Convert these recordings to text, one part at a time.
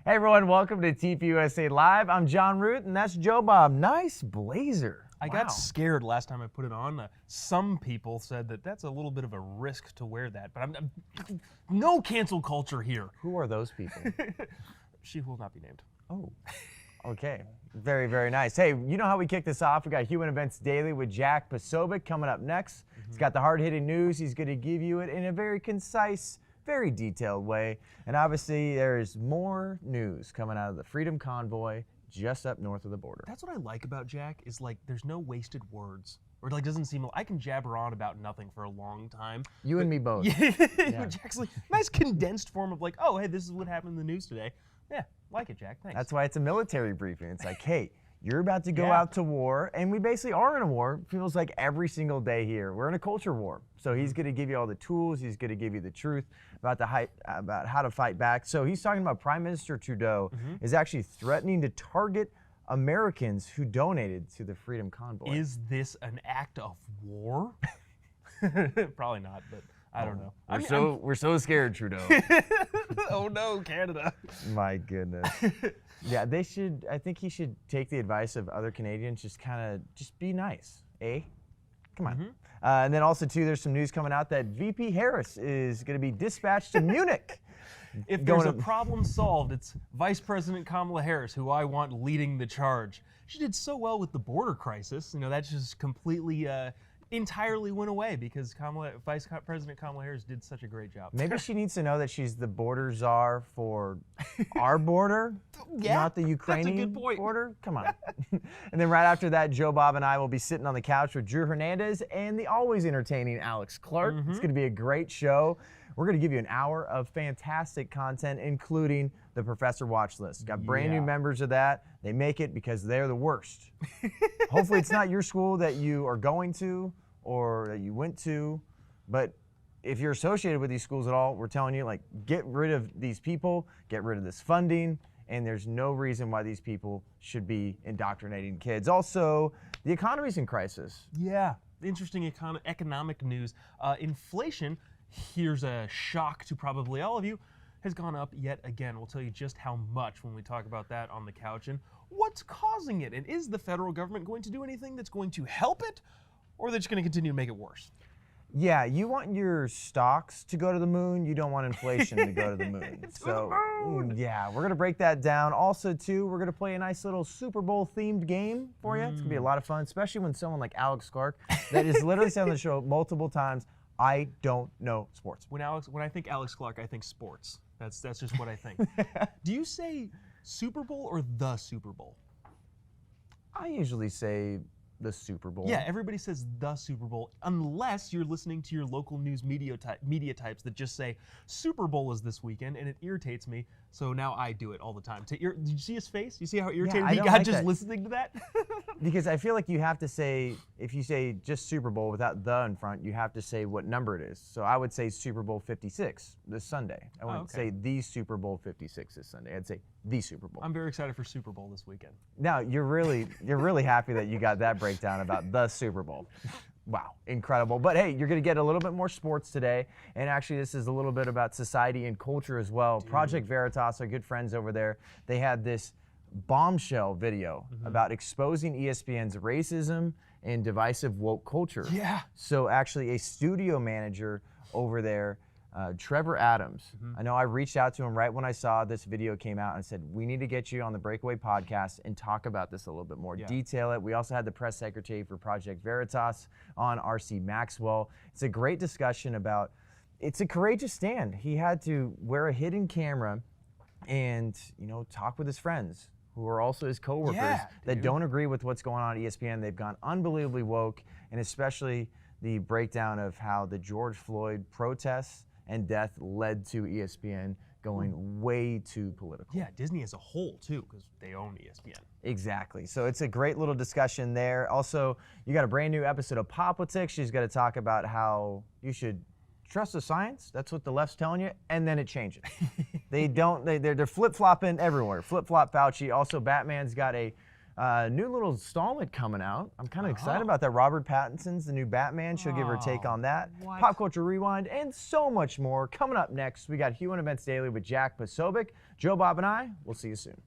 Hey everyone, welcome to TPUSA Live. I'm John Root, and that's Joe Bob. Nice blazer. I got scared last time I put it on. Some people said that that's a little bit of a risk to wear that, but I'm no cancel culture here. Who are those people? She will not be named. Oh, okay. Very, very nice. Hey, you know how we kick this off? We got Human Events Daily with Jack Posobiec coming up next. He's got the hard-hitting news. He's going to give you it in a very concise, very detailed way. And obviously, there's more news coming out of the Freedom Convoy just up north of the border. That's what I like about Jack is like there's no wasted words. Or like doesn't seem I can jabber on about nothing for a long time. You and me both. Yeah. But Jack's like nice condensed form of like, oh hey, this is what happened in the news today. Yeah, like it, Jack. Thanks. That's why it's a military briefing. It's like, hey, you're about to go out to war, and we basically are in a war. It feels like every single day here. We're in a culture war. So he's going to give you all the tools. He's going to give you the truth about about how to fight back. So he's talking about Prime Minister Trudeau is actually threatening to target Americans who donated to the Freedom Convoy. Is this an act of war? Probably not, but I don't know. We're so scared, Trudeau. Oh no, Canada. My goodness. Yeah, I think he should take the advice of other Canadians, just be nice, eh? Come on. And then also too, there's some news coming out that VP Harris is going to be dispatched to Munich. If there's a problem solved, it's Vice President Kamala Harris, who I want leading the charge. She did so well with the border crisis. You know, that just completely, entirely went away because Vice President Kamala Harris did such a great job. Maybe she needs to know that she's the border czar for our border, not the Ukrainian that's a good point. border. Come on. And then right after that, Joe Bob and I will be sitting on the couch with Drew Hernandez and the always entertaining Alex Clark. It's going to be a great show. We're going to give you an hour of fantastic content, including the Professor Watch List. Got brand new members of that. They make it because they're the worst. Hopefully it's not your school that you are going to or that you went to, but if you're associated with these schools at all, we're telling you, like, get rid of these people, get rid of this funding, and there's no reason why these people should be indoctrinating kids. Also, the economy's in crisis. Yeah, interesting economic news. Inflation, here's a shock to probably all of you, has gone up yet again. We'll tell you just how much when we talk about that on the couch and what's causing it. And is the federal government going to do anything that's going to help it, or they're just going to continue to make it worse? Yeah, you want your stocks to go to the moon. You don't want inflation to go to the moon. Yeah, we're going to break that down. Also, too, we're going to play a nice little Super Bowl themed game for you. It's going to be a lot of fun, especially when someone like Alex Clark, that is literally said on the show multiple times, I don't know sports. When I think Alex Clark, I think sports. That's just what I think. Do you say Super Bowl or the Super Bowl? I usually say the Super Bowl. Yeah, everybody says the Super Bowl, unless you're listening to your local news media types that just say Super Bowl is this weekend, and it irritates me. So now I do it all the time. Did you see his face? You see how irritated he got just listening to that? Because I feel like you have to say, if you say just Super Bowl without the in front, you have to say what number it is. So I would say Super Bowl 56 this Sunday. I wouldn't say the Super Bowl 56 this Sunday. I'd say the Super Bowl. I'm very excited for Super Bowl this weekend. Now, you're really happy that you got that breakdown about the Super Bowl. Wow, incredible. But hey, you're going to get a little bit more sports today. And actually, this is a little bit about society and culture as well. Project Veritas, our good friends over there, they had this bombshell video about exposing ESPN's racism and divisive woke culture. Yeah. So actually, a studio manager over there, Trevor Adams, I know I reached out to him right when I saw this video came out and said, we need to get you on the Breakaway podcast and talk about this a little bit more, detail it. We also had the press secretary for Project Veritas on, R.C. Maxwell. It's a great discussion about, it's a courageous stand. He had to wear a hidden camera and, talk with his friends who are also his coworkers that don't agree with what's going on at ESPN. They've gone unbelievably woke, and especially the breakdown of how the George Floyd protests and death led to ESPN going way too political. Yeah, Disney as a whole too, because they own ESPN. Exactly. So it's a great little discussion there. Also, you got a brand new episode of Politics. She's going to talk about how you should trust the science. That's what the left's telling you, and then it changes. They don't. They're flip-flopping everywhere. Flip-flop Fauci. Also, Batman's got a new little installment coming out. I'm kind of excited about that. Robert Pattinson's the new Batman. She'll give her take on that. What? Pop Culture Rewind, and so much more. Coming up next, we got Human Events Daily with Jack Posobiec. Joe Bob and I, we'll see you soon.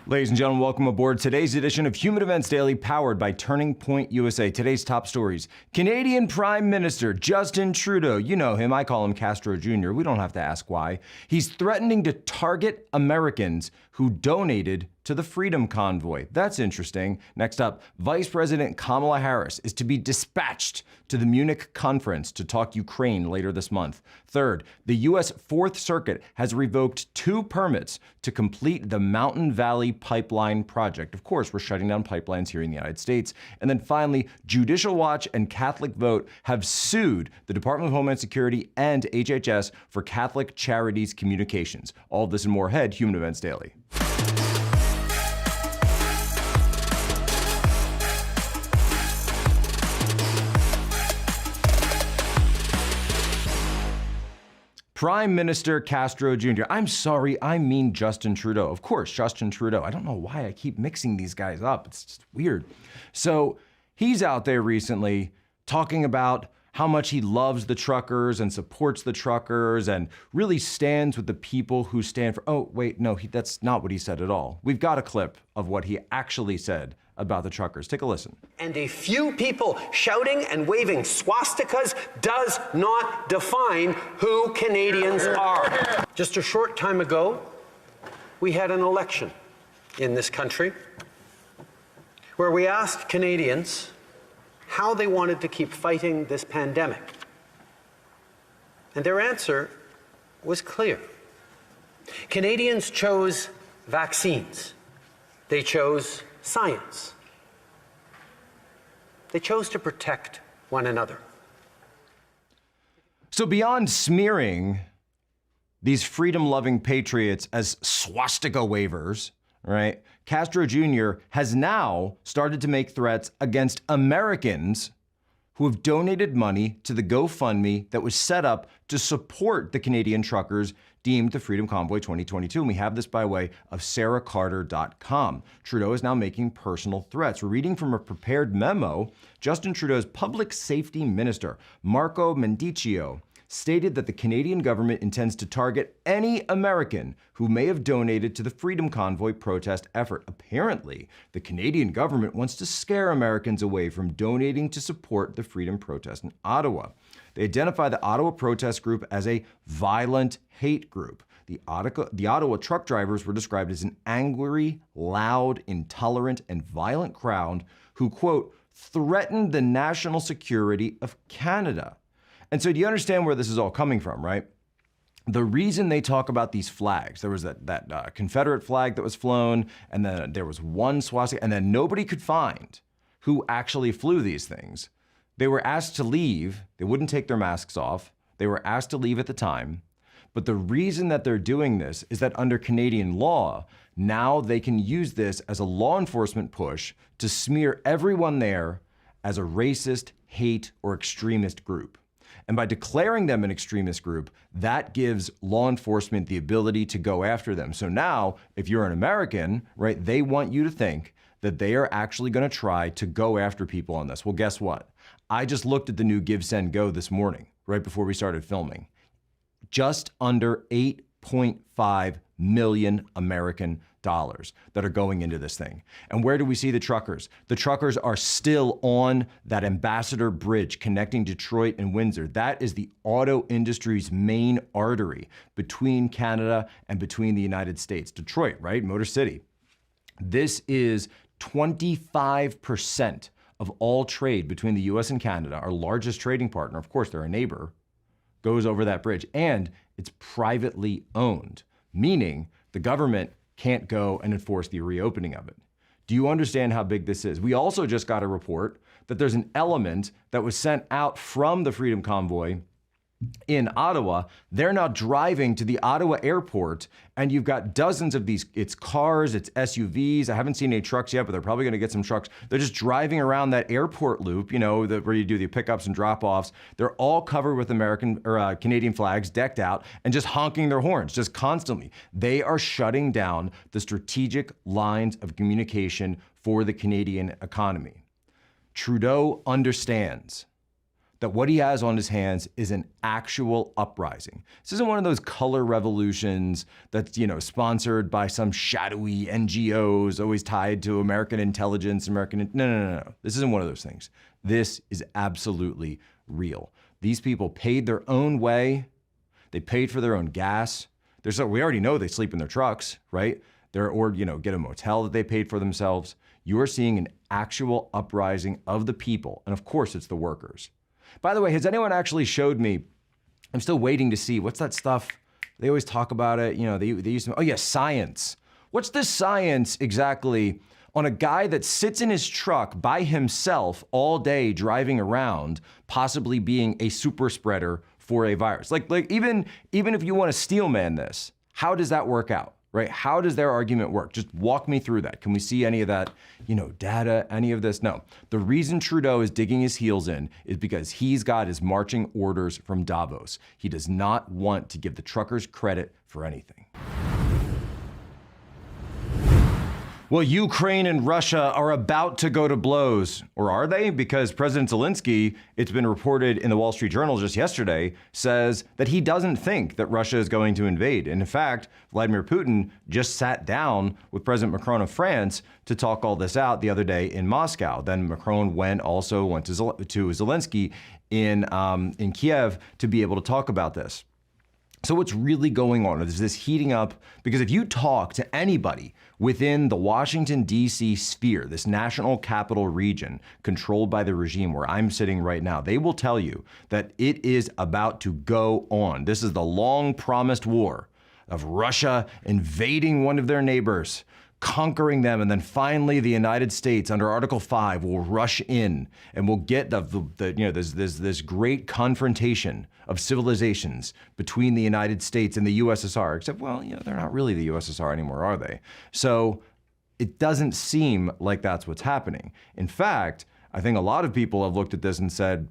Ladies and gentlemen, welcome aboard today's edition of Human Events Daily, powered by Turning Point USA. Today's top stories. Canadian Prime Minister Justin Trudeau, you know him, I call him Castro Jr., we don't have to ask why. He's threatening to target Americans who donated to the Freedom Convoy. That's interesting. Next up, Vice President Kamala Harris is to be dispatched to the Munich conference to talk Ukraine later this month. Third, the U.S. Fourth Circuit has revoked 2 permits to complete the Mountain Valley Pipeline project. Of course, we're shutting down pipelines here in the United States. And then finally, Judicial Watch and Catholic Vote have sued the Department of Homeland Security and HHS for Catholic Charities communications. All of this and more ahead, Human Events Daily. Prime Minister Castro Jr. I'm sorry, I mean Justin Trudeau. Of course, Justin Trudeau. I don't know why I keep mixing these guys up. It's just weird. So he's out there recently talking about how much he loves the truckers and supports the truckers and really stands with the people who stand for, oh, wait, no, that's not what he said at all. We've got a clip of what he actually said about the truckers. Take a listen. And a few people shouting and waving swastikas does not define who Canadians are. Just a short time ago, we had an election in this country where we asked Canadians how they wanted to keep fighting this pandemic. And their answer was clear. Canadians chose vaccines. They chose science. They chose to protect one another. So beyond smearing these freedom-loving patriots as swastika wavers, right, Castro Jr. has now started to make threats against Americans who have donated money to the GoFundMe that was set up to support the Canadian truckers deemed the Freedom Convoy 2022. And we have this by way of sarahcarter.com. Trudeau is now making personal threats. We're reading from a prepared memo. Justin Trudeau's public safety minister, Marco Mendiccio, stated that the Canadian government intends to target any American who may have donated to the Freedom Convoy protest effort. Apparently, the Canadian government wants to scare Americans away from donating to support the freedom protest in Ottawa. They identify the Ottawa protest group as a violent hate group. The Ottawa truck drivers were described as an angry, loud, intolerant, and violent crowd who, quote, threatened the national security of Canada. And so do you understand where this is all coming from, right? The reason they talk about these flags, there was that Confederate flag that was flown, and then there was one swastika, and then nobody could find who actually flew these things. They were asked to leave. They wouldn't take their masks off. They were asked to leave at the time. But the reason that they're doing this is that under Canadian law, now they can use this as a law enforcement push to smear everyone there as a racist, hate, or extremist group. And by declaring them an extremist group, that gives law enforcement the ability to go after them. So now, if you're an American, right, they want you to think that they are actually going to try to go after people on this. Well, guess what? I just looked at the new Give, Send, Go this morning, right before we started filming. Just under $8.5 million American dollars that are going into this thing. And where do we see the truckers? The truckers are still on that Ambassador Bridge connecting Detroit and Windsor. That is the auto industry's main artery between Canada and between the United States. Detroit, right? Motor City. This is 25% of all trade between the US and Canada. Our largest trading partner, of course, they're a neighbor, goes over that bridge. And it's privately owned, meaning the government can't go and enforce the reopening of it. Do you understand how big this is? We also just got a report that there's an element that was sent out from the Freedom Convoy in Ottawa. They're now driving to the Ottawa airport, and you've got dozens of these, it's cars, it's SUVs. I haven't seen any trucks yet, but they're probably gonna get some trucks. They're just driving around that airport loop, you know, where you do the pickups and drop-offs. They're all covered with American or Canadian flags, decked out, and just honking their horns, just constantly. They are shutting down the strategic lines of communication for the Canadian economy. Trudeau understands that what he has on his hands is an actual uprising. This isn't one of those color revolutions that's, you know, sponsored by some shadowy NGOs always tied to American intelligence, No. This isn't one of those things. This is absolutely real. These people paid their own way. They paid for their own gas. We already know they sleep in their trucks, right? Or, you know, get a motel that they paid for themselves. You are seeing an actual uprising of the people. And of course, it's the workers. By the way, has anyone actually showed me, I'm still waiting to see, what's that stuff? They always talk about it, you know, they used to, oh yeah, science. What's the science exactly on a guy that sits in his truck by himself all day driving around, possibly being a super spreader for a virus? Like even if you want to steel man this, how does that work out? Right? How does their argument work? Just walk me through that. Can we see any of that, you know, data, any of this? No. The reason Trudeau is digging his heels in is because he's got his marching orders from Davos. He does not want to give the truckers credit for anything. Well, Ukraine and Russia are about to go to blows, or are they? Because President Zelensky, it's been reported in the Wall Street Journal just yesterday, says that he doesn't think that Russia is going to invade. And in fact, Vladimir Putin just sat down with President Macron of France to talk all this out the other day in Moscow. Then Macron went to Zelensky in Kiev to be able to talk about this. So what's really going on is this heating up, because if you talk to anybody within the Washington, D.C. sphere, this national capital region controlled by the regime where I'm sitting right now, they will tell you that it is about to go on. This is the long promised war of Russia invading one of their neighbors, conquering them, and then finally the United States under Article 5 will rush in and will get this great confrontation of civilizations between the United States and the USSR, except, well, you know, they're not really the USSR anymore, are they? So it doesn't seem like that's what's happening. In fact, I think a lot of people have looked at this and said,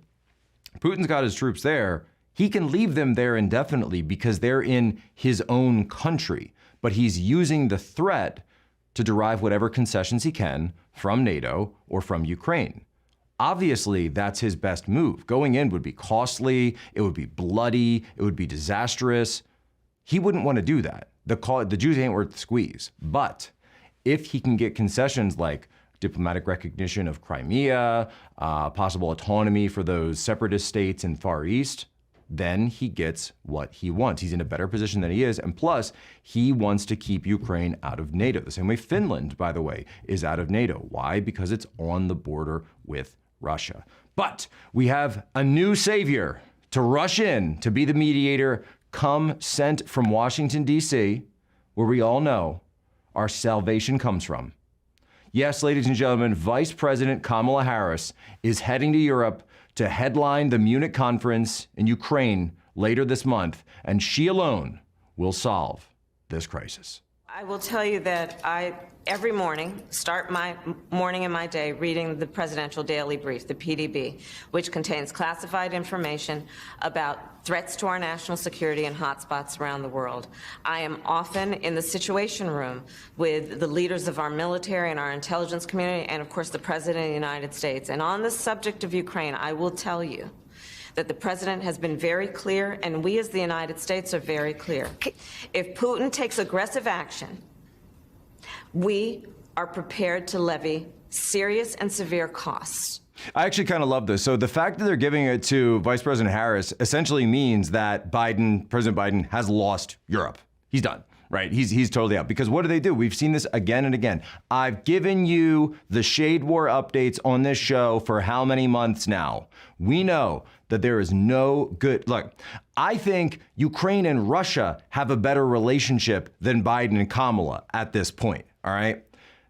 Putin's got his troops there. He can leave them there indefinitely because they're in his own country, but he's using the threat to derive whatever concessions he can from NATO or from Ukraine. Obviously, that's his best move. Going in would be costly, it would be bloody, it would be disastrous. He wouldn't want to do that. The Jews ain't worth the squeeze. But if he can get concessions like diplomatic recognition of Crimea, possible autonomy for those separatist states in Far East, then he gets what he wants. He's in a better position than he is. And plus, he wants to keep Ukraine out of NATO. The same way Finland, by the way, is out of NATO. Why? Because it's on the border with Russia. But we have a new savior to rush in to be the mediator, sent from Washington, D.C., where we all know our salvation comes from. Yes, ladies and gentlemen, Vice President Kamala Harris is heading to Europe to headline the Munich conference in Ukraine later this month, and she alone will solve this crisis. I will tell you that I, every morning, start my morning and my day reading the Presidential Daily Brief, the PDB, which contains classified information about threats to our national security and hotspots around the world. I am often in the Situation Room with the leaders of our military and our intelligence community, and of course the President of the United States. And on the subject of Ukraine, I will tell you that the president has been very clear, and we as the United States are very clear. If Putin takes aggressive action, we are prepared to levy serious and severe costs. I actually kind of love this. So the fact that they're giving it to Vice President Harris essentially means that President Biden has lost Europe. He's done. Right. He's totally out, because what do? We've seen this again and again. I've given you the shade war updates on this show for how many months now? We know that there is no good. Look, I think Ukraine and Russia have a better relationship than Biden and Kamala at this point. All right.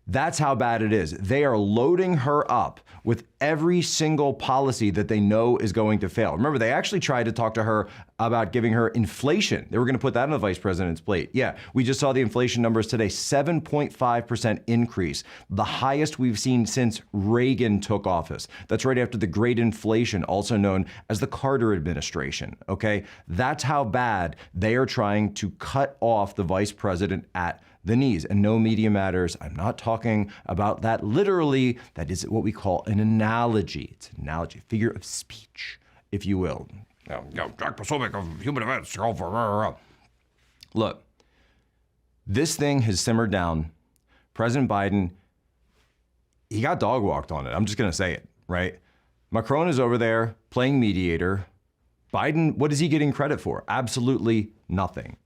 That's how bad it is. They are loading her up with every single policy that they know is going to fail. Remember, they actually tried to talk to her about giving her inflation. They were going to put that on the vice president's plate. Yeah, we just saw the inflation numbers today, 7.5% increase, the highest we've seen since Reagan took office. That's right after the Great Inflation, also known as the Carter administration. Okay, that's how bad they are trying to cut off the vice president at the knees. And no, Media Matters, I'm not talking about that literally. That is what we call an analogy. It's an analogy, figure of speech, if you will. Jack Posobiec of Human Events. Look, this thing has simmered down. President Biden, he got dog walked on it. I'm just going to say it, right? Macron is over there playing mediator. Biden, what is he getting credit for? Absolutely nothing.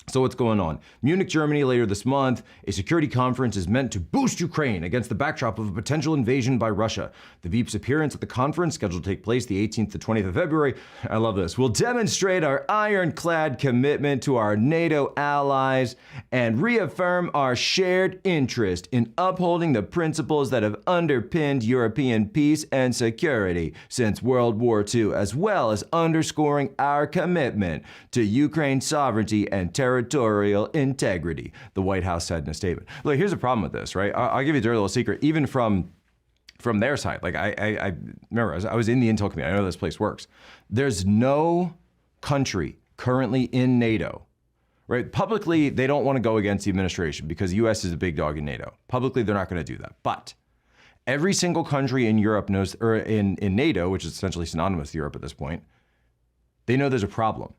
So what's going on? Munich, Germany later this month, a security conference is meant to boost Ukraine against the backdrop of a potential invasion by Russia. The Veep's appearance at the conference, scheduled to take place the 18th to 20th of February, I love this, will demonstrate our ironclad commitment to our NATO allies and reaffirm our shared interest in upholding the principles that have underpinned European peace and security since World War II, as well as underscoring our commitment to Ukraine's sovereignty and territorial integrity, the White House said in a statement. Look, here's the problem with this, right? I'll give you a dirty little secret, even from their side. Like, I remember, I was in the intel community. I know this place works. There's no country currently in NATO, right? Publicly, they don't want to go against the administration because the U.S. is a big dog in NATO. Publicly, they're not going to do that. But every single country in Europe knows, or in NATO, which is essentially synonymous with Europe at this point, they know there's a problem.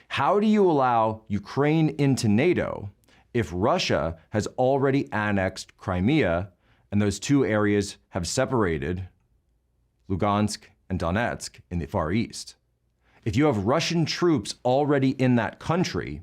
How do you allow Ukraine into NATO if Russia has already annexed Crimea and those two areas have separated, Lugansk and Donetsk, in the Far East? If you have Russian troops already in that country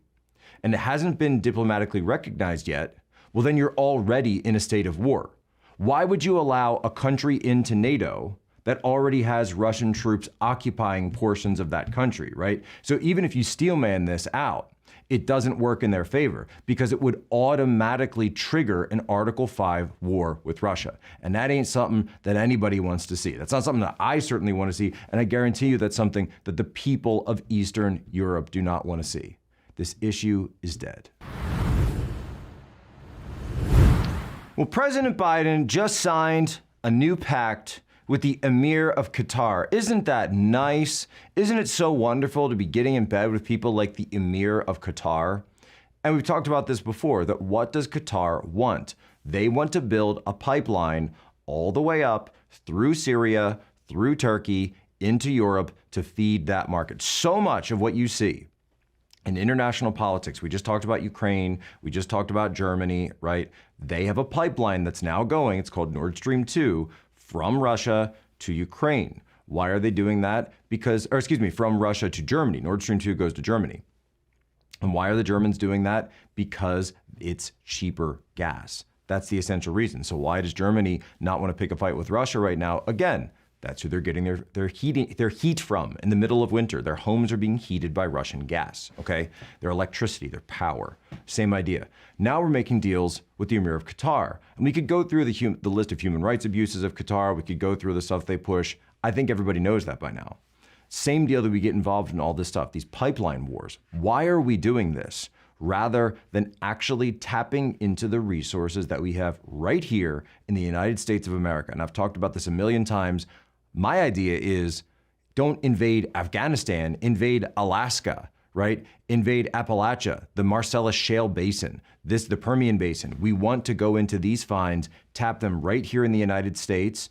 and it hasn't been diplomatically recognized yet, well, then you're already in a state of war. Why would you allow a country into NATO that already has Russian troops occupying portions of that country, right? So even if you steelman this out, it doesn't work in their favor because it would automatically trigger an Article 5 war with Russia. And that ain't something that anybody wants to see. That's not something that I certainly want to see. And I guarantee you that's something that the people of Eastern Europe do not want to see. This issue is dead. Well, President Biden just signed a new pact with the Emir of Qatar. Isn't that nice? Isn't it so wonderful to be getting in bed with people like the Emir of Qatar? And we've talked about this before, that what does Qatar want? They want to build a pipeline all the way up through Syria, through Turkey, into Europe to feed that market. So much of what you see in international politics, we just talked about Ukraine, we just talked about Germany, right? They have a pipeline that's now going, it's called Nord Stream 2, from Russia to Ukraine. Why are they doing that? From Russia to Germany. Nord Stream 2 goes to Germany. And why are the Germans doing that? Because it's cheaper gas. That's the essential reason. So why does Germany not want to pick a fight with Russia right now? Again, that's who they're getting their heat from in the middle of winter. Their homes are being heated by Russian gas, okay? Their electricity, their power, same idea. Now we're making deals with the Emir of Qatar. And we could go through the list of human rights abuses of Qatar. We could go through the stuff they push. I think everybody knows that by now. Same deal that we get involved in all this stuff, these pipeline wars. Why are we doing this? Rather than actually tapping into the resources that we have right here in the United States of America. And I've talked about this a million times. My idea is don't invade Afghanistan, invade Alaska, right? Invade Appalachia, the Marcellus Shale Basin, the Permian Basin. We want to go into these finds, tap them right here in the United States,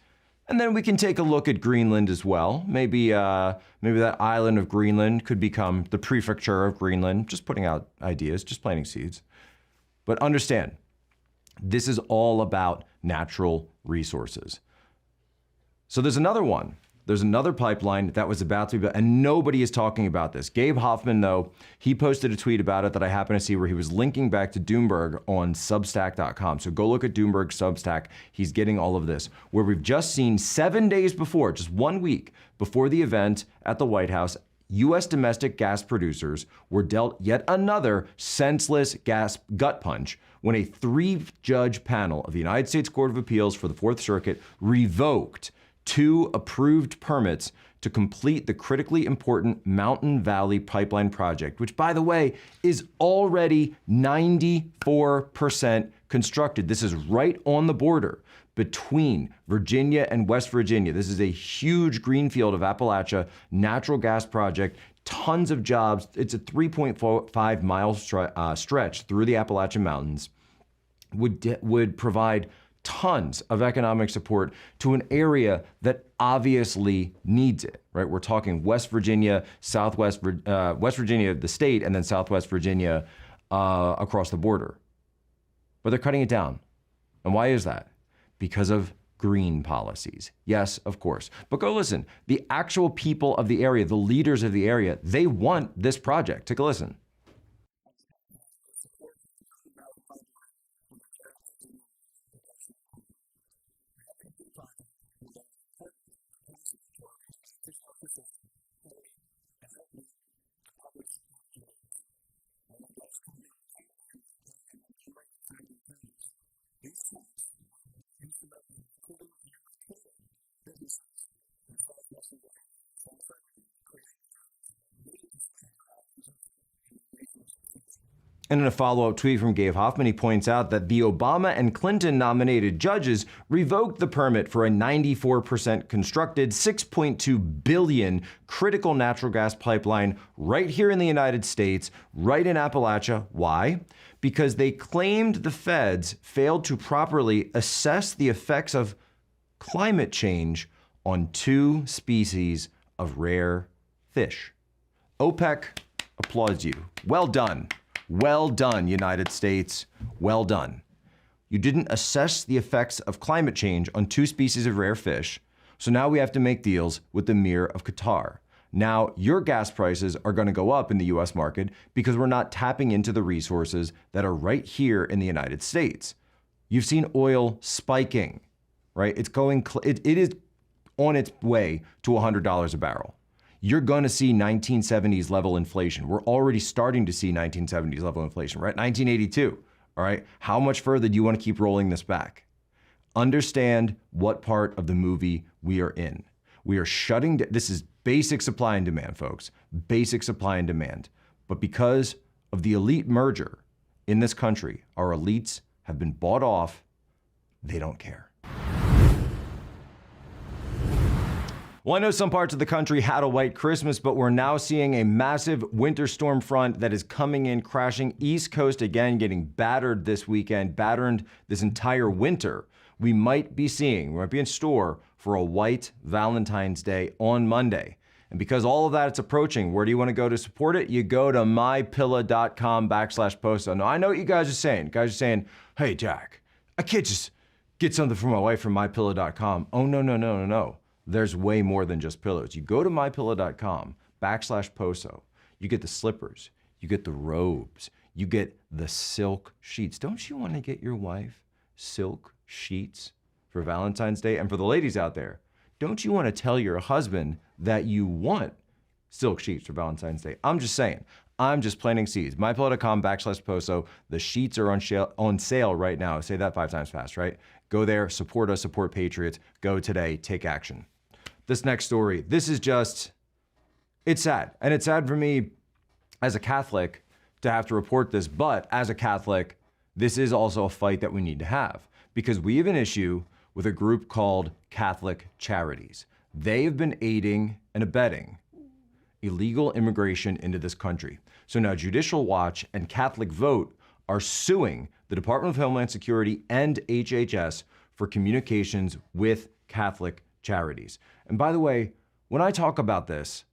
And then we can take a look at Greenland as well. Maybe that island of Greenland could become the prefecture of Greenland. Just putting out ideas, just planting seeds. But understand, this is all about natural resources. So there's another one. There's another pipeline that was about to be built, and nobody is talking about this. Gabe Hoffman, though, he posted a tweet about it that I happened to see where he was linking back to Doomberg on Substack.com. So go look at Doomberg's Substack. He's getting all of this, where we've just seen 7 days before, just 1 week before the event at the White House, U.S. domestic gas producers were dealt yet another senseless gas gut punch when a 3-judge panel of the United States Court of Appeals for the Fourth Circuit revoked 2 approved permits to complete the critically important Mountain Valley Pipeline project, which, by the way, is already 94% constructed. This is right on the border between Virginia and West Virginia. This is a huge greenfield of Appalachia natural gas project, tons of jobs. It's a 3.5 mile stretch through the Appalachian Mountains, would provide tons of economic support to an area that obviously needs it, right? We're talking West Virginia, West Virginia, the state, and then Southwest Virginia across the border. But they're cutting it down. And why is that? Because of green policies. Yes, of course. But go listen. The actual people of the area, the leaders of the area, they want this project. Take a listen. And in a follow-up tweet from Gabe Hoffman, he points out that the Obama and Clinton nominated judges revoked the permit for a 94% constructed $6.2 billion critical natural gas pipeline right here in the United States, right in Appalachia. Why? Because they claimed the feds failed to properly assess the effects of climate change on 2 species of rare fish. OPEC applauds you. Well done. Well done, United States. Well done. You didn't assess the effects of climate change on 2 species of rare fish, so now we have to make deals with the Emir of Qatar. Now, your gas prices are going to go up in the U.S. market because we're not tapping into the resources that are right here in the United States. You've seen oil spiking, right? It is on its way to $100 a barrel. You're going to see 1970s level inflation. We're already starting to see 1970s level inflation, right? 1982, all right? How much further do you want to keep rolling this back? Understand what part of the movie we are in. We are shutting down. This is basic supply and demand, folks. Basic supply and demand. But because of the elite merger in this country, our elites have been bought off. They don't care. Well, I know some parts of the country had a white Christmas, but we're now seeing a massive winter storm front that is coming in, crashing East Coast again, getting battered this weekend, battered this entire winter. We might be in store for a white Valentine's Day on Monday. And because all of that it's approaching, where do you want to go to support it? You go to mypillow.com/Posto. Now, I know what you guys are saying. You guys are saying, hey, Jack, I can't just get something for my wife from mypillow.com. Oh, no. There's way more than just pillows. You go to mypillow.com/Poso. You get the slippers, you get the robes, you get the silk sheets. Don't you want to get your wife silk sheets for Valentine's Day? And for the ladies out there, don't you want to tell your husband that you want silk sheets for Valentine's Day? I'm just saying. I'm just planting seeds. mypillow.com/Poso. The sheets are on sale right now. Say that 5 times fast, right? Go there, support us, support Patriots. Go today, take action. This next story, this is just, it's sad. And it's sad for me as a Catholic to have to report this, but as a Catholic, this is also a fight that we need to have because we have an issue with a group called Catholic Charities. They have been aiding and abetting illegal immigration into this country. So now Judicial Watch and Catholic Vote are suing the Department of Homeland Security and HHS for communications with Catholic charities. And by the way, when I talk about this,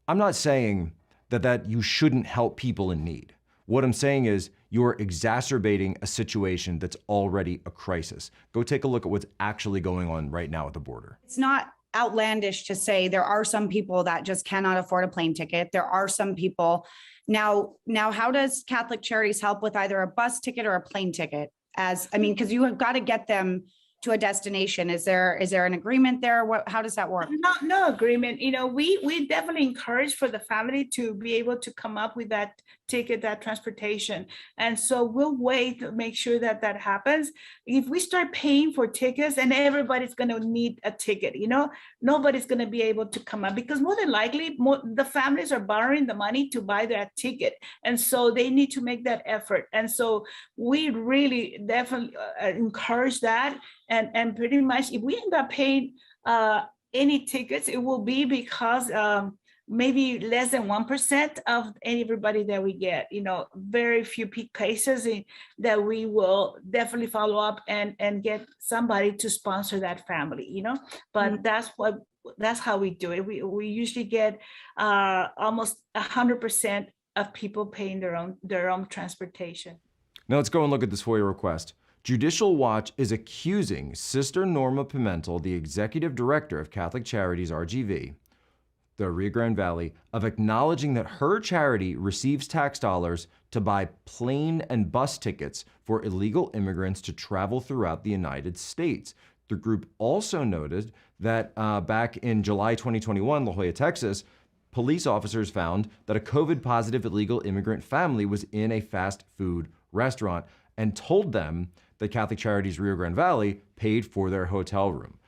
I'm not saying that you shouldn't help people in need. What I'm saying is you're exacerbating a situation that's already a crisis. Go take a look at what's actually going on right now at the border. It's not outlandish to say there are some people that just cannot afford a plane ticket. There are some people. Now, how does Catholic Charities help with either a bus ticket or a plane ticket? Because you have got to get them to a destination. Is there an agreement there? How does that work? No agreement. We definitely encourage for the family to be able to come up with that ticket, that transportation. And so we'll wait to make sure that happens. If we start paying for tickets, and everybody's going to need a ticket, nobody's going to be able to come up, because more than likely the families are borrowing the money to buy that ticket. And so they need to make that effort. And so we really definitely encourage that. And pretty much if we end up paying any tickets, it will be because maybe less than 1% of everybody that we get, very few cases that we will definitely follow up and get somebody to sponsor that family, but that's how we do it. We usually get almost 100% of people paying their own transportation. Now let's go and look at this FOIA request. Judicial Watch is accusing Sister Norma Pimentel, the executive director of Catholic Charities RGV, the Rio Grande Valley, of acknowledging that her charity receives tax dollars to buy plane and bus tickets for illegal immigrants to travel throughout the United States. The group also noted that back in July 2021, La Jolla, Texas, police officers found that a COVID-positive illegal immigrant family was in a fast food restaurant and told them that Catholic Charities Rio Grande Valley paid for their hotel room.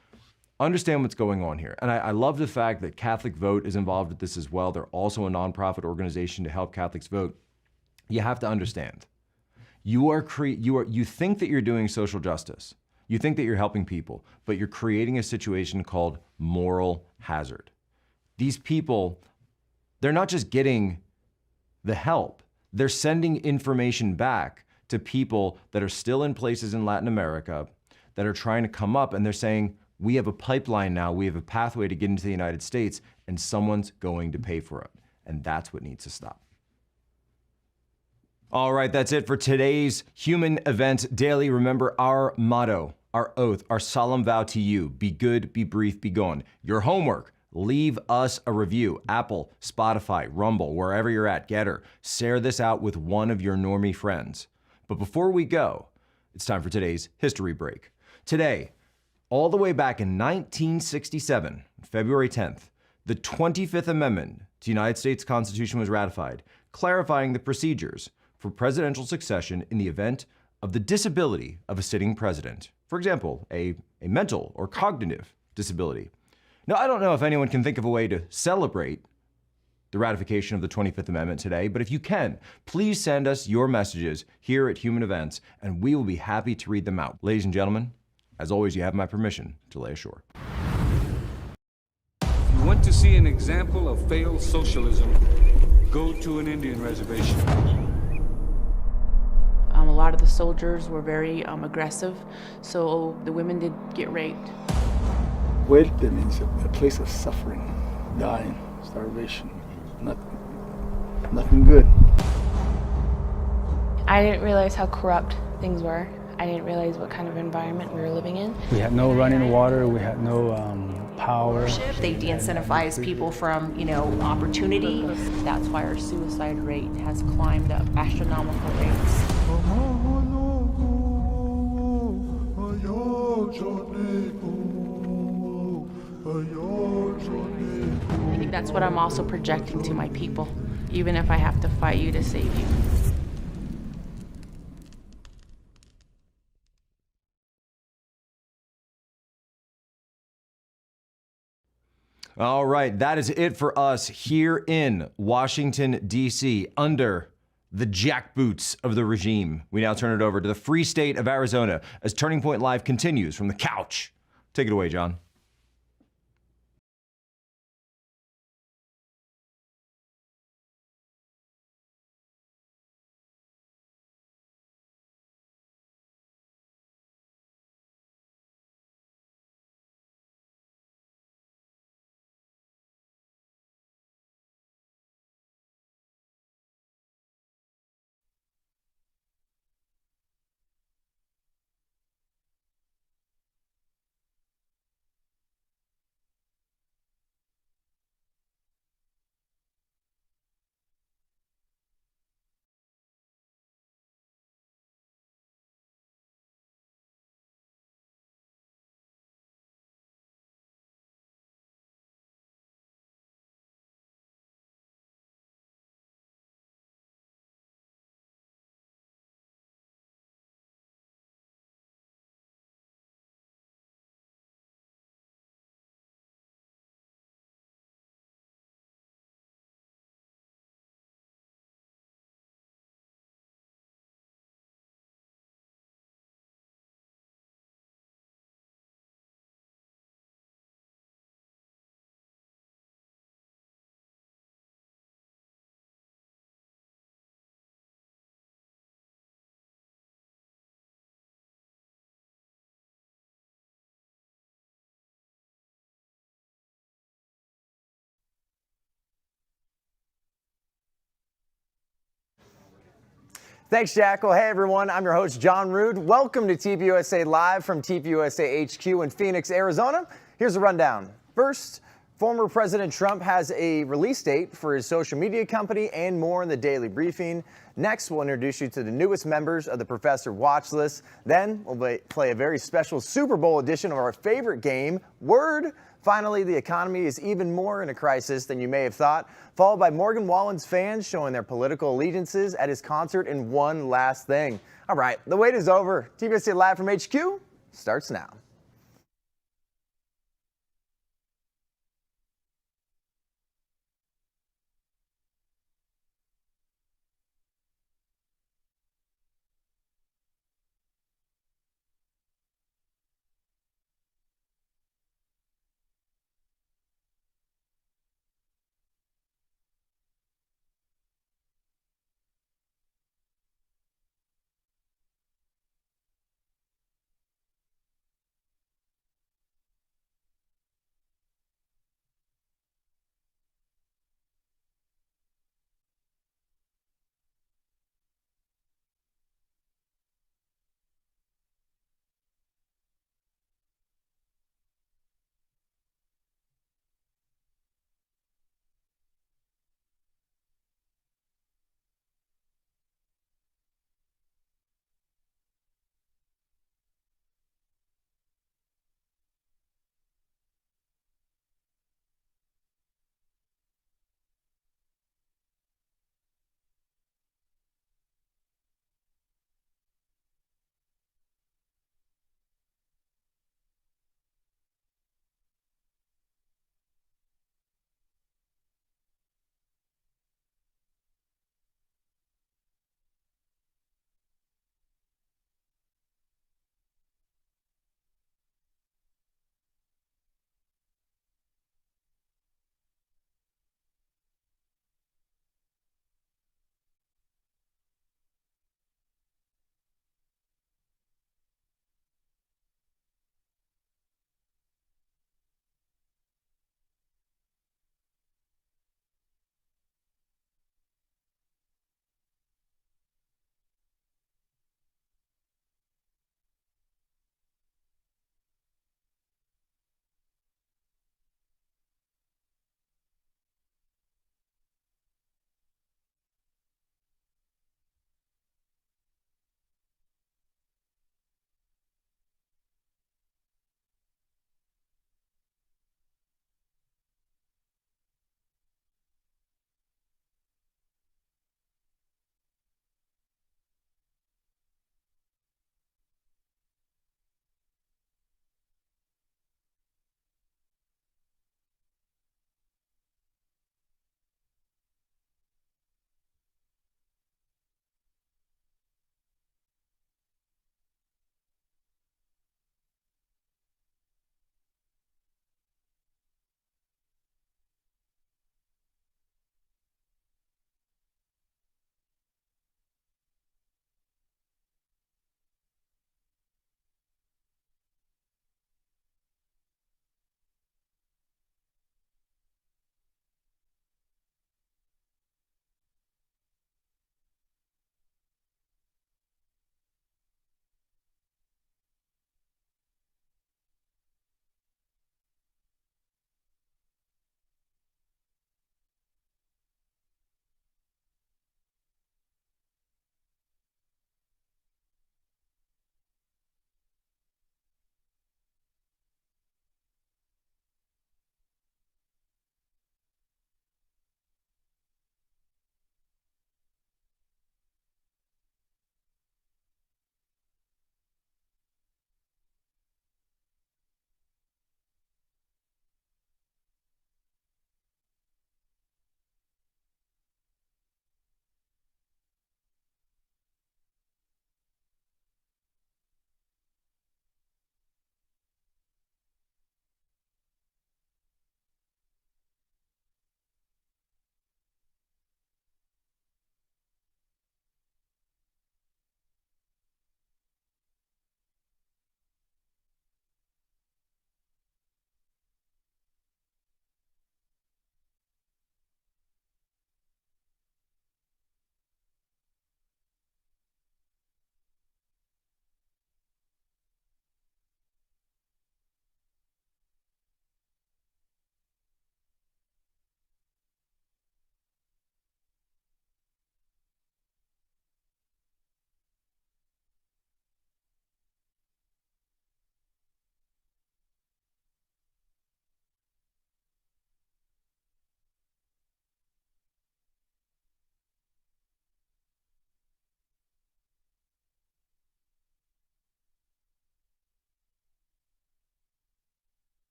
Understand what's going on here. And I love the fact that Catholic Vote is involved with this as well. They're also a nonprofit organization to help Catholics vote. You have to understand, you think that you're doing social justice. You think that you're helping people, but you're creating a situation called moral hazard. These people, they're not just getting the help, they're sending information back to people that are still in places in Latin America that are trying to come up, and they're saying, we have a pipeline now, we have a pathway to get into the United States, and someone's going to pay for it. And that's what needs to stop. All right, that's it for today's Human Events Daily. Remember our motto, our oath, our solemn vow to you: be good, be brief, be gone. Your homework: leave us a review. Apple, Spotify, Rumble, wherever you're at, Getter. Share this out with one of your normie friends. But before we go, it's time for today's history break. Today, all the way back in 1967, February 10th, the 25th Amendment to the United States Constitution was ratified, clarifying the procedures for presidential succession in the event of the disability of a sitting president. For example, a mental or cognitive disability. Now, I don't know if anyone can think of a way to celebrate the ratification of the 25th Amendment today, but if you can, please send us your messages here at Human Events, and we will be happy to read them out. Ladies and gentlemen, as always, you have my permission to lay ashore. If you want to see an example of failed socialism, go to an Indian reservation. A lot of the soldiers were very aggressive, so the women did get raped. Huerta means a place of suffering, dying, starvation. Nothing good. I didn't realize how corrupt things were. I didn't realize what kind of environment we were living in. We had no running water, we had no power. They de-incentivize people from, opportunity. That's why our suicide rate has climbed up astronomical rates. I think that's what I'm also projecting to my people, even if I have to fight you to save you. All right, that is it for us here in Washington, D.C., under the jackboots of the regime. We now turn it over to the free state of Arizona as Turning Point Live continues from the couch. Take it away, John. Thanks, Jackal. Hey, everyone. I'm your host, John Rood. Welcome to TPUSA Live from TPUSA HQ in Phoenix, Arizona. Here's a rundown. First, former President Trump has a release date for his social media company and more in the daily briefing. Next, we'll introduce you to the newest members of the Professor Watch List. Then, we'll play a very special Super Bowl edition of our favorite game, Word. Finally, the economy is even more in a crisis than you may have thought, followed by Morgan Wallen's fans showing their political allegiances at his concert, and one last thing. All right, the wait is over. TPUSA Live from HQ starts now.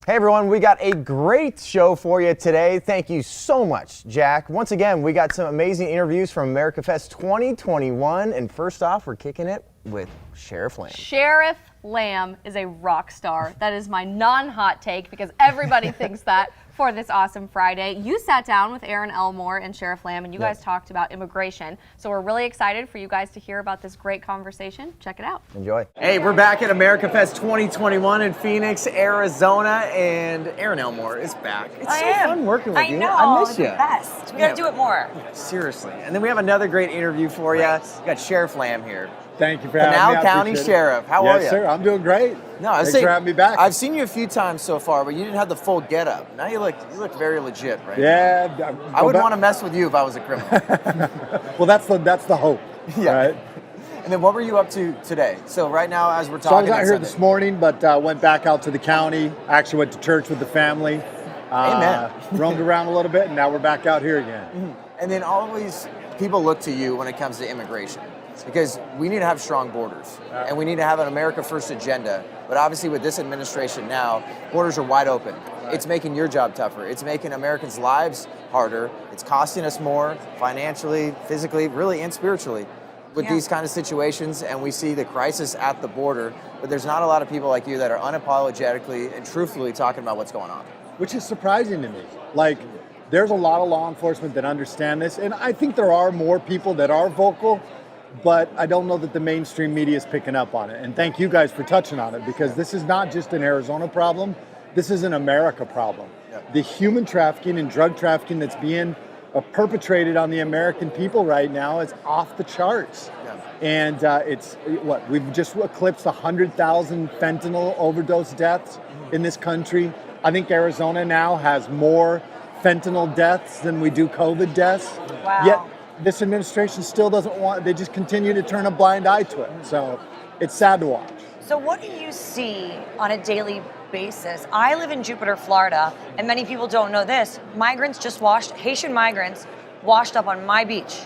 Hey everyone, we got a great show for you today. Thank you so much, Jack. Once again, we got some amazing interviews from America Fest 2021. And first off, we're kicking it with Sheriff Lamb. Sheriff Lamb is a rock star. That is my non-hot take because everybody thinks that for this awesome Friday. You sat down with Aaron Elmore and Sheriff Lamb and you guys talked about immigration. So we're really excited for you guys to hear about this great conversation. Check it out. Enjoy. Hey, we're back at America Fest 2021 in Phoenix, Arizona, and Aaron Elmore is back. It's so fun working with you. I miss you. Best. We gotta do it more. Seriously. And then we have another great interview for you. We got Sheriff Lamb here. Thank you for having me. Pinal I County appreciate it. Sheriff. How are you? Yes, sir. I'm doing great. No, I was Thanks saying, for having me back. I've seen you a few times so far, but you didn't have the full getup. Now you look very legit, right? Yeah. I wouldn't want to mess with you if I was a criminal. Well, that's the hope. Yeah. Right? And then what were you up to today? So right now, as we're So I talking, was out here this morning, but went back out to the county. Actually went to church with the family. Amen. Roamed around a little bit, and now we're back out here again. And then always people look to you when it comes to immigration, because we need to have strong borders and we need to have an America First agenda. But obviously with this administration now, borders are wide open. It's making your job tougher. It's making Americans' lives harder. It's costing us more financially, physically, really, and spiritually with these kind of situations. And we see the crisis at the border, but there's not a lot of people like you that are unapologetically and truthfully talking about what's going on. Which is surprising to me. Like, there's a lot of law enforcement that understand this, and I think there are more people that are vocal, but I don't know that the mainstream media is picking up on it. And thank you guys for touching on it, because this is not just an Arizona problem, this is an America problem. The human trafficking and drug trafficking that's being perpetrated on the American people right now is off the charts. And we've just eclipsed 100,000 fentanyl overdose deaths in this country. I think Arizona now has more fentanyl deaths than we do COVID deaths. Wow. Yet this administration still doesn't want, they just continue to turn a blind eye to it. So it's sad to watch. So what do you see on a daily basis? I live in Jupiter, Florida, and many people don't know this. Haitian migrants washed up on my beach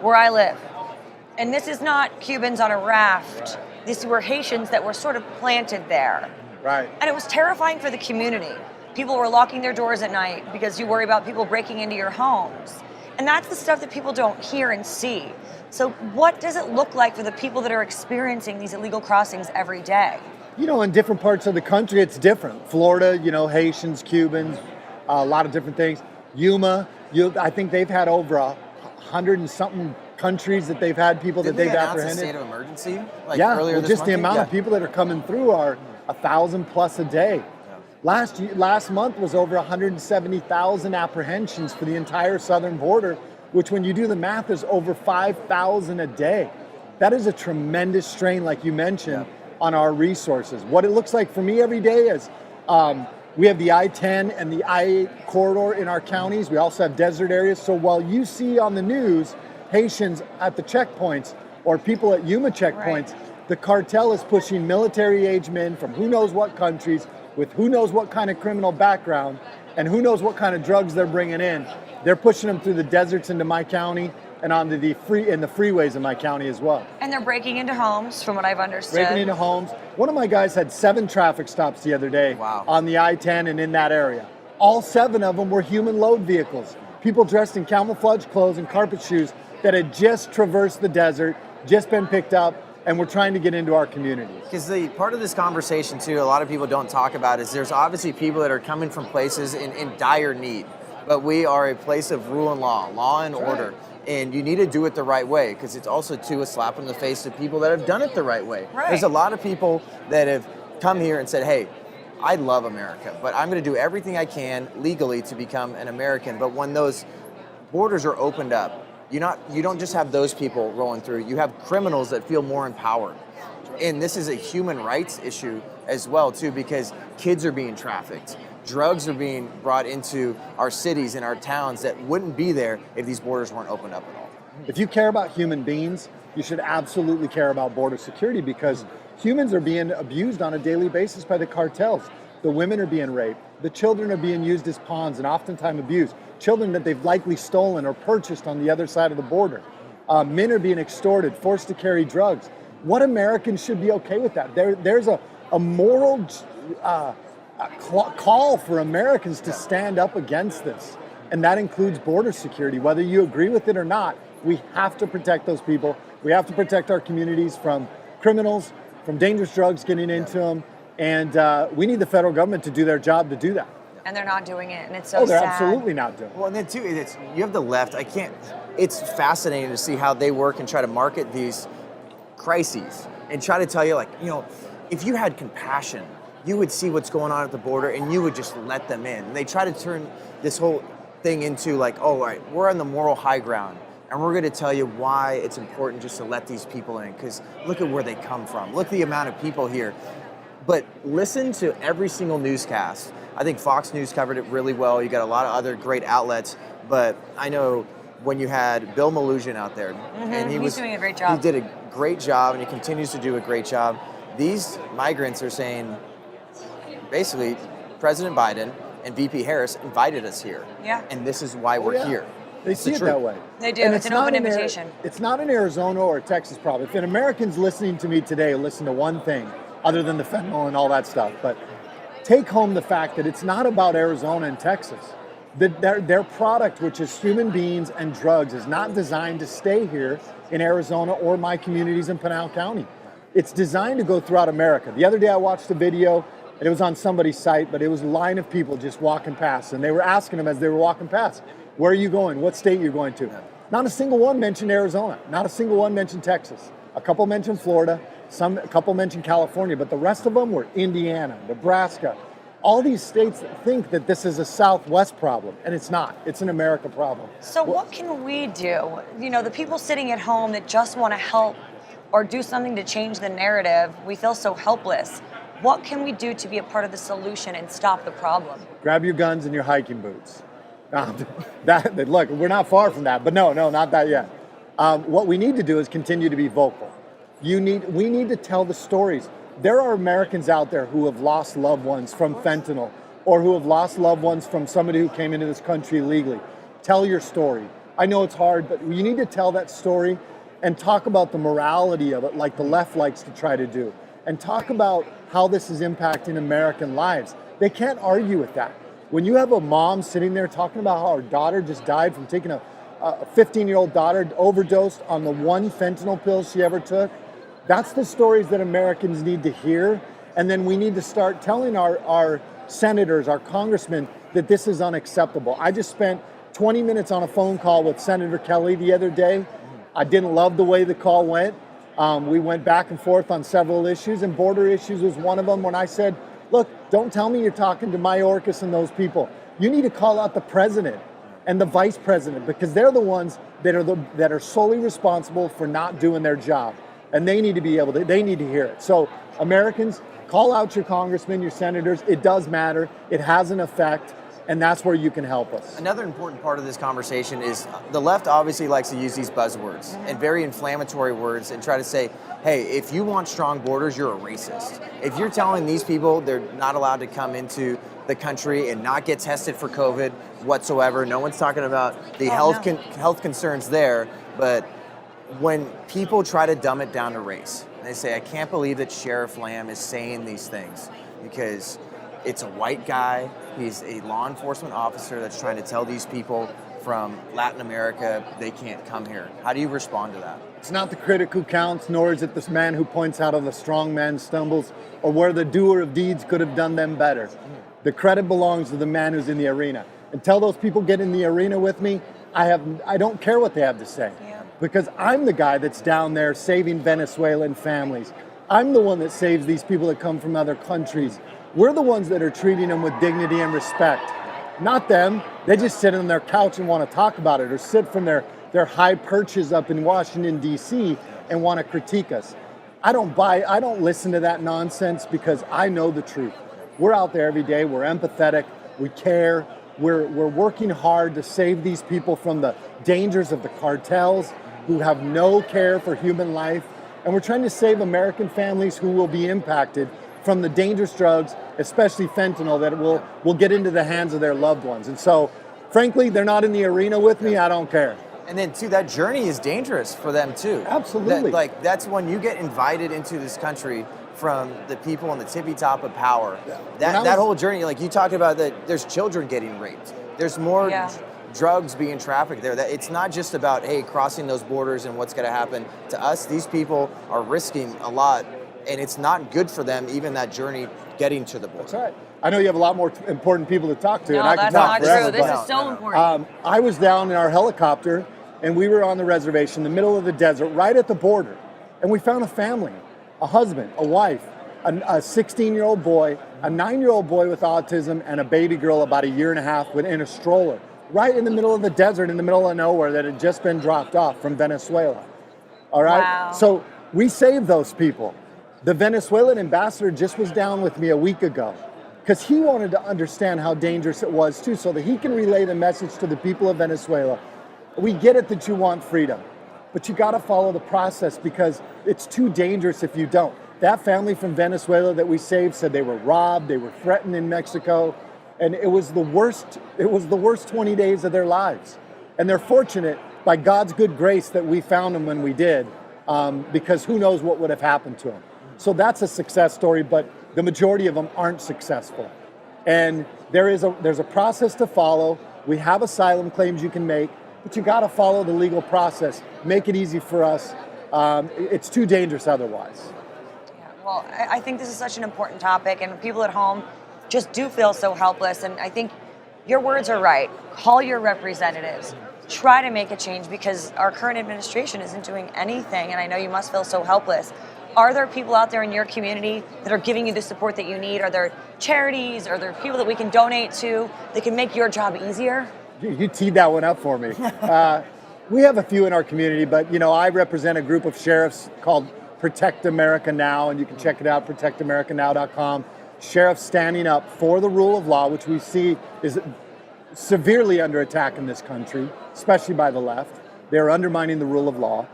where I live. And this is not Cubans on a raft. These were Haitians that were sort of planted there. Right. And it was terrifying for the community. People were locking their doors at night because you worry about people breaking into your homes. And that's the stuff that people don't hear and see. So what does it look like for the people that are experiencing these illegal crossings every day? You know, in different parts of the country, it's different. Florida, Haitians, Cubans, a lot of different things. Yuma, I think they've had over 100 and something countries that they've had people that they've apprehended. Didn't they announce a state of emergency? Earlier this month? The amount of people that are coming through are 1,000 plus a day. Last month was over 170,000 apprehensions for the entire southern border, which when you do the math is over 5,000 a day. That is a tremendous strain, like you mentioned, on our resources. What it looks like for me every day is we have the I-10 and the I-8 corridor in our counties. We also have desert areas. So while you see on the news Haitians at the checkpoints or people at Yuma checkpoints, the cartel is pushing military-age men from who knows what countries with who knows what kind of criminal background and who knows what kind of drugs they're bringing in. They're pushing them through the deserts into my county and onto the freeways in my county as well. And they're breaking into homes, from what I've understood. Breaking into homes. One of my guys had 7 traffic stops the other day on the I-10 and in that area. All 7 of them were human load vehicles. People dressed in camouflage clothes and carpet shoes that had just traversed the desert, just been picked up, and we're trying to get into our communities. Because the part of this conversation too, a lot of people don't talk about is there's obviously people that are coming from places in dire need, but we are a place of rule and law and order. And you need to do it the right way, because it's also too a slap in the face to people that have done it the right way. There's a lot of people that have come here and said, hey, I love America, but I'm going to do everything I can legally to become an American. But when those borders are opened up, you don't just have those people rolling through. You have criminals that feel more empowered. And this is a human rights issue as well, too, because kids are being trafficked. Drugs are being brought into our cities and our towns that wouldn't be there if these borders weren't opened up at all. If you care about human beings, you should absolutely care about border security, because humans are being abused on a daily basis by the cartels. The women are being raped. The children are being used as pawns and oftentimes abused. Children that they've likely stolen or purchased on the other side of the border. Men are being extorted, forced to carry drugs. What Americans should be okay with that? There's a moral call for Americans to stand up against this. And that includes border security. Whether you agree with it or not, we have to protect those people. We have to protect our communities from criminals, from dangerous drugs getting into them. And we need the federal government to do their job to do that. And they're not doing it, and it's so they're sad. absolutely not doing it. Well, and then too, you have the left. It's fascinating to see how they work and try to market these crises and try to tell you, like, if you had compassion, you would see what's going on at the border and you would just let them in. And they try to turn this whole thing into like, oh, all right, we're on the moral high ground and we're going to tell you why it's important just to let these people in, because look at where they come from. Look at the amount of people here. But listen to every single newscast. I think Fox News covered it really well. You got a lot of other great outlets, but I know when you had Bill Malugin out there, and he's doing a great job. He did a great job, and he continues to do a great job. These migrants are saying, basically, President Biden and VP Harris invited us here. Yeah. And this is why we're here. They see it that way. They do. And It's an open not invitation. It's not an Arizona or a Texas problem. If an American's listening to me today, listen to one thing, other than the fentanyl and all that stuff, but take home the fact that it's not about Arizona and Texas. Their product, which is human beings and drugs, is not designed to stay here in Arizona or my communities in Pinal County. It's designed to go throughout America. The other day I watched a video, and it was on somebody's site, but it was a line of people just walking past, and they were asking them as they were walking past, where are you going? What state are you going to? Not a single one mentioned Arizona. Not a single one mentioned Texas. A couple mentioned Florida. A couple mentioned California, but the rest of them were Indiana, Nebraska. All these states think that this is a Southwest problem, and it's not. It's an America problem. So what can we do? The people sitting at home that just want to help or do something to change the narrative, we feel so helpless. What can we do to be a part of the solution and stop the problem? Grab your guns and your hiking boots. Look, we're not far from that, but no, not that yet. What we need to do is continue to be vocal. We need to tell the stories. There are Americans out there who have lost loved ones from fentanyl, or who have lost loved ones from somebody who came into this country illegally. Tell your story. I know it's hard, but you need to tell that story and talk about the morality of it, like the left likes to try to do, and talk about how this is impacting American lives. They can't argue with that. When you have a mom sitting there talking about how her daughter just died from taking a 15-year-old daughter overdosed on the one fentanyl pill she ever took, that's the stories that Americans need to hear. And then we need to start telling our senators, our congressmen, that this is unacceptable. I just spent 20 minutes on a phone call with Senator Kelly the other day. I didn't love the way the call went. We went back and forth on several issues, and border issues was one of them, when I said, look, don't tell me you're talking to Mayorkas and those people. You need to call out the president and the vice president, because they're the ones that are solely responsible for not doing their job. And they need to be able to, they need to hear it. So Americans, call out your congressmen, your senators. It does matter. It has an effect. And that's where you can help us. Another important part of this conversation is the left obviously likes to use these buzzwords and very inflammatory words and try to say, hey, if you want strong borders, you're a racist. If you're telling these people they're not allowed to come into the country and not get tested for COVID whatsoever, no one's talking about the health concerns there, but when people try to dumb it down to race, they say, I can't believe that Sheriff Lamb is saying these things because it's a white guy. He's a law enforcement officer that's trying to tell these people from Latin America they can't come here. How do you respond to that? It's not the critic who counts, nor is it this man who points out how the strong man stumbles or where the doer of deeds could have done them better. The credit belongs to the man who's in the arena. Until those people get in the arena with me, I don't care what they have to say. Because I'm the guy that's down there saving Venezuelan families. I'm the one that saves these people that come from other countries. We're the ones that are treating them with dignity and respect. Not them. They just sit on their couch and want to talk about it, or sit from their high perches up in Washington, D.C. and want to critique us. I don't listen to that nonsense, because I know the truth. We're out there every day. We're empathetic. We care. We're working hard to save these people from the dangers of the cartels who have no care for human life. And we're trying to save American families who will be impacted from the dangerous drugs, especially fentanyl, that will get into the hands of their loved ones. And so, frankly, they're not in the arena with me. I don't care. And then, too, that journey is dangerous for them, too. Absolutely. That's when you get invited into this country from the people on the tippy top of power. Yeah. That whole journey, like you talked about, that there's children getting raped. There's more drugs being trafficked there. That it's not just about, hey, crossing those borders and what's going to happen to us. These people are risking a lot, and it's not good for them, even that journey getting to the border. That's right. I know you have a lot more important people to talk to. No, and I that's can talk not forever, true. This but, is so important. I was down in our helicopter, and we were on the reservation in the middle of the desert, right at the border. And we found a family, a husband, a wife, a 16-year-old boy, a 9-year-old boy with autism, and a baby girl about a year and a half in a stroller, right in the middle of the desert, in the middle of nowhere, that had just been dropped off from Venezuela. All right? Wow. So we saved those people. The Venezuelan ambassador just was down with me a week ago because he wanted to understand how dangerous it was too, so that he can relay the message to the people of Venezuela. We get it that you want freedom, but you got to follow the process because it's too dangerous if you don't. That family from Venezuela that we saved said they were robbed, they were threatened in Mexico, and it was the worst 20 days of their lives. And they're fortunate, by God's good grace, that we found them when we did, because who knows what would have happened to them. So that's a success story, but the majority of them aren't successful. And there's a process to follow. We have asylum claims you can make, but you got to follow the legal process. Make it easy for us. It's too dangerous otherwise. Well, I think this is such an important topic, and people at home just do feel so helpless. And I think your words are right. Call your representatives. Try to make a change, because our current administration isn't doing anything, and I know you must feel so helpless. Are there people out there in your community that are giving you the support that you need? Are there charities? Are there people that we can donate to that can make your job easier? You teed that one up for me. We have a few in our community, but I represent a group of sheriffs called Protect America Now, and you can check it out, protectamericanow.com. Sheriffs standing up for the rule of law, which we see is severely under attack in this country, especially by the left. They're undermining the rule of law.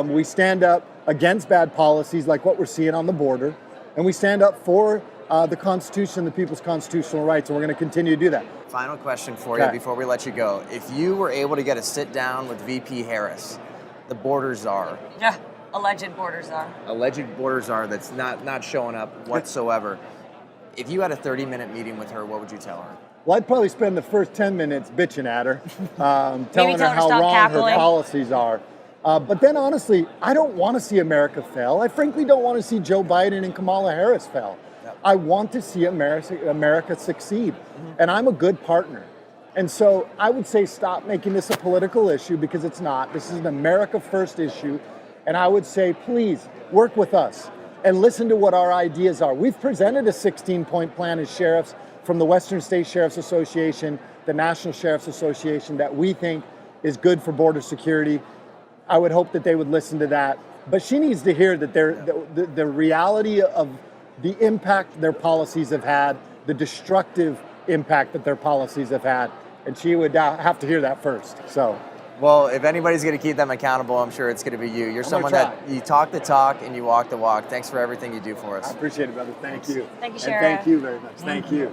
We stand up against bad policies like what we're seeing on the border, and we stand up for the Constitution, the people's constitutional rights, and we're going to continue to do that. Final question for you before we let you go. If you were able to get a sit down with VP Harris, the border czar. Yeah, alleged border czar. Alleged border czar that's not showing up whatsoever. If you had a 30-minute meeting with her, what would you tell her? Well, I'd probably spend the first 10 minutes bitching at her, telling her how stop wrong cackling. her policies are. But then honestly, I don't want to see America fail. I frankly don't want to see Joe Biden and Kamala Harris fail. I want to see America succeed. And I'm a good partner. And so I would say stop making this a political issue, because it's not. This is an America First issue. And I would say, please work with us and listen to what our ideas are. We've presented a 16-point plan as sheriffs from the Western State Sheriff's Association, the National Sheriff's Association, that we think is good for border security. I would hope that they would listen to that. But she needs to hear that the reality of the impact their policies have had, the destructive impact that their policies have had. And she would have to hear that first. So, well, if anybody's going to keep them accountable, I'm sure it's going to be you. You're someone that you talk the talk and you walk the walk. Thanks for everything you do for us. I appreciate it, brother. Thank you. Thank you, And Sheriff. thank you very much. Thank you.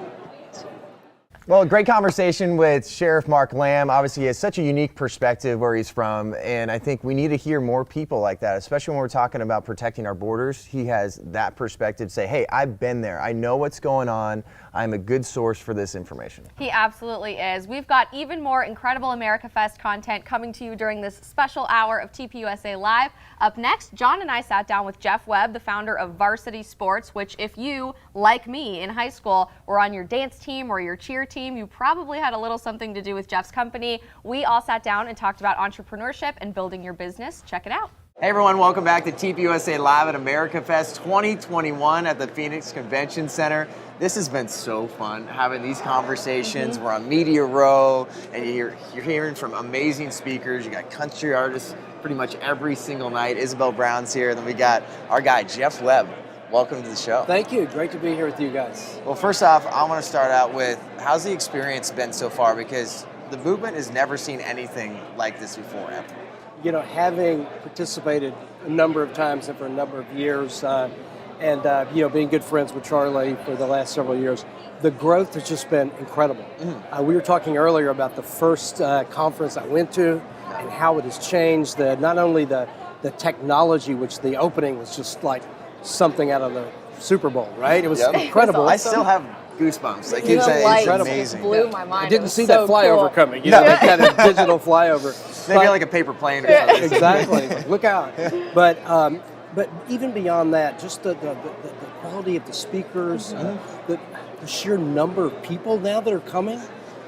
Well, great conversation with Sheriff Mark Lamb. Obviously, he has such a unique perspective where he's from, and I think we need to hear more people like that, especially when we're talking about protecting our borders. He has that perspective to say, hey, I've been there. I know what's going on. I'm a good source for this information. He absolutely is. We've got even more incredible America Fest content coming to you during this special hour of TPUSA Live. Up next, John and I sat down with Jeff Webb, the founder of Varsity Sports, which if you, like me in high school, were on your dance team or your cheer team, you probably had a little something to do with Jeff's company. We all sat down and talked about entrepreneurship and building your business. Check it out. Hey everyone, welcome back to TPUSA Live at America Fest 2021 at the Phoenix Convention Center. This has been so fun, having these conversations. We're on Media Row, and you're hearing from amazing speakers. You got country artists pretty much every single night. Isabel Brown's here, and then we got our guy, Jeff Webb. Welcome to the show. Thank you. Great to be here with you guys. Well, first off, I want to start out with, how's the experience been so far? Because the movement has never seen anything like this before, ever. You know, having participated a number of times and for a number of years, being good friends with Charlie for the last several years, the growth has just been incredible. We were talking earlier about the first conference I went to and how it has changed. Not only the technology, which the opening was just like something out of the Super Bowl, right? It was incredible. I still have goosebumps. I keep The saying lights it's just amazing. blew my mind. I It didn't was see so that flyover cool. coming. You know, that kind of digital flyover. Maybe But- like a paper plane or something. Exactly. Look out. But even beyond that, just the quality of the speakers, the sheer number of people now that are coming,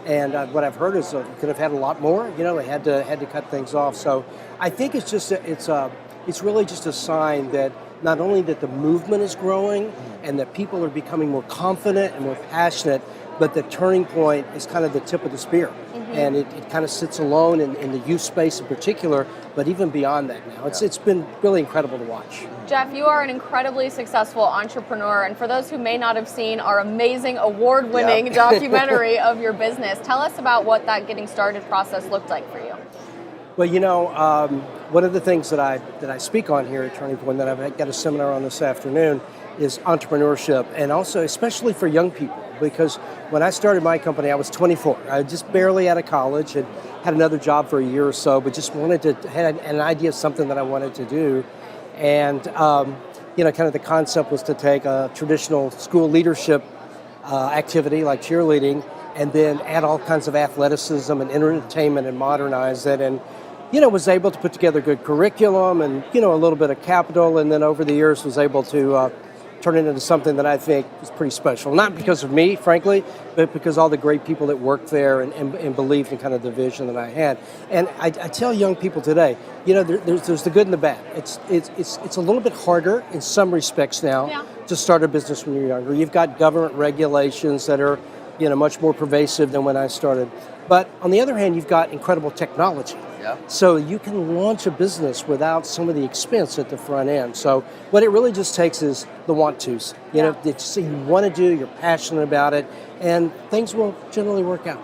and what I've heard is could have had a lot more. You know, they had to cut things off. So I think it's just it's really just a sign that not only that the movement is growing and that people are becoming more confident and more passionate, but the turning point is kind of the tip of the spear. And it kind of sits alone in the youth space in particular, but even beyond that now. It's been really incredible to watch. Jeff, you are an incredibly successful entrepreneur, and for those who may not have seen our amazing award-winning documentary of your business, tell us about what that getting started process looked like for you. Well, you know, one of the things that I speak on here at Turning Point, that I've got a seminar on this afternoon, is entrepreneurship, and also especially for young people. Because when I started my company, I was 24. I was just barely out of college and had another job for a year or so, but just had an idea of something that I wanted to do. And, you know, kind of the concept was to take a traditional school leadership activity like cheerleading and then add all kinds of athleticism and entertainment and modernize it. And, you know, was able to put together good curriculum and, you know, a little bit of capital. And then over the years was able to turn it into something that I think is pretty special. Not because of me, frankly, but because all the great people that worked there and believed in kind of the vision that I had. And I tell young people today, you know, there's the good and the bad. It's a little bit harder in some respects now to start a business when you're younger. You've got government regulations that are, you know, much more pervasive than when I started. But on the other hand, you've got incredible technology. So you can launch a business without some of the expense at the front end. So what it really just takes is the want-tos. You know, it's you want to do, you're passionate about it, and things will generally work out.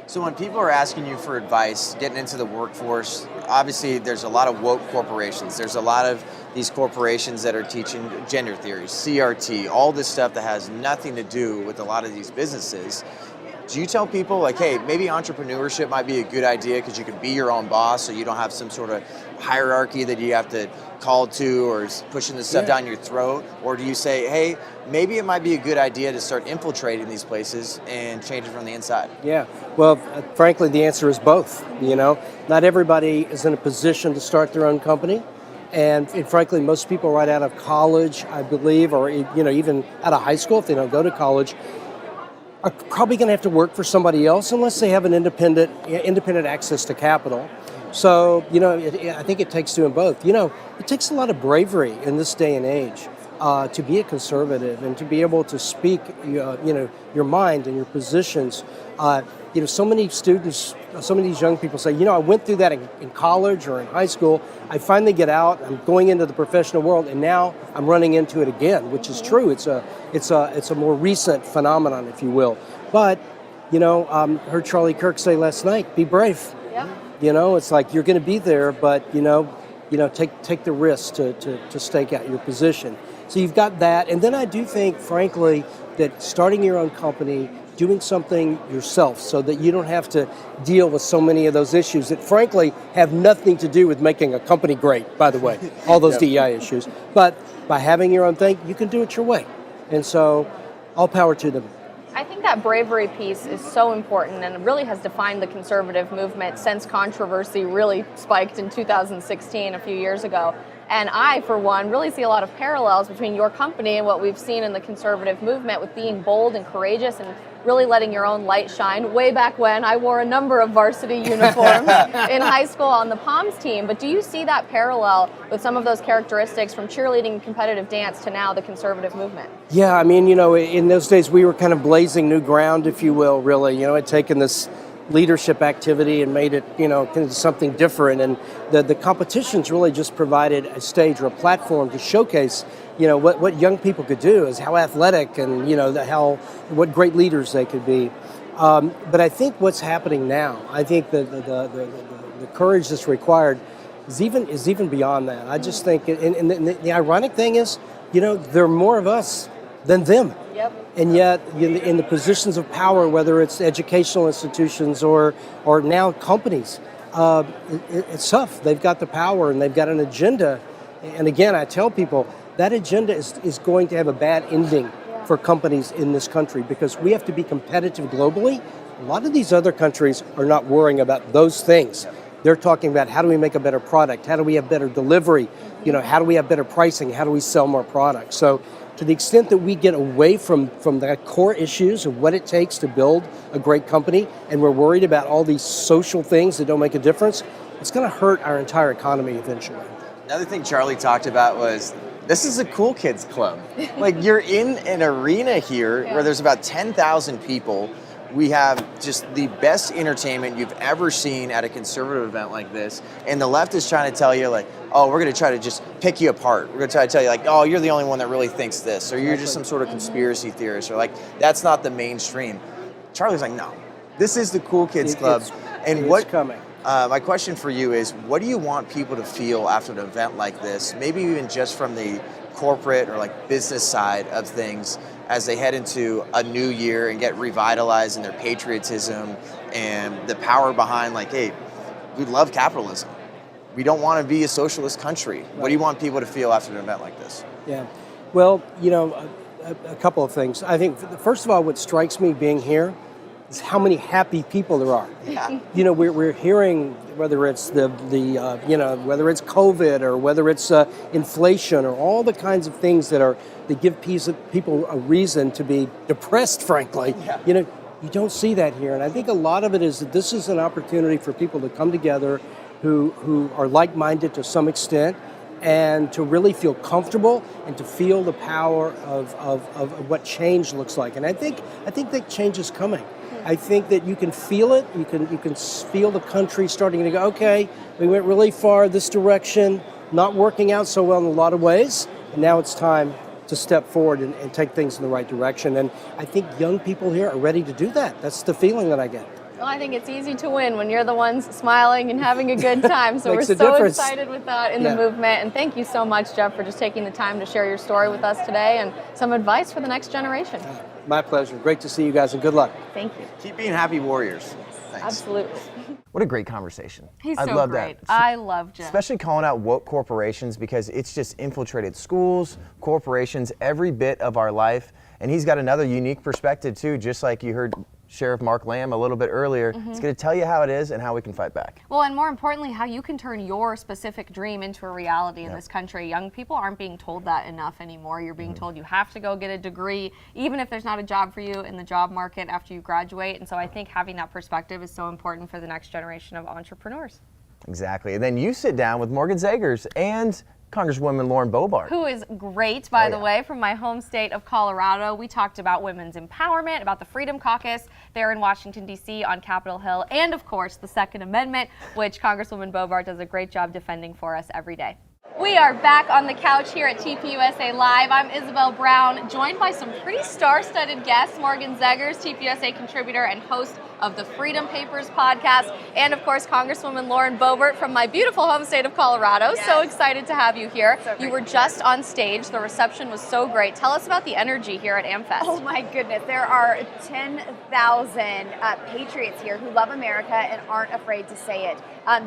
So when people are asking you for advice, getting into the workforce, obviously there's a lot of woke corporations. There's a lot of these corporations that are teaching gender theories, CRT, all this stuff that has nothing to do with a lot of these businesses. Do you tell people like, hey, maybe entrepreneurship might be a good idea because you can be your own boss, so you don't have some sort of hierarchy that you have to call to or pushing the stuff down your throat? Or do you say, hey, maybe it might be a good idea to start infiltrating these places and change it from the inside? Yeah, well, frankly, the answer is both. You know, not everybody is in a position to start their own company. And frankly, most people right out of college, I believe, or, you know, even out of high school, if they don't go to college, are probably going to have to work for somebody else unless they have an independent access to capital. So, you know, I think it takes doing both. You know, it takes a lot of bravery in this day and age to be a conservative and to be able to speak, you know, your mind and your positions. You know, so many students, some of these young people say, you know, I went through that in college or in high school. I finally get out, I'm going into the professional world, and now I'm running into it again, which is true. It's a more recent phenomenon, if you will. But, you know, heard Charlie Kirk say last night, be brave. Yep. You know, it's like you're going to be there, but, you know, take the risk to stake out your position. So you've got that. And then I do think, frankly, that starting your own company, doing something yourself so that you don't have to deal with so many of those issues that frankly have nothing to do with making a company great, by the way, all those DEI issues. But by having your own thing, you can do it your way. And so all power to them. I think that bravery piece is so important and really has defined the conservative movement since controversy really spiked in 2016, a few years ago. And I, for one, really see a lot of parallels between your company and what we've seen in the conservative movement with being bold and courageous and really letting your own light shine. Way back when, I wore a number of varsity uniforms in high school on the Palms team. But do you see that parallel with some of those characteristics from cheerleading and competitive dance to now the conservative movement? Yeah, I mean, you know, in those days we were kind of blazing new ground, if you will, really. You know, had taken this leadership activity and made it, you know, into something different. And the competitions really just provided a stage or a platform to showcase, you know, what young people could do, is how athletic and, you know, what great leaders they could be. But I think what's happening now, I think the courage that's required is even beyond that. I just think, and the ironic thing is, you know, there are more of us than them. Yep. And yet, in the positions of power, whether it's educational institutions or now companies, it's tough. They've got the power and they've got an agenda. And again, I tell people, that agenda is going to have a bad ending for companies in this country because we have to be competitive globally. A lot of these other countries are not worrying about those things. They're talking about how do we make a better product? How do we have better delivery? How do we have better pricing? How do we sell more products? So to the extent that we get away from the core issues of what it takes to build a great company, and we're worried about all these social things that don't make a difference, it's going to hurt our entire economy eventually. Another thing Charlie talked about was, this is a cool kids club. Like, you're in an arena here where there's about 10,000 people. We have just the best entertainment you've ever seen at a conservative event like this. And the left is trying to tell you, like, oh, we're going to try to just pick you apart. We're going to try to tell you, like, oh, you're the only one that really thinks this, or you're just some sort of conspiracy theorist, or like, that's not the mainstream. Charlie's like, no, this is the cool kids club. And what's coming? My question for you is, what do you want people to feel after an event like this? Maybe even just from the corporate or like business side of things, as they head into a new year and get revitalized in their patriotism and the power behind, like, hey, we love capitalism. We don't want to be a socialist country. Right. What do you want people to feel after an event like this? Yeah, well, a couple of things. I think, first of all, what strikes me being here is how many happy people there are. Yeah. We're hearing, whether it's whether it's COVID or whether it's inflation or all the kinds of things that give people a reason to be depressed, frankly. Yeah. You don't see that here. And I think a lot of it is that this is an opportunity for people to come together who are like-minded to some extent, and to really feel comfortable and to feel the power of what change looks like. And I think that change is coming. I think that you can feel it. You can feel the country starting to go, okay, we went really far this direction, not working out so well in a lot of ways, and now it's time to step forward and take things in the right direction. And I think young people here are ready to do that. That's the feeling that I get. Well, I think it's easy to win when you're the ones smiling and having a good time. So we're Makes a so difference. excited with that in the movement. And thank you so much, Jeff, for just taking the time to share your story with us today and some advice for the next generation. My pleasure. Great to see you guys, and good luck. Thank you. Keep being happy warriors. Thanks. Absolutely. What a great conversation. He's I so love great. That. I love Jeff. Especially calling out woke corporations, because it's just infiltrated schools, corporations, every bit of our life. And he's got another unique perspective too, just like you heard Sheriff Mark Lamb a little bit earlier. He's going to tell you how it is and how we can fight back. Well, and more importantly, how you can turn your specific dream into a reality in this country. Young people aren't being told that enough anymore. You're being told you have to go get a degree, even if there's not a job for you in the job market after you graduate. And so I think having that perspective is so important for the next generation of entrepreneurs. Exactly. And then you sit down with Morgan Zegers and Congresswoman Lauren Boebert. Who is great, by the way, from my home state of Colorado. We talked about women's empowerment, about the Freedom Caucus there in Washington, D.C. on Capitol Hill, and of course, the Second Amendment, which Congresswoman Boebert does a great job defending for us every day. We are back on the couch here at TPUSA Live. I'm Isabel Brown, joined by some pretty star-studded guests. Morgan Zegers, TPUSA contributor and host of the Freedom Papers podcast, and of course, Congresswoman Lauren Boebert from my beautiful home state of Colorado. Yes. So excited to have you here. You were just on stage. The reception was so great. Tell us about the energy here at AmFest. Oh my goodness, there are 10,000 patriots here who love America and aren't afraid to say it.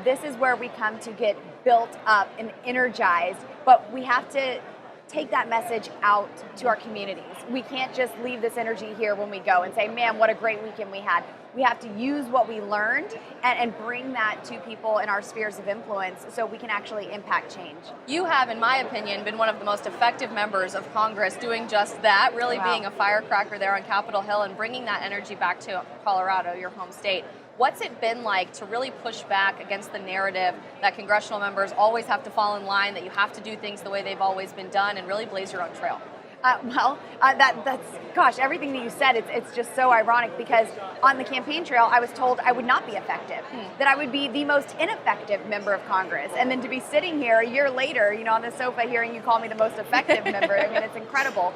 This is where we come to get built up and energized, but we have to take that message out to our communities. We can't just leave this energy here when we go and say, man, what a great weekend we had. We have to use what we learned and bring that to people in our spheres of influence so we can actually impact change. You have, in my opinion, been one of the most effective members of Congress doing just that, really being a firecracker there on Capitol Hill and bringing that energy back to Colorado, your home state. What's it been like to really push back against the narrative that congressional members always have to fall in line, that you have to do things the way they've always been done, and really blaze your own trail? That's gosh, everything that you said, it's just so ironic, because on the campaign trail, I was told I would not be effective, that I would be the most ineffective member of Congress. And then to be sitting here a year later, on the sofa hearing you call me the most effective member, I mean, it's incredible.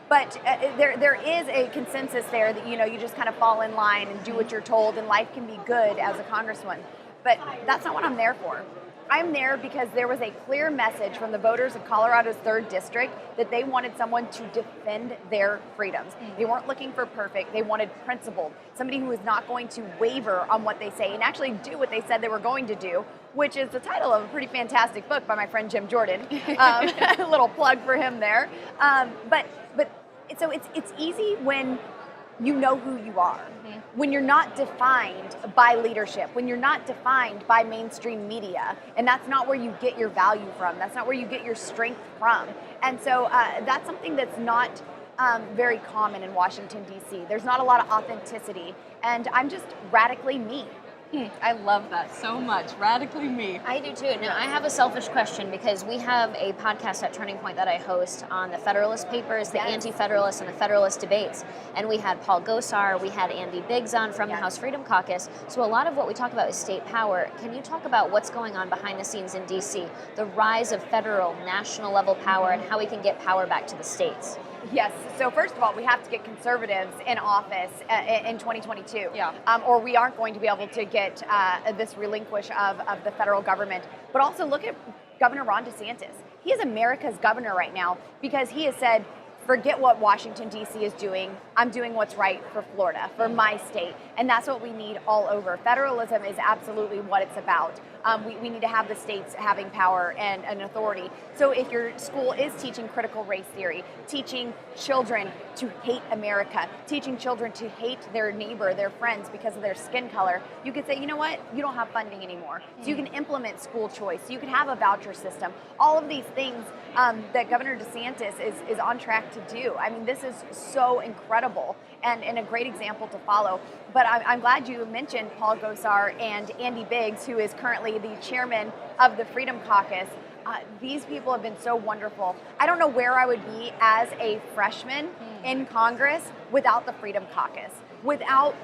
But there is a consensus there that, you just kind of fall in line and do what you're told, and life can be good as a congresswoman. But that's not what I'm there for. I'm there because there was a clear message from the voters of Colorado's 3rd district that they wanted someone to defend their freedoms. They weren't looking for perfect. They wanted principled, somebody who was not going to waver on what they say and actually do what they said they were going to do, which is the title of a pretty fantastic book by my friend Jim Jordan. A little plug for him there. But so it's easy when you know who you are. When you're not defined by leadership, when you're not defined by mainstream media, and that's not where you get your value from, that's not where you get your strength from. And so that's something that's not very common in Washington, D.C. There's not a lot of authenticity, and I'm just radically me. I love that so much. Radically me. I do too. Now, I have a selfish question because we have a podcast at Turning Point that I host on the Federalist Papers, the Anti-Federalist, and the Federalist debates. And we had Paul Gosar, we had Andy Biggs on from the House Freedom Caucus. So a lot of what we talk about is state power. Can you talk about what's going on behind the scenes in D.C., the rise of federal, national level power, and how we can get power back to the states? Yes. So first of all, we have to get conservatives in office in 2022, or we aren't going to be able to get this relinquish of the federal government. But also look at Governor Ron DeSantis. He is America's governor right now because he has said, forget what Washington, D.C. is doing. I'm doing what's right for Florida, for my state. And that's what we need all over. Federalism is absolutely what it's about. We need to have the states having power and an authority. So if your school is teaching critical race theory, teaching children to hate America, teaching children to hate their neighbor, their friends because of their skin color, you could say, you know what, you don't have funding anymore. So you can implement school choice. You can have a voucher system. All of these things that Governor DeSantis is on track to do. I mean, this is so incredible and a great example to follow. But I'm glad you mentioned Paul Gosar and Andy Biggs, who is currently the chairman of the Freedom Caucus. These people have been so wonderful. I don't know where I would be as a freshman in Congress without the Freedom Caucus, without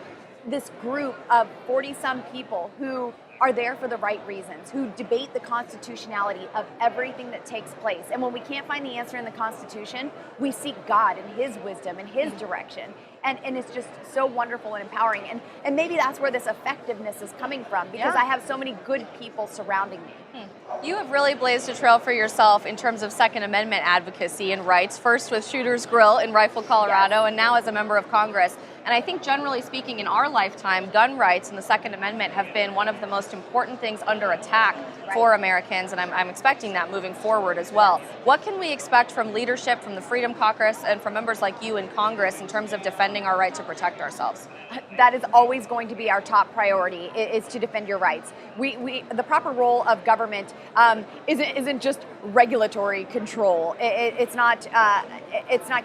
this group of 40-some people who are there for the right reasons, who debate the constitutionality of everything that takes place. And when we can't find the answer in the Constitution, we seek God and His wisdom and His direction. And it's just so wonderful and empowering. And maybe that's where this effectiveness is coming from, because I have so many good people surrounding me. You have really blazed a trail for yourself in terms of Second Amendment advocacy and rights, first with Shooter's Grill in Rifle, Colorado, and now as a member of Congress. And I think generally speaking, in our lifetime, gun rights and the Second Amendment have been one of the most important things under attack for Americans, and I'm expecting that moving forward as well. What can we expect from leadership, from the Freedom Caucus, and from members like you in Congress in terms of defending our right to protect ourselves? That is always going to be our top priority, is to defend your rights. The proper role of government isn't just regulatory control. It's not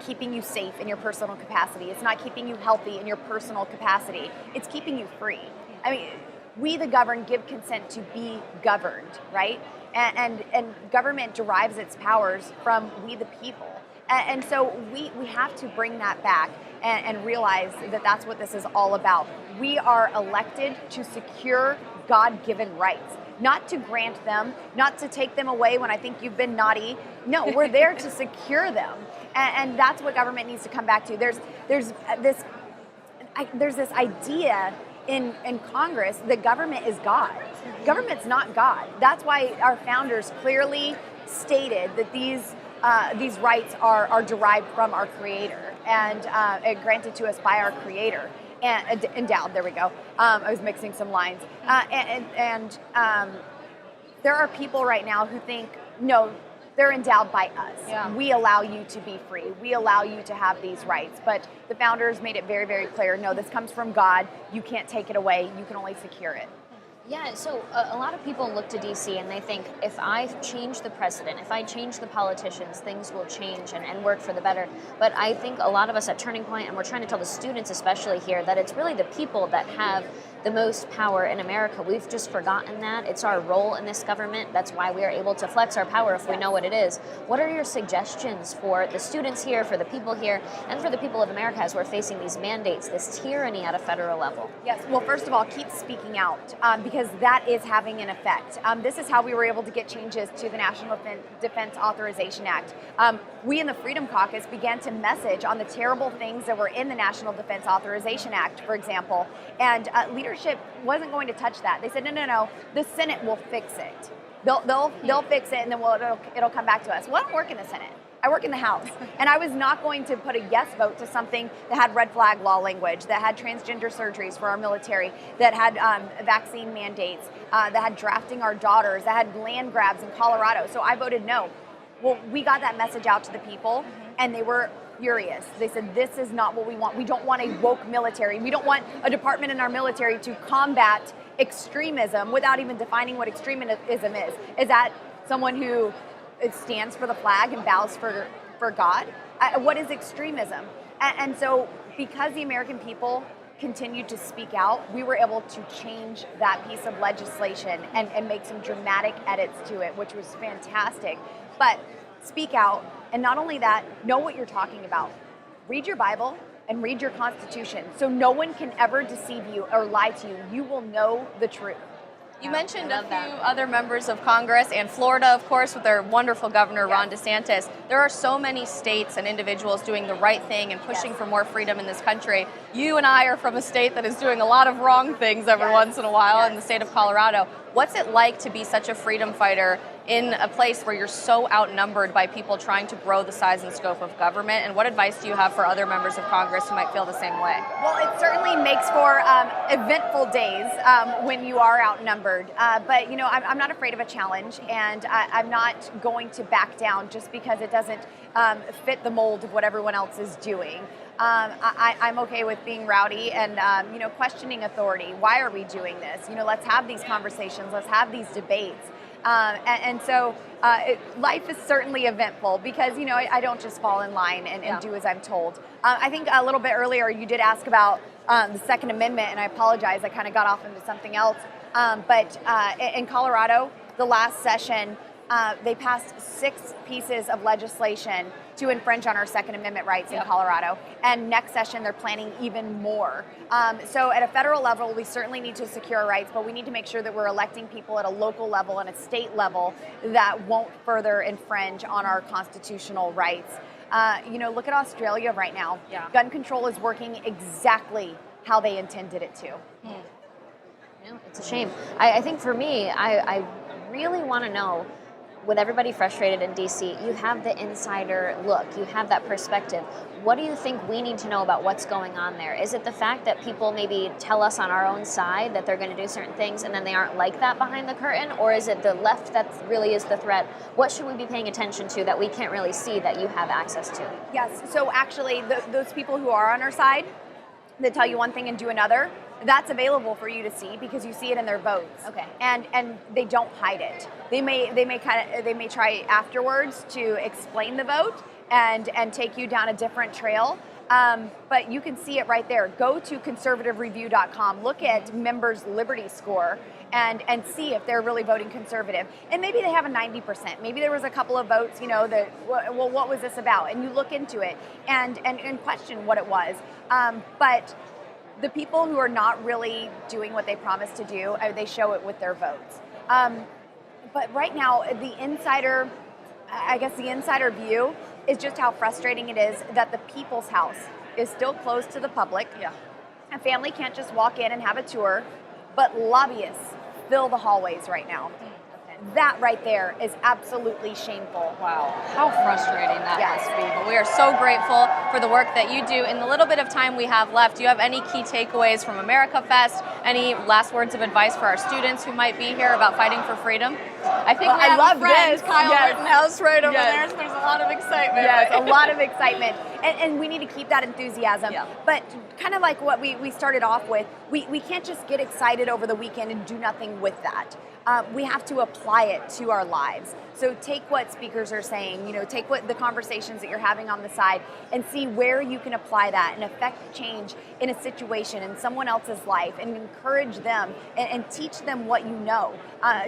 keeping you safe in your personal capacity. It's not keeping you healthy in your personal capacity. It's keeping you free. I mean, we the governed give consent to be governed, right? And government derives its powers from we the people. And so we have to bring that back and realize that that's what this is all about. We are elected to secure God-given rights, not to grant them, not to take them away when I think you've been naughty. No, we're there to secure them. And that's what government needs to come back to. There's this idea in Congress that government is God. Government's not God. That's why our founders clearly stated that these rights are derived from our Creator and granted to us by our Creator. And endowed, there we go. I was mixing some lines. There are people right now who think, no, they're endowed by us. Yeah. We allow you to be free. We allow you to have these rights. But the founders made it very, very clear, no, this comes from God. You can't take it away. You can only secure it. Yeah, so a lot of people look to D.C. and they think, if I change the president, if I change the politicians, things will change and work for the better. But I think a lot of us at Turning Point, and we're trying to tell the students especially here, that it's really the people that have the most power in America. We've just forgotten that. It's our role in this government. That's why we are able to flex our power if we know what it is. What are your suggestions for the students here, for the people here, and for the people of America as we're facing these mandates, this tyranny at a federal level? Yes, well, first of all, keep speaking out because that is having an effect. This is how we were able to get changes to the National Defense Authorization Act. We in the Freedom Caucus began to message on the terrible things that were in the National Defense Authorization Act, for example, and leadership wasn't going to touch that. They said, no, the Senate will fix it. They'll fix it, and then it'll come back to us. Well, I don't work in the Senate. I work in the House, and I was not going to put a yes vote to something that had red flag law language, that had transgender surgeries for our military, that had vaccine mandates, that had drafting our daughters, that had land grabs in Colorado. So I voted no. Well, we got that message out to the people, and they were furious. They said, this is not what we want. We don't want a woke military. We don't want a department in our military to combat extremism without even defining what extremism is. Is that someone who stands for the flag and bows for God? What is extremism? And so because the American people continued to speak out, we were able to change that piece of legislation and make some dramatic edits to it, which was fantastic. But speak out, and not only that, know what you're talking about. Read your Bible and read your Constitution, so no one can ever deceive you or lie to you. You will know the truth. You mentioned a few other members of Congress and Florida, of course, with their wonderful governor, Ron DeSantis. There are so many states and individuals doing the right thing and pushing for more freedom in this country. You and I are from a state that is doing a lot of wrong things every once in a while in the state of Colorado. What's it like to be such a freedom fighter in a place where you're so outnumbered by people trying to grow the size and scope of government? And what advice do you have for other members of Congress who might feel the same way? Well, it certainly makes for eventful days when you are outnumbered. But, you know, I'm not afraid of a challenge, and I'm not going to back down just because it doesn't fit the mold of what everyone else is doing. I'm okay with being rowdy and, you know, questioning authority. Why are we doing this? You know, let's have these conversations. Let's have these debates. And so life is certainly eventful because, you know, I don't just fall in line and do as I'm told. I think a little bit earlier you did ask about the Second Amendment, and I apologize, I kind of got off into something else. But in Colorado, the last session, they passed 6 pieces of legislation to infringe on our Second Amendment rights in Colorado. And next session, they're planning even more. So at a federal level, we certainly need to secure our rights, but we need to make sure that we're electing people at a local level and a state level that won't further infringe on our constitutional rights. You know, look at Australia right now. Gun control is working exactly how they intended it to. Yeah, it's a shame. I think for me, I really want to know, with everybody frustrated in DC, you have the insider look, you have that perspective. What do you think we need to know about what's going on there? Is it the fact that people maybe tell us on our own side that they're going to do certain things and then they aren't like that behind the curtain? Or is it the left that really is the threat? What should we be paying attention to that we can't really see that you have access to? Yes, so actually those people who are on our side, that tell you one thing and do another, that's available for you to see because you see it in their votes. Okay. And they don't hide it. They may try afterwards to explain the vote and take you down a different trail. But you can see it right there. Go to conservativereview.com, look at members' Liberty score, and see if they're really voting conservative. And maybe they have a 90%. Maybe there was a couple of votes, you know, that, well, what was this about? And you look into it and question what it was. But the people who are not really doing what they promised to do, they show it with their votes. But right now, the insider view is just how frustrating it is that the People's House is still closed to the public. Yeah. A family can't just walk in and have a tour, but lobbyists fill the hallways right now. That right there is absolutely shameful. Wow, how frustrating that must be. But we are so grateful for the work that you do. In the little bit of time we have left, do you have any key takeaways from America Fest? Any last words of advice for our students who might be here about fighting for freedom? I think we have a friend, Kyle Rittenhouse, right over there, so there's a lot of excitement. Yes, a lot of excitement. And we need to keep that enthusiasm. Yeah. But kind of like what we started off with, we can't just get excited over the weekend and do nothing with that. We have to apply it to our lives. So take what speakers are saying, you know, take what the conversations that you're having on the side and see where you can apply that and affect change in a situation in someone else's life and encourage them and teach them what you know.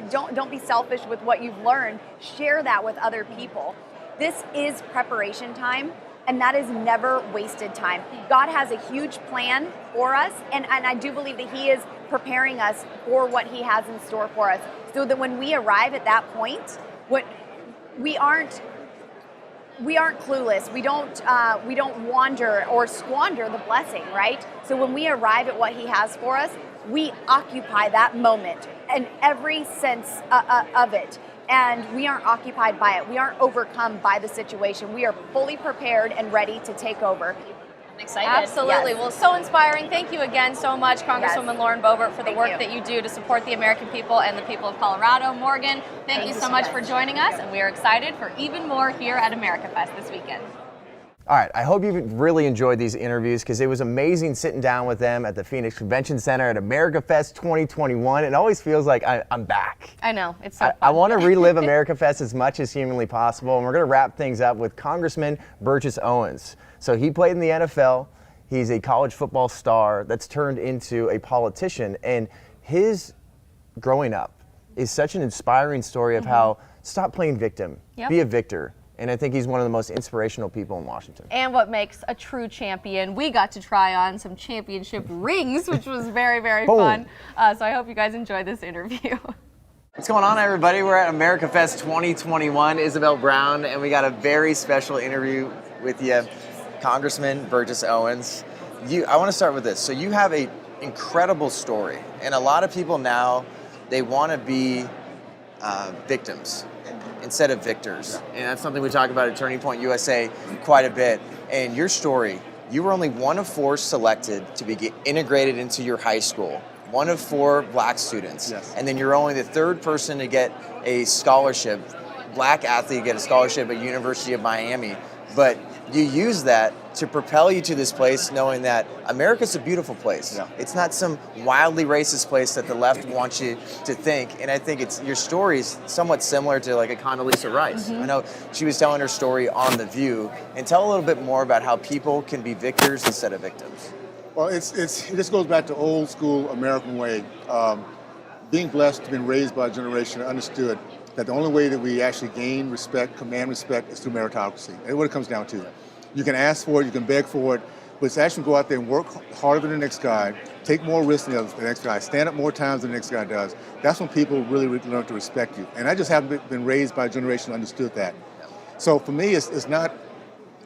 Don't be selfish with what you've learned. Share that with other people. This is preparation time. And that is never wasted time. God has a huge plan for us, and I do believe that He is preparing us for what He has in store for us, so that when we arrive at that point, we aren't clueless. We don't wander or squander the blessing, right? So when we arrive at what He has for us, we occupy that moment in every sense of it. And we aren't occupied by it. We aren't overcome by the situation. We are fully prepared and ready to take over. I'm excited. Absolutely. Yes. Well, so inspiring. Thank you again so much, Congresswoman Yes. Lauren Boebert, for the Thank work you. that you do to support the American people and the people of Colorado. Morgan, thank you so much for joining us, and we are excited for even more here at America Fest this weekend. All right, I hope you've really enjoyed these interviews because it was amazing sitting down with them at the Phoenix Convention Center at America Fest 2021. It always feels like I'm back. I know, it's so fun. I want to relive America Fest as much as humanly possible, and we're going to wrap things up with Congressman Burgess Owens. So he played in the NFL. He's a college football star that's turned into a politician, and his growing up is such an inspiring story of how stop playing victim, Yep. be a victor. And I think he's one of the most inspirational people in Washington. And what makes a true champion, we got to try on some championship rings, which was very, very Boom. fun. So I hope you guys enjoyed this interview. What's going on, everybody? We're at America Fest 2021, Isabel Brown, and we got a very special interview with you, Congressman Burgess Owens. I want to start with this. So you have an incredible story, and a lot of people now, they want to be victims instead of victors. And that's something we talk about at Turning Point USA quite a bit. And your story, you were only one of 4 selected to be integrated into your high school. One of 4 black students. Yes. And then you're only the 3rd person to get a scholarship, black athlete to get a scholarship at University of Miami. But you use that to propel you to this place knowing that America's a beautiful place. Yeah. It's not some wildly racist place that the left wants you to think. And I think your story is somewhat similar to like a Condoleezza Rice. I know she was telling her story on The View. And tell a little bit more about how people can be victors instead of victims. Well, it just goes back to old school American way. Being blessed to be raised by a generation that understood that the only way that we actually gain respect, command respect, is through meritocracy. That's what it comes down to. You can ask for it, you can beg for it, but it's actually go out there and work harder than the next guy, take more risks than the next guy, stand up more times than the next guy does. That's when people really learn to respect you. And I just haven't been raised by a generation that understood that. So for me, it's not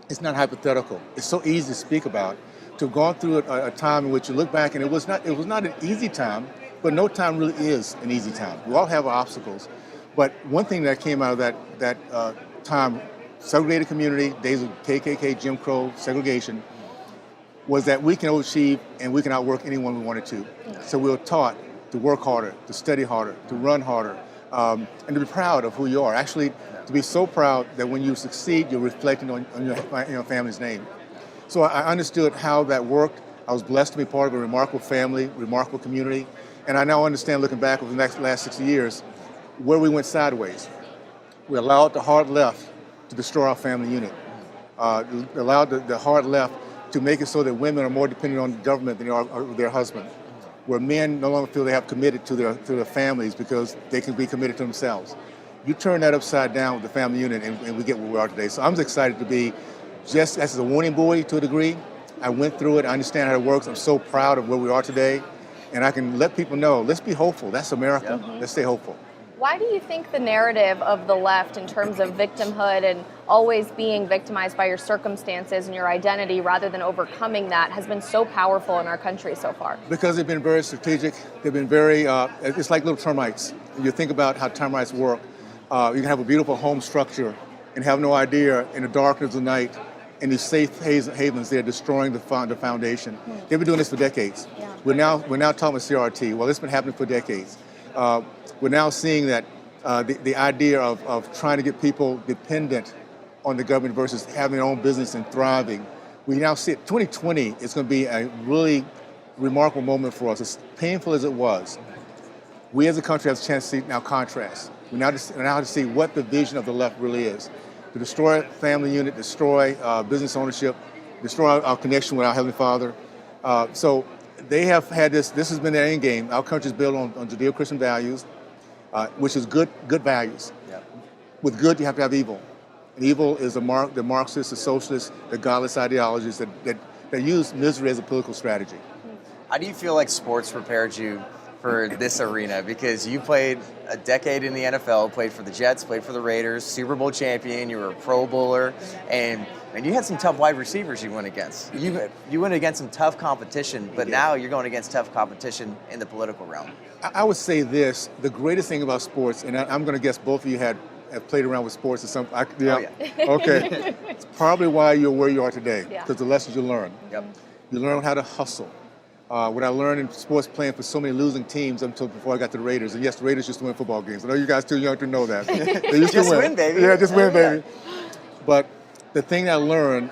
hypothetical. It's so easy to speak about. To have gone through a time in which you look back and it was not an easy time, but no time really is an easy time. We all have our obstacles. But one thing that came out of that time, segregated community, days of KKK, Jim Crow, segregation, was that we can overachieve and we can outwork anyone we wanted to. So we were taught to work harder, to study harder, to run harder, and to be proud of who you are. Actually, to be so proud that when you succeed, you're reflecting on your family's name. So I understood how that worked. I was blessed to be part of a remarkable family, remarkable community, and I now understand, looking back over the last 60 years, where we went sideways. We allowed the hard left to destroy our family unit. Allowed the hard left to make it so that women are more dependent on the government than they are their husband. Where men no longer feel they have committed to their families because they can be committed to themselves. You turn that upside down with the family unit and we get where we are today. So I'm excited to be just as a warning buoy to a degree. I went through it, I understand how it works. I'm so proud of where we are today. And I can let people know, let's be hopeful. That's America. Yep. Let's stay hopeful. Why do you think the narrative of the left in terms of victimhood and always being victimized by your circumstances and your identity rather than overcoming that has been so powerful in our country so far? Because they've been very strategic. They've been very, it's like little termites. You think about how termites work. You can have a beautiful home structure and have no idea in the darkness of the night in these safe havens, they're destroying the foundation. They've been doing this for decades. Yeah. We're now talking about CRT. Well, it's been happening for decades. We're now seeing that the idea of trying to get people dependent on the government versus having their own business and thriving. We now see it. 2020 is going to be a really remarkable moment for us. As painful as it was, we as a country have a chance to see now contrast. We now to see what the vision of the left really is. To destroy family unit, destroy business ownership, destroy our connection with our Heavenly Father. So they have had this has been their end game. Our country is built on Judeo-Christian values, which is good values. Yep. With good, you have to have evil. And evil is the Marxist, the socialist, the godless ideologies that use misery as a political strategy. How do you feel like sports prepared you for this arena because you played a decade in the NFL, played for the Jets, played for the Raiders, Super Bowl champion, you were a Pro Bowler, and you had some tough wide receivers you went against. You went against some tough competition, but now you're going against tough competition in the political realm. I would say this, the greatest thing about sports, and I'm going to guess both of you have played around with sports or something. Okay. It's probably why you're where you are today, because the lessons you learn. Yep. You learn how to hustle. What I learned in sports playing for so many losing teams until before I got to the Raiders. And yes, the Raiders used to win football games. I know you guys too young to know that. They used Just to win, baby. Yeah, just win, baby. But the thing I learned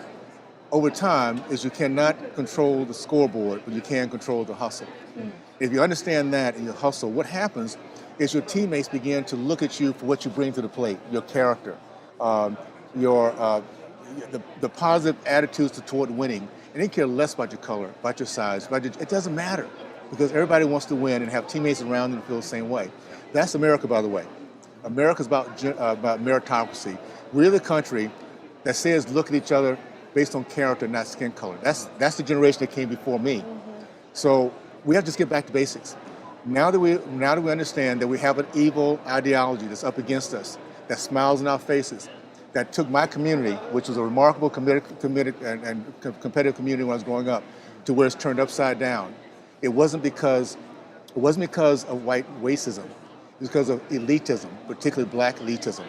over time is you cannot control the scoreboard, but you can control the hustle. If you understand that and you hustle, what happens is your teammates begin to look at you for what you bring to the plate, your character, the positive attitudes toward winning. And they care less about your color, about your size, it doesn't matter because everybody wants to win and have teammates around them who feel the same way. That's America, by the way. America's about meritocracy. We're the country that says look at each other based on character, not skin color. That's the generation that came before me. So we have to just get back to basics. Now that we understand that we have an evil ideology that's up against us, that smiles in our faces, that took my community, which was a remarkable, committed and competitive community when I was growing up, to where it's turned upside down. It wasn't because of white racism. It was because of elitism, particularly black elitism.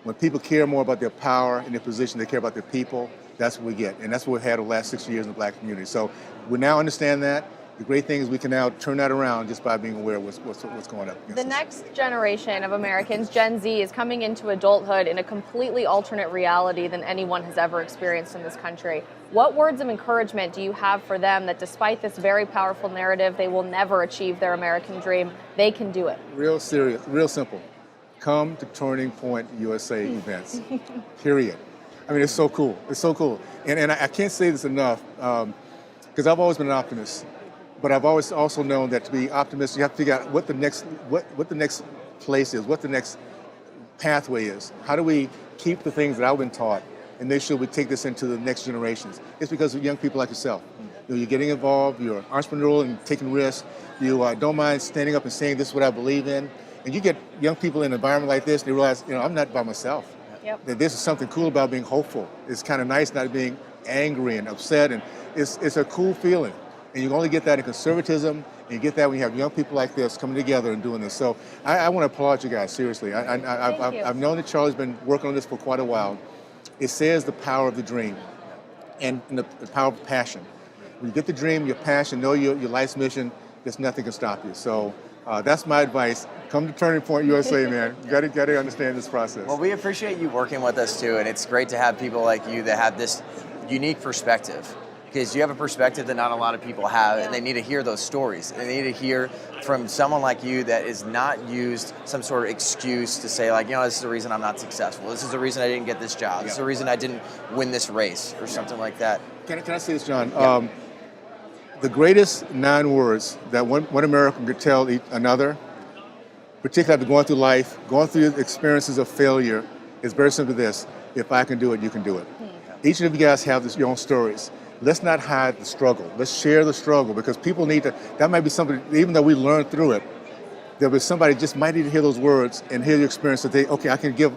When people care more about their power and their position, they care about their people, that's what we get. And that's what we've had over the last 6 years in the black community. So we now understand that. The great thing is we can now turn that around just by being aware of what's going up. The next generation of Americans, Gen Z, is coming into adulthood in a completely alternate reality than anyone has ever experienced in this country. What words of encouragement do you have for them that despite this very powerful narrative, they will never achieve their American dream? They can do it. Real serious, real simple. Come to Turning Point USA events, period. I mean, it's so cool. It's so cool. And I can't say this enough because I've always been an optimist. But I've always also known that to be optimistic, you have to figure out what the next place is, what the next pathway is. How do we keep the things that I've been taught and make sure we take this into the next generations? It's because of young people like yourself. You're getting involved, you're entrepreneurial and taking risks. You don't mind standing up and saying this is what I believe in. And you get young people in an environment like this, and they realize, I'm not by myself. Yep. That this is something cool about being hopeful. It's kind of nice not being angry and upset, and it's a cool feeling. And you can only get that in conservatism, and you get that when you have young people like this coming together and doing this. So I want to applaud you guys, seriously. I've known that Charlie's been working on this for quite a while. It says the power of the dream and the power of passion. When you get the dream, your passion, know your life's mission, there's nothing can stop you. So that's my advice. Come to Turning Point USA, man. You got to understand this process. Well, we appreciate you working with us too, and it's great to have people like you that have this unique perspective. Because you have a perspective that not a lot of people have, and they need to hear those stories. They need to hear from someone like you that is not used some sort of excuse to say like, this is the reason I'm not successful. This is the reason I didn't get this job. This is the reason I didn't win this race or something like that. Can I say this, John? The greatest 9 words that one American could tell another, particularly after going through life, going through experiences of failure, is very simply this: if I can do it, you can do it. Each of you guys have your own stories. Let's not hide the struggle. Let's share the struggle because people need to, that might be something, even though we learned through it, there'll be somebody just might need to hear those words and hear your experience that I can give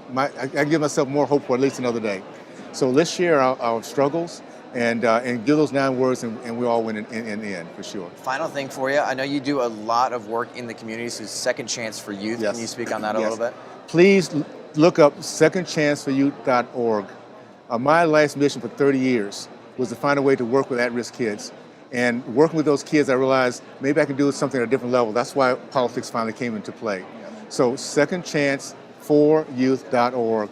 myself more hope for at least another day. So let's share our struggles and give those 9 words and we all win in the end, for sure. Final thing for you, I know you do a lot of work in the community, so Second Chance for Youth. Yes. Can you speak on that a little bit? Please look up secondchanceforyouth.org. My life's mission for 30 years was to find a way to work with at-risk kids. And working with those kids, I realized maybe I can do something at a different level. That's why politics finally came into play. So secondchanceforyouth.org.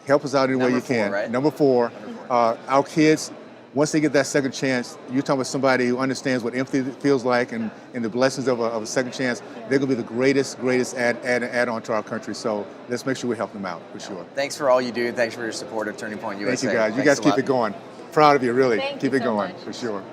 Help us out any way you can. Right? Number 4, our kids, once they get that second chance, you're talking about somebody who understands what empathy feels like and the blessings of a second chance, they're going to be the greatest add-on to our country. So let's make sure we help them out, for sure. Thanks for all you do. Thanks for your support of Turning Point USA. Thank you, guys. You guys keep it going. Proud of you, really. Keep it going, for sure.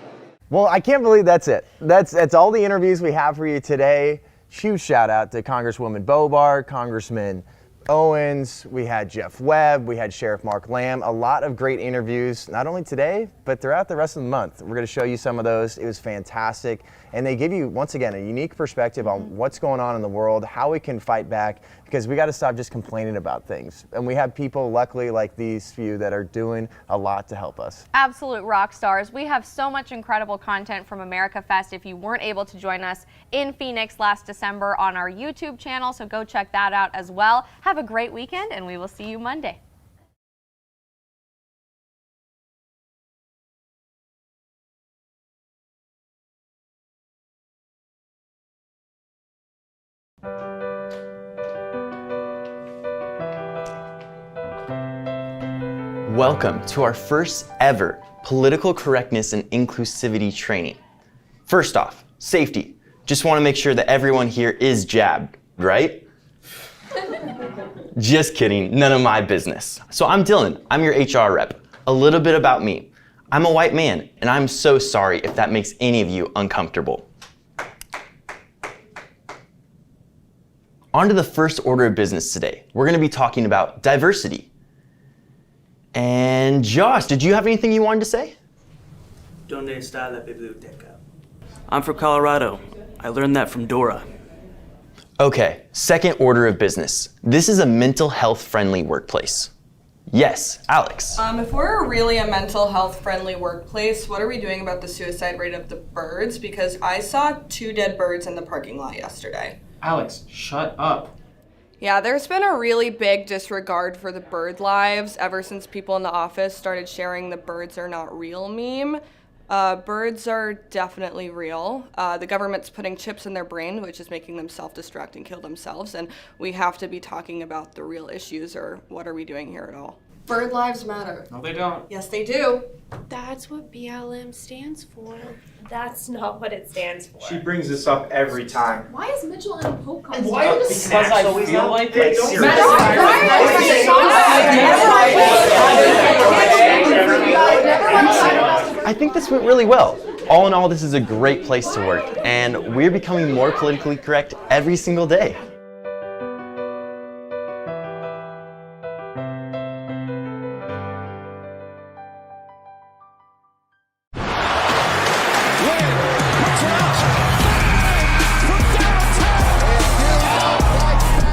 Well, I can't believe that's it. That's all the interviews we have for you today. Huge shout out to Congresswoman Boebert, Congressman Owens, we had Jeff Webb, we had Sheriff Mark Lamb, a lot of great interviews, not only today, but throughout the rest of the month. We're going to show you some of those. It was fantastic. And they give you, once again, a unique perspective on what's going on in the world, how we can fight back, because we got to stop just complaining about things. And we have people, luckily, like these few that are doing a lot to help us. Absolute rock stars. We have so much incredible content from America Fest. If you weren't able to join us in Phoenix last December on our YouTube channel, so go check that out as well. Have a great weekend, and we will see you Monday. Welcome to our first ever political correctness and inclusivity training. First off, safety. Just want to make sure that everyone here is jabbed, right? Just kidding, none of my business. So I'm Dylan, I'm your HR rep. A little bit about me. I'm a white man, and I'm so sorry if that makes any of you uncomfortable. On to the first order of business today. We're going to be talking about diversity. And Josh, did you have anything you wanted to say? Donde está la biblioteca? I'm from Colorado. I learned that from Dora. Okay, second order of business. This is a mental health friendly workplace. Yes, Alex. If we're really a mental health friendly workplace, what are we doing about the suicide rate of the birds? Because I saw 2 dead birds in the parking lot yesterday. Alex, shut up. Yeah, there's been a really big disregard for the bird lives ever since people in the office started sharing the birds are not real meme. Birds are definitely real. The government's putting chips in their brain, which is making them self-destruct and kill themselves, and we have to be talking about the real issues, or what are we doing here at all? Bird lives matter. No, they don't. Yes, they do. That's what BLM stands for. That's not what it stands for. She brings this up every time. Why is Mitchell in a Pope costume? Why are the snacks always feel like they seriously. I think this went really well. All in all, this is a great place to work, and we're becoming more politically correct every single day.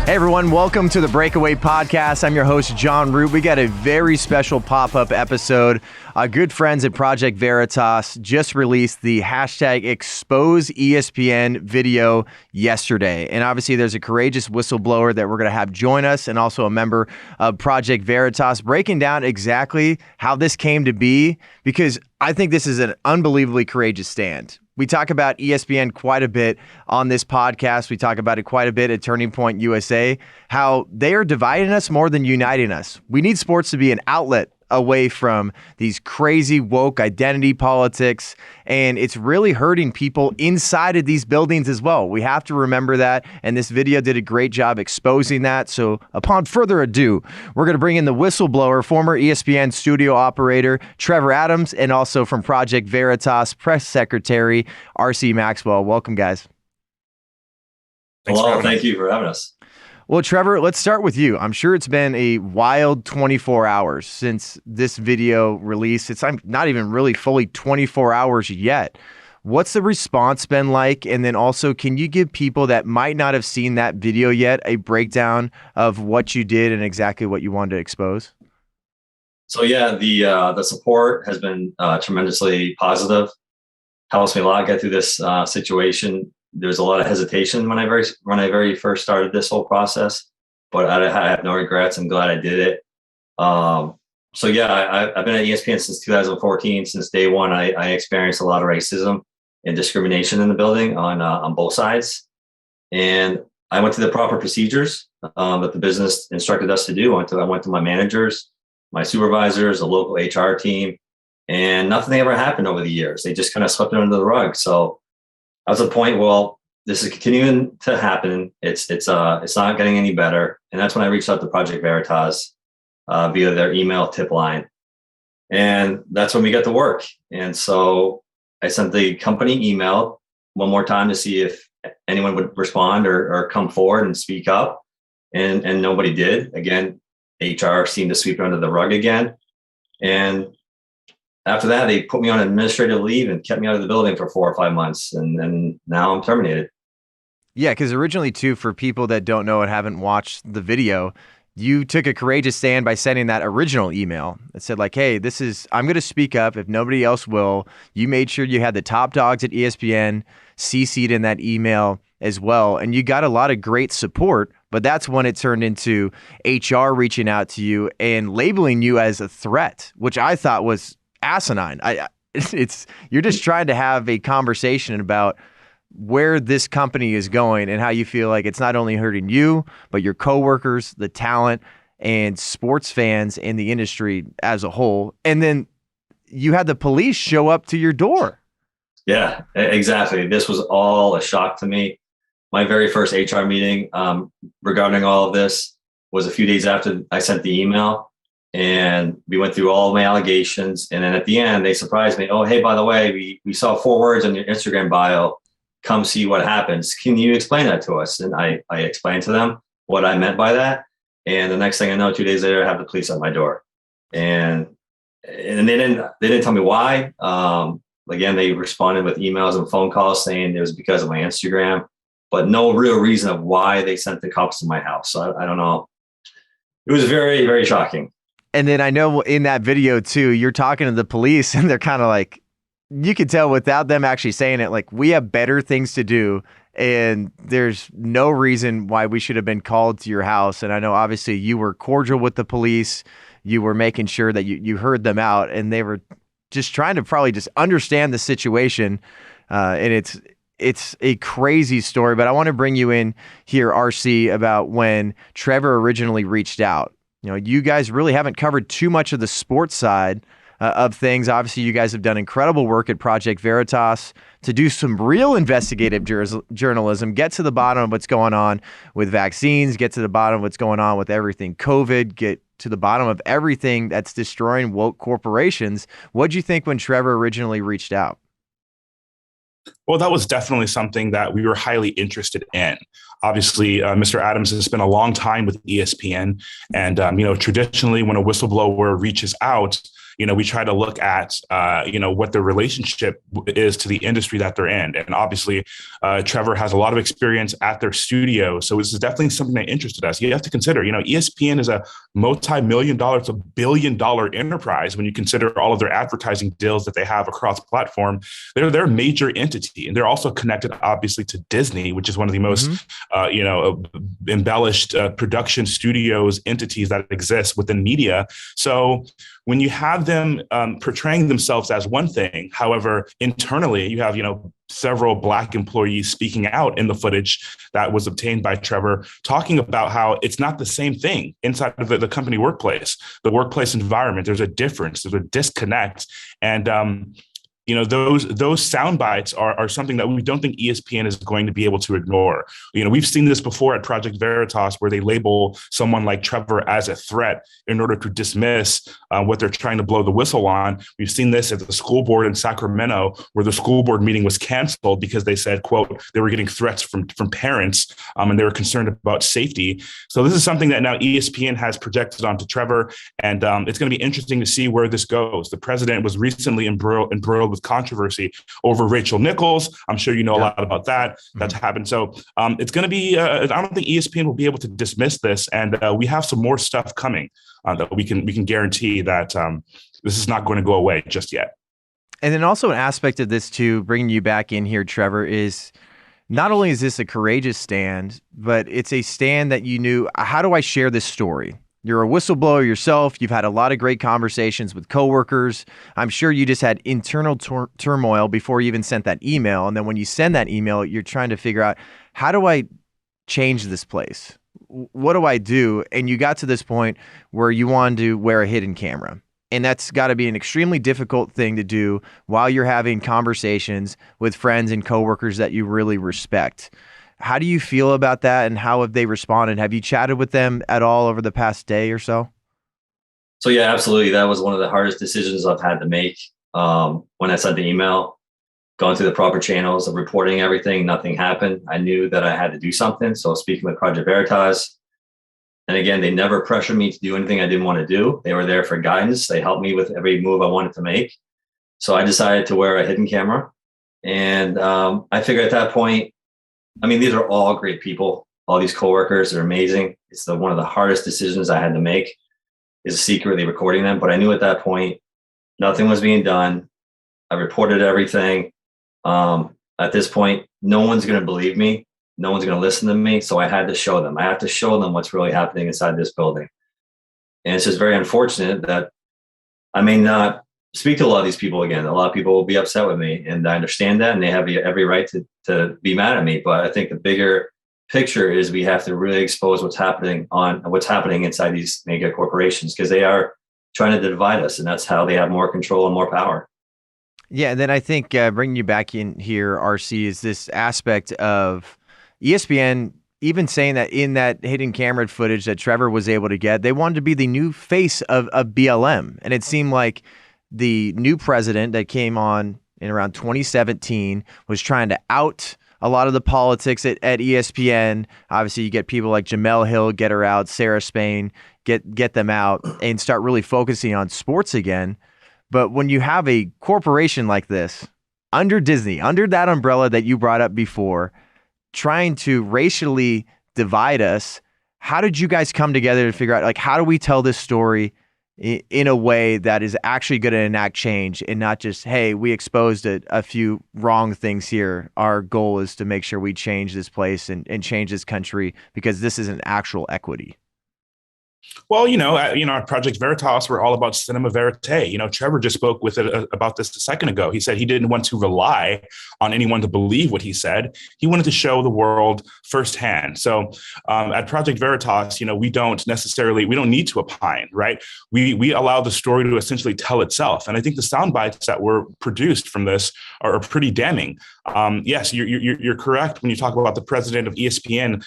Hey everyone, welcome to the Breakaway Podcast. I'm your host, John Root. We got a very special pop-up episode. Our good friends at Project Veritas just released the hashtag Expose ESPN video yesterday. And obviously there's a courageous whistleblower that we're going to have join us, and also a member of Project Veritas, breaking down exactly how this came to be, because I think this is an unbelievably courageous stand. We talk about ESPN quite a bit on this podcast. We talk about it quite a bit at Turning Point USA, how they are dividing us more than uniting us. We need sports to be an outlet away from these crazy woke identity politics, and it's really hurting people inside of these buildings as well. We have to remember that, and this video did a great job exposing that. So upon further ado, we're going to bring in the whistleblower, former ESPN studio operator Trevor Adams, and also from Project Veritas press secretary R.C. Maxwell. Welcome, guys. Well, thank you for having us. Well, Trevor, let's start with you. I'm sure it's been a wild 24 hours since this video released. It's not even really fully 24 hours yet. What's the response been like? And then also, can you give people that might not have seen that video yet a breakdown of what you did and exactly what you wanted to expose? So yeah, the support has been tremendously positive. Helps me a lot get through this situation. There's a lot of hesitation when I very first started this whole process, but I have no regrets. I'm glad I did it. So yeah, I've been at ESPN since 2014. Since day one, I experienced a lot of racism and discrimination in the building on both sides, and I went through the proper procedures that the business instructed us to do. I went to my managers, my supervisors, the local HR team, and nothing ever happened over the years. They just kind of swept it under the rug. So I was at the point, well, this is continuing to happen. It's not getting any better. And that's when I reached out to Project Veritas via their email tip line. And that's when we got to work. And so I sent the company email one more time to see if anyone would respond or come forward and speak up. and nobody did. Again, HR seemed to sweep it under the rug again. And after that, they put me on administrative leave and kept me out of the building for 4 or 5 months. And now I'm terminated. Yeah, because originally, too, for people that don't know and haven't watched the video, you took a courageous stand by sending that original email that said, like, hey, I'm going to speak up if nobody else will. You made sure you had the top dogs at ESPN CC'd in that email as well. And you got a lot of great support, but that's when it turned into HR reaching out to you and labeling you as a threat, which I thought was asinine. You're just trying to have a conversation about where this company is going and how you feel like it's not only hurting you, but your coworkers, the talent, and sports fans in the industry as a whole. And then you had the police show up to your door. Yeah, exactly. This was all a shock to me. My very first HR meeting regarding all of this was a few days after I sent the email, and we went through all of my allegations. And then at the end, they surprised me. Oh, hey, by the way, we saw 4 words on your Instagram bio. Come see what happens. Can you explain that to us? And I explained to them what I meant by that. And the next thing I know, 2 days later, I have the police at my door. And they didn't tell me why. Again, they responded with emails and phone calls saying it was because of my Instagram, but no real reason of why they sent the cops to my house. So I don't know. It was very, very shocking. And then I know in that video too, you're talking to the police and they're kind of like, you could tell without them actually saying it, like, we have better things to do and there's no reason why we should have been called to your house. And I know obviously you were cordial with the police. You were making sure that you heard them out, and they were just trying to probably just understand the situation. And it's a crazy story, but I want to bring you in here, RC, about when Trevor originally reached out. You know, you guys really haven't covered too much of the sports side of things. Obviously, you guys have done incredible work at Project Veritas to do some real investigative journalism, get to the bottom of what's going on with vaccines, get to the bottom of what's going on with everything COVID, get to the bottom of everything that's destroying woke corporations. What'd you think when Trevor originally reached out? Well, that was definitely something that we were highly interested in. Obviously, Mr. Adams has spent a long time with ESPN. And, traditionally, when a whistleblower reaches out, we try to look at, what the relationship is to the industry that they're in. And obviously, Trevor has a lot of experience at their studio. So this is definitely something that interested us. You have to consider, ESPN is a multi-million-dollar to billion-dollar enterprise when you consider all of their advertising deals that they have across platform. They're a major entity. And they're also connected, obviously, to Disney, which is one of the most, embellished production studios entities that exist within media. So when you have them portraying themselves as one thing, however, internally you have, several Black employees speaking out in the footage that was obtained by Trevor, talking about how it's not the same thing inside of the company workplace, the workplace environment. There's a difference, there's a disconnect. And, those sound bites are something that we don't think ESPN is going to be able to ignore. We've seen this before at Project Veritas, where they label someone like Trevor as a threat in order to dismiss what they're trying to blow the whistle on. We've seen this at the school board in Sacramento, where the school board meeting was canceled because they said, quote, they were getting threats from parents and they were concerned about safety. So this is something that now ESPN has projected onto Trevor, and it's going to be interesting to see where this goes. The president was recently embroiled with controversy over Rachel Nichols. I'm sure you know a lot about that. That's happened. So it's going to be, I don't think ESPN will be able to dismiss this. And we have some more stuff coming that we can guarantee that this is not going to go away just yet. And then also an aspect of this too, bringing you back in here, Trevor, is not only is this a courageous stand, but it's a stand that you knew, how do I share this story? You're a whistleblower yourself. You've had a lot of great conversations with coworkers. I'm sure you just had internal turmoil before you even sent that email. And then when you send that email, you're trying to figure out, how do I change this place? What do I do? And you got to this point where you wanted to wear a hidden camera. And that's got to be an extremely difficult thing to do while you're having conversations with friends and coworkers that you really respect. How do you feel about that, and how have they responded? Have you chatted with them at all over the past day or so? So yeah, absolutely. That was one of the hardest decisions I've had to make. When I sent the email, going through the proper channels of reporting everything, nothing happened. I knew that I had to do something. So speaking with Project Veritas, And again, they never pressured me to do anything I didn't want to do. They were there for guidance. They helped me with every move I wanted to make. So I decided to wear a hidden camera. And I figured at that point, I mean, these are all great people. All these coworkers are amazing. It's one of the hardest decisions I had to make, is secretly recording them. But I knew at that point, nothing was being done. I reported everything. At this point, no one's going to believe me. No one's going to listen to me. So I had to show them. I have to show them what's really happening inside this building. And it's just very unfortunate that I may not speak to a lot of these people again. A lot of people will be upset with me, and I understand that, and they have every right to be mad at me. But I think the bigger picture is we have to really expose what's happening inside these mega corporations, because they are trying to divide us, and that's how they have more control and more power. Yeah, and then I think bringing you back in here, RC, is this aspect of ESPN even saying that in that hidden camera footage that Trevor was able to get, they wanted to be the new face of BLM. And it seemed like the new president that came on in around 2017 was trying to out a lot of the politics at ESPN. Obviously, you get people like Jemele Hill, get her out, Sarah Spain, get them out, and start really focusing on sports again. But when you have a corporation like this, under Disney, under that umbrella that you brought up before, trying to racially divide us, how did you guys come together to figure out, like, how do we tell this story in a way that is actually going to enact change and not just, hey, we exposed a few wrong things here. Our goal is to make sure we change this place and change this country because this is an actual equity. Well, at Project Veritas, we're all about cinema verite. Trevor just spoke about this a second ago. He said he didn't want to rely on anyone to believe what he said. He wanted to show the world firsthand. So at Project Veritas, we don't need to opine, right? We allow the story to essentially tell itself. And I think the sound bites that were produced from this are pretty damning. Yes, you're correct when you talk about the president of ESPN.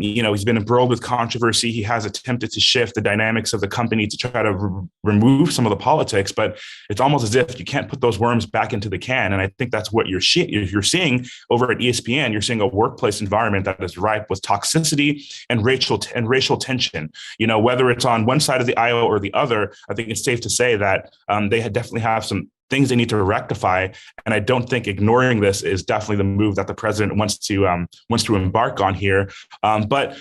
He's been embroiled with controversy. He has attempted to shift the dynamics of the company to try to remove some of the politics, but it's almost as if you can't put those worms back into the can. And I think that's what you're seeing over at ESPN. You're seeing a workplace environment that is ripe with toxicity and racial tension. Whether it's on one side of the aisle or the other, I think it's safe to say that they definitely have some things they need to rectify. And I don't think ignoring this is definitely the move that the president wants to embark on here. But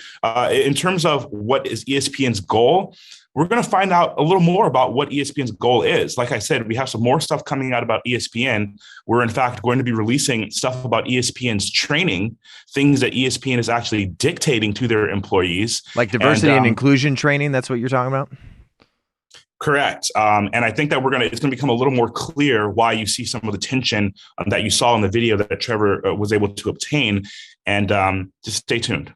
in terms of what is ESPN's goal, we're going to find out a little more about what ESPN's goal is. Like I said, we have some more stuff coming out about ESPN. We're in fact going to be releasing stuff about ESPN's training, things that ESPN is actually dictating to their employees. Like diversity and inclusion training, that's what you're talking about? Correct. And I think that it's going to become a little more clear why you see some of the tension that you saw in the video that Trevor was able to obtain. And just stay tuned.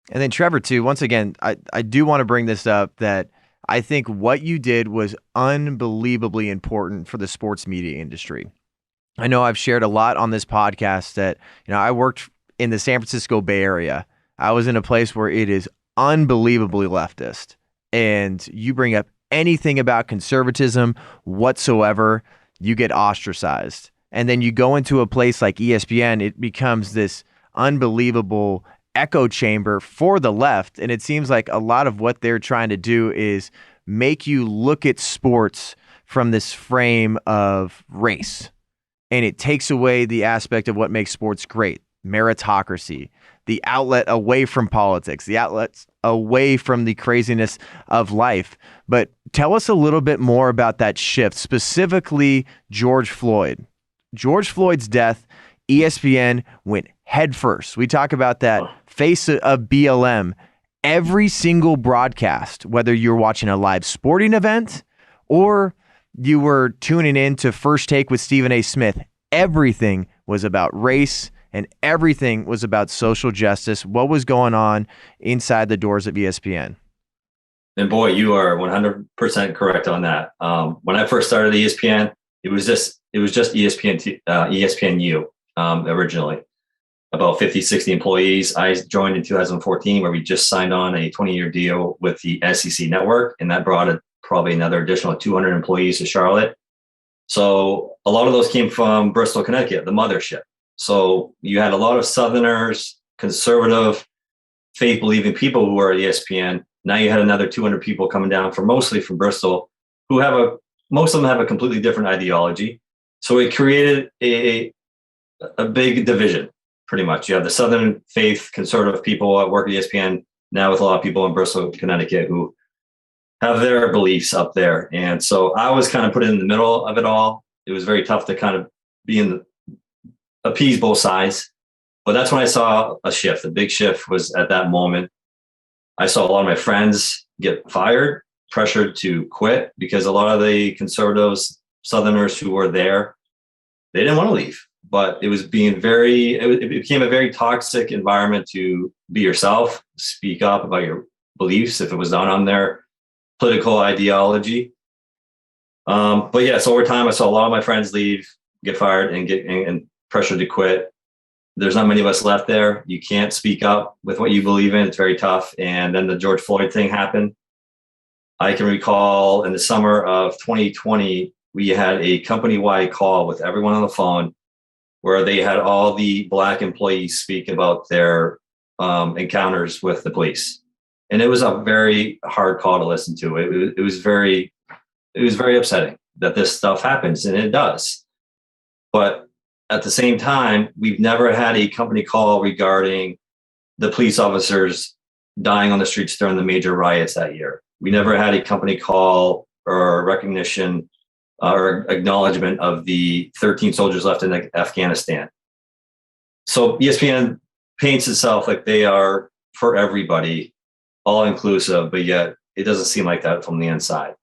And then Trevor, too, once again, I do want to bring this up that I think what you did was unbelievably important for the sports media industry. I know I've shared a lot on this podcast that, I worked in the San Francisco Bay Area. I was in a place where it is unbelievably leftist. And you bring up anything about conservatism whatsoever, you get ostracized. And then you go into a place like ESPN, it becomes this unbelievable echo chamber for the left. And it seems like a lot of what they're trying to do is make you look at sports from this frame of race. And it takes away the aspect of what makes sports great, meritocracy, the outlet away from politics, the outlets away from the craziness of life. But tell us a little bit more about that shift, specifically George Floyd. George Floyd's death, ESPN went headfirst. We talk about that face of BLM. Every single broadcast, whether you're watching a live sporting event or you were tuning in to First Take with Stephen A. Smith, everything was about race and everything was about social justice. What was going on inside the doors of ESPN? And boy, you are 100% correct on that. When I first started ESPN, it was just ESPNU originally. About 50, 60 employees. I joined in 2014, where we just signed on a 20-year deal with the SEC network, and that brought probably another additional 200 employees to Charlotte. So a lot of those came from Bristol, Connecticut, the mothership. So you had a lot of Southerners, conservative, faith believing people who were at ESPN. Now you had another 200 people coming down mostly from Bristol, who most of them have a completely different ideology. So it created a big division, pretty much. You have the Southern faith conservative people at work at ESPN, now with a lot of people in Bristol, Connecticut, who have their beliefs up there. And so I was kind of put in the middle of it all. It was very tough to kind of appease both sides. But that's when I saw a shift. The big shift was at that moment. I saw a lot of my friends get fired, pressured to quit, because a lot of the conservatives, Southerners who were there, they didn't want to leave. But it was it became a very toxic environment to be yourself, speak up about your beliefs if it was done on their political ideology. But yeah, so over time, I saw a lot of my friends leave, get fired, and pressured to quit. There's not many of us left there. You can't speak up with what you believe in. It's very tough. And then the George Floyd thing happened. I can recall in the summer of 2020, we had a company-wide call with everyone on the phone where they had all the Black employees speak about their encounters with the police. And it was a very hard call to listen to. It was very upsetting that this stuff happens, and it does. But at the same time, we've never had a company call regarding the police officers dying on the streets during the major riots that year. We never had a company call or recognition or acknowledgement of the 13 soldiers left in Afghanistan. So ESPN paints itself like they are for everybody, all inclusive, but yet it doesn't seem like that from the inside.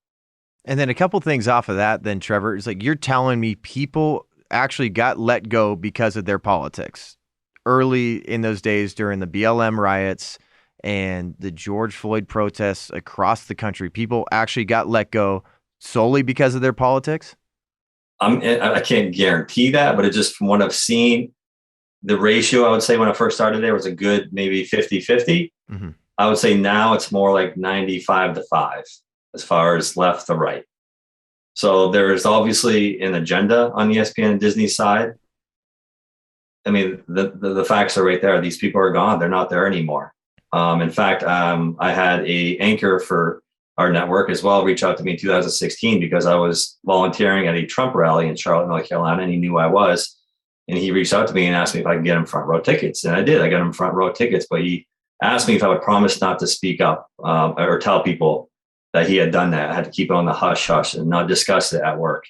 And then a couple things off of that, then Trevor, is like, you're telling me people actually got let go because of their politics early in those days during the BLM riots and the George Floyd protests across the country. People actually got let go solely because of their politics? I can't guarantee that, but it just from what I've seen, the ratio, I would say when I first started there was a good maybe 50-50. Mm-hmm. I would say now it's more like 95-5 as far as left to right. So there's obviously an agenda on ESPN and Disney's side. I mean, the facts are right there. These people are gone. They're not there anymore. In fact, I had an anchor for our network as well reach out to me in 2016 because I was volunteering at a Trump rally in Charlotte, North Carolina, and he knew I was. And he reached out to me and asked me if I could get him front row tickets. And I did. I got him front row tickets, but he asked me if I would promise not to speak up or tell people that he had done that. I had to keep it on the hush hush and not discuss it at work.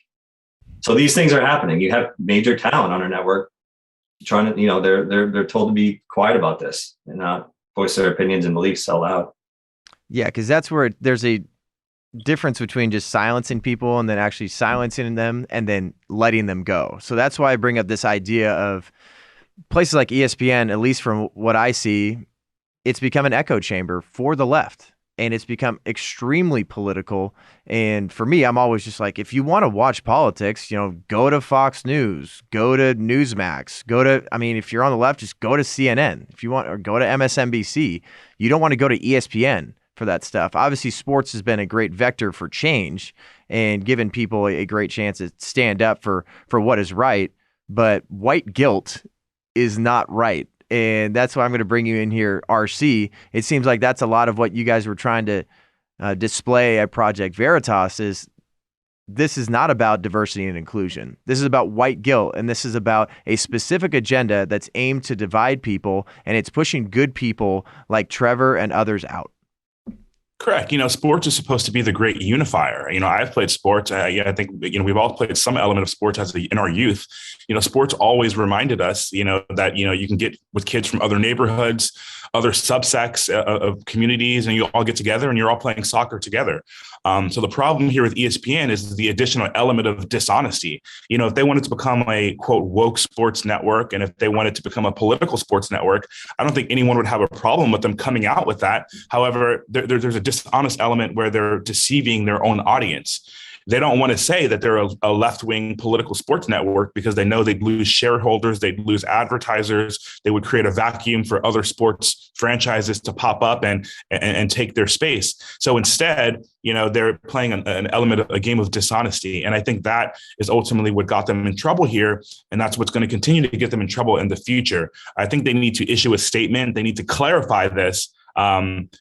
So these things are happening. You have major talent on our network trying to, they're told to be quiet about this and not voice their opinions and beliefs out loud. Yeah, because that's where there's a difference between just silencing people and then actually silencing them and then letting them go. So that's why I bring up this idea of places like ESPN, at least from what I see, it's become an echo chamber for the left. And it's become extremely political. And for me, I'm always just like, if you want to watch politics, go to Fox News, go to Newsmax, if you're on the left, just go to CNN. If you want, or go to MSNBC. You don't want to go to ESPN for that stuff. Obviously, sports has been a great vector for change and given people a great chance to stand up for what is right. But white guilt is not right. And that's why I'm going to bring you in here, RC. It seems like that's a lot of what you guys were trying to display at Project Veritas is this is not about diversity and inclusion. This is about white guilt, and this is about a specific agenda that's aimed to divide people, and it's pushing good people like Trevor and others out. Correct. Sports is supposed to be the great unifier. I've played sports. I think, we've all played some element of sports in our youth. Sports always reminded us, that, you can get with kids from other neighborhoods, other subsects of communities, and you all get together and you're all playing soccer together. So the problem here with ESPN is the additional element of dishonesty. If they wanted to become a quote woke sports network, and if they wanted to become a political sports network, I don't think anyone would have a problem with them coming out with that. However, there's a dishonest element where they're deceiving their own audience. they don't want to say that they're a left-wing political sports network because they know they'd lose shareholders, they'd lose advertisers, they would create a vacuum for other sports franchises to pop up and take their space. So instead, they're playing an element of a game of dishonesty. And I think that is ultimately what got them in trouble here. And that's what's going to continue to get them in trouble in the future. I think they need to issue a statement. They need to clarify this.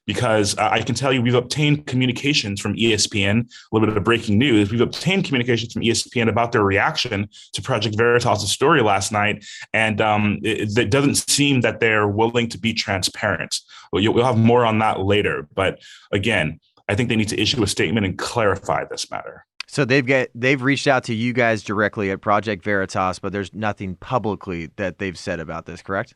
Because I can tell you we've obtained communications from ESPN, a little bit of breaking news. We've obtained communications from ESPN about their reaction to Project Veritas' story last night. And it doesn't seem that they're willing to be transparent. We'll have more on that later. But again, I think they need to issue a statement and clarify this matter. So they've reached out to you guys directly at Project Veritas, but there's nothing publicly that they've said about this, correct?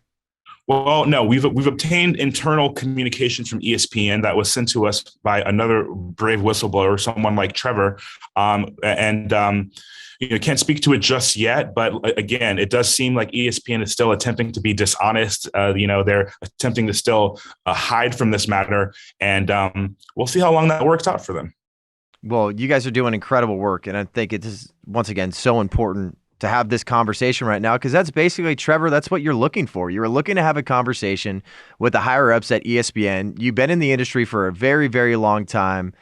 Well, no, we've obtained internal communications from ESPN that was sent to us by another brave whistleblower, someone like Trevor, can't speak to it just yet. But again, it does seem like ESPN is still attempting to be dishonest. They're attempting to still hide from this matter, and we'll see how long that works out for them. Well, you guys are doing incredible work, and I think it is once again so important to have this conversation right now, because that's basically, Trevor, that's what you're looking for. You're looking to have a conversation with the higher ups at ESPN. You've been in the industry for a very, very long time,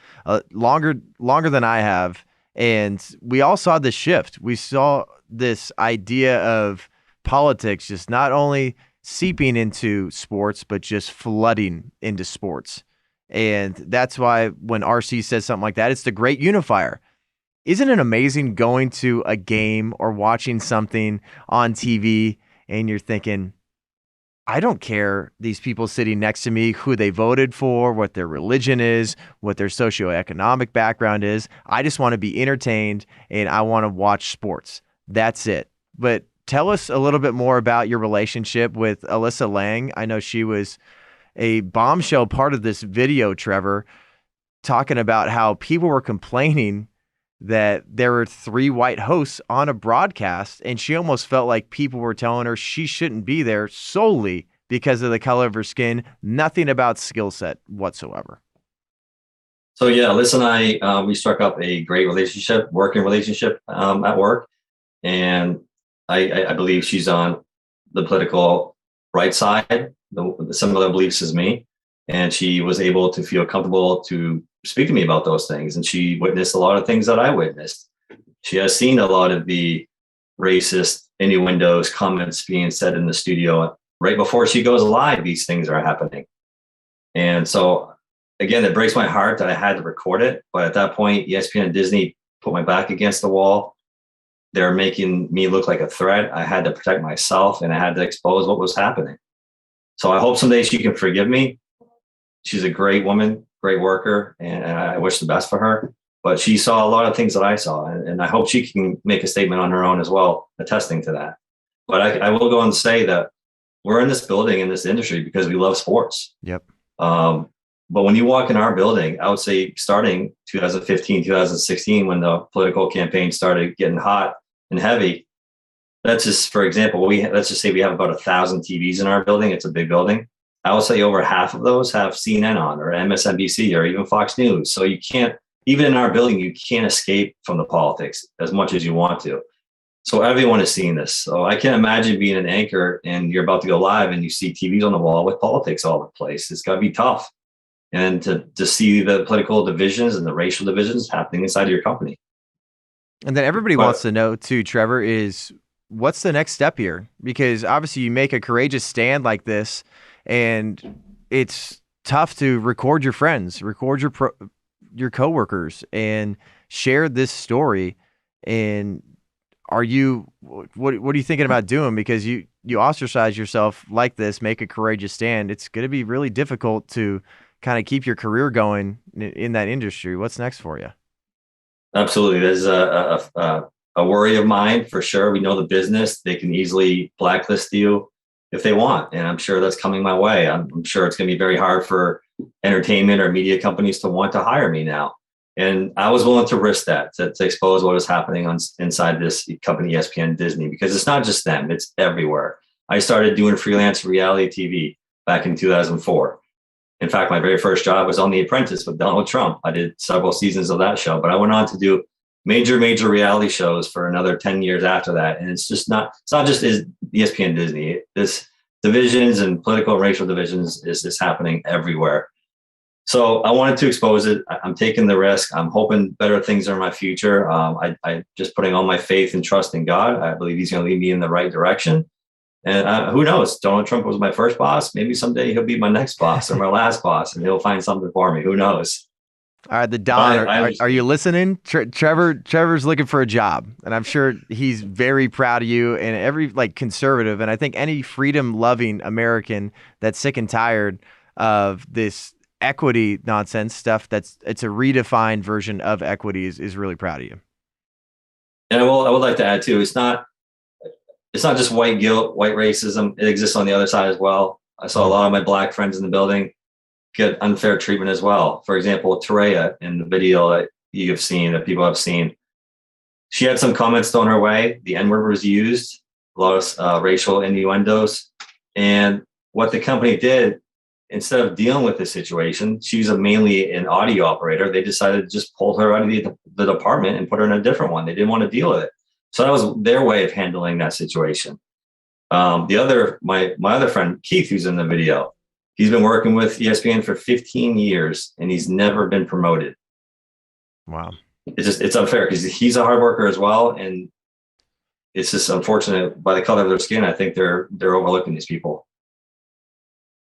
longer than I have. And we all saw this shift. We saw this idea of politics just not only seeping into sports, but just flooding into sports. And that's why when RC says something like that, it's the great unifier. Isn't it amazing going to a game or watching something on TV and you're thinking, I don't care these people sitting next to me, who they voted for, what their religion is, what their socioeconomic background is. I just want to be entertained and I want to watch sports. That's it. But tell us a little bit more about your relationship with Alyssa Lang. I know she was a bombshell part of this video, Trevor, talking about how people were complaining that there were 3 white hosts on a broadcast, and she almost felt like people were telling her she shouldn't be there solely because of the color of her skin, nothing about skill set whatsoever. So yeah, Alyssa and I, we struck up a great working relationship at work. And I believe she's on the political right side, the similar beliefs as me. And she was able to feel comfortable to speak to me about those things. And she witnessed a lot of things that I witnessed. She has seen a lot of the racist innuendos, comments being said in the studio. Right before she goes live, these things are happening. And so, again, it breaks my heart that I had to record it. But at that point, ESPN and Disney put my back against the wall. They're making me look like a threat. I had to protect myself, and I had to expose what was happening. So I hope someday she can forgive me. She's a great woman, great worker, and I wish the best for her. But she saw a lot of things that I saw, and I hope she can make a statement on her own as well, attesting to that. But I will go and say that we're in this building, in this industry, because we love sports. Yep. But when you walk in our building, I would say starting 2015, 2016, when the political campaign started getting hot and heavy, let's just, for example, let's just say we have about 1,000 TVs in our building. It's a big building. I would say over half of those have CNN on, or MSNBC, or even Fox News. So you can't, even in our building, you can't escape from the politics as much as you want to. So everyone is seeing this. So I can't imagine being an anchor and you're about to go live and you see TVs on the wall with politics all over the place. It's got to be tough. And to see the political divisions and the racial divisions happening inside of your company. And then everybody wants to know too, Trevor, is what's the next step here? Because obviously you make a courageous stand like this, and it's tough to record your friends, record your coworkers, and share this story. And what are you thinking about doing? Because you ostracize yourself like this, make a courageous stand. It's going to be really difficult to kind of keep your career going in that industry. What's next for you? Absolutely. There's a worry of mine for sure. We know the business. They can easily blacklist you if they want. And I'm sure that's coming my way. I'm sure it's going to be very hard for entertainment or media companies to want to hire me now. And I was willing to risk that, to expose what was happening inside this company, ESPN Disney, because it's not just them, it's everywhere. I started doing freelance reality TV back in 2004. In fact, my very first job was on The Apprentice with Donald Trump. I did several seasons of that show, but I went on to do major reality shows for another 10 years after that. And it's not just ESPN Disney. This divisions and political and racial divisions is happening everywhere. So I wanted to expose it. I'm taking the risk. I'm hoping better things are in my future. I just putting all my faith and trust in God. I believe he's going to lead me in the right direction. And who knows? Donald Trump was my first boss. Maybe someday he'll be my next boss or my last boss, and he'll find something for me. Who knows? All right, Don, are you listening? Trevor's looking for a job, and I'm sure he's very proud of you and every conservative. And I think any freedom-loving American that's sick and tired of this equity nonsense stuff, it's a redefined version of equity, is really proud of you. And I would like to add too, it's not just white guilt, white racism. It exists on the other side as well. I saw a lot of my black friends in the building get unfair treatment as well. For example, Tareya, in the video that you have seen, that people have seen, she had some comments thrown her way. The N-word was used, a lot of racial innuendos. And what the company did, instead of dealing with the situation, she's mainly an audio operator. They decided to just pull her out of the department and put her in a different one. They didn't want to deal with it. So that was their way of handling that situation. My other friend, Keith, who's in the video, he's been working with ESPN for 15 years and he's never been promoted. Wow. It's unfair because he's a hard worker as well. And it's just unfortunate by the color of their skin. I think they're overlooking these people.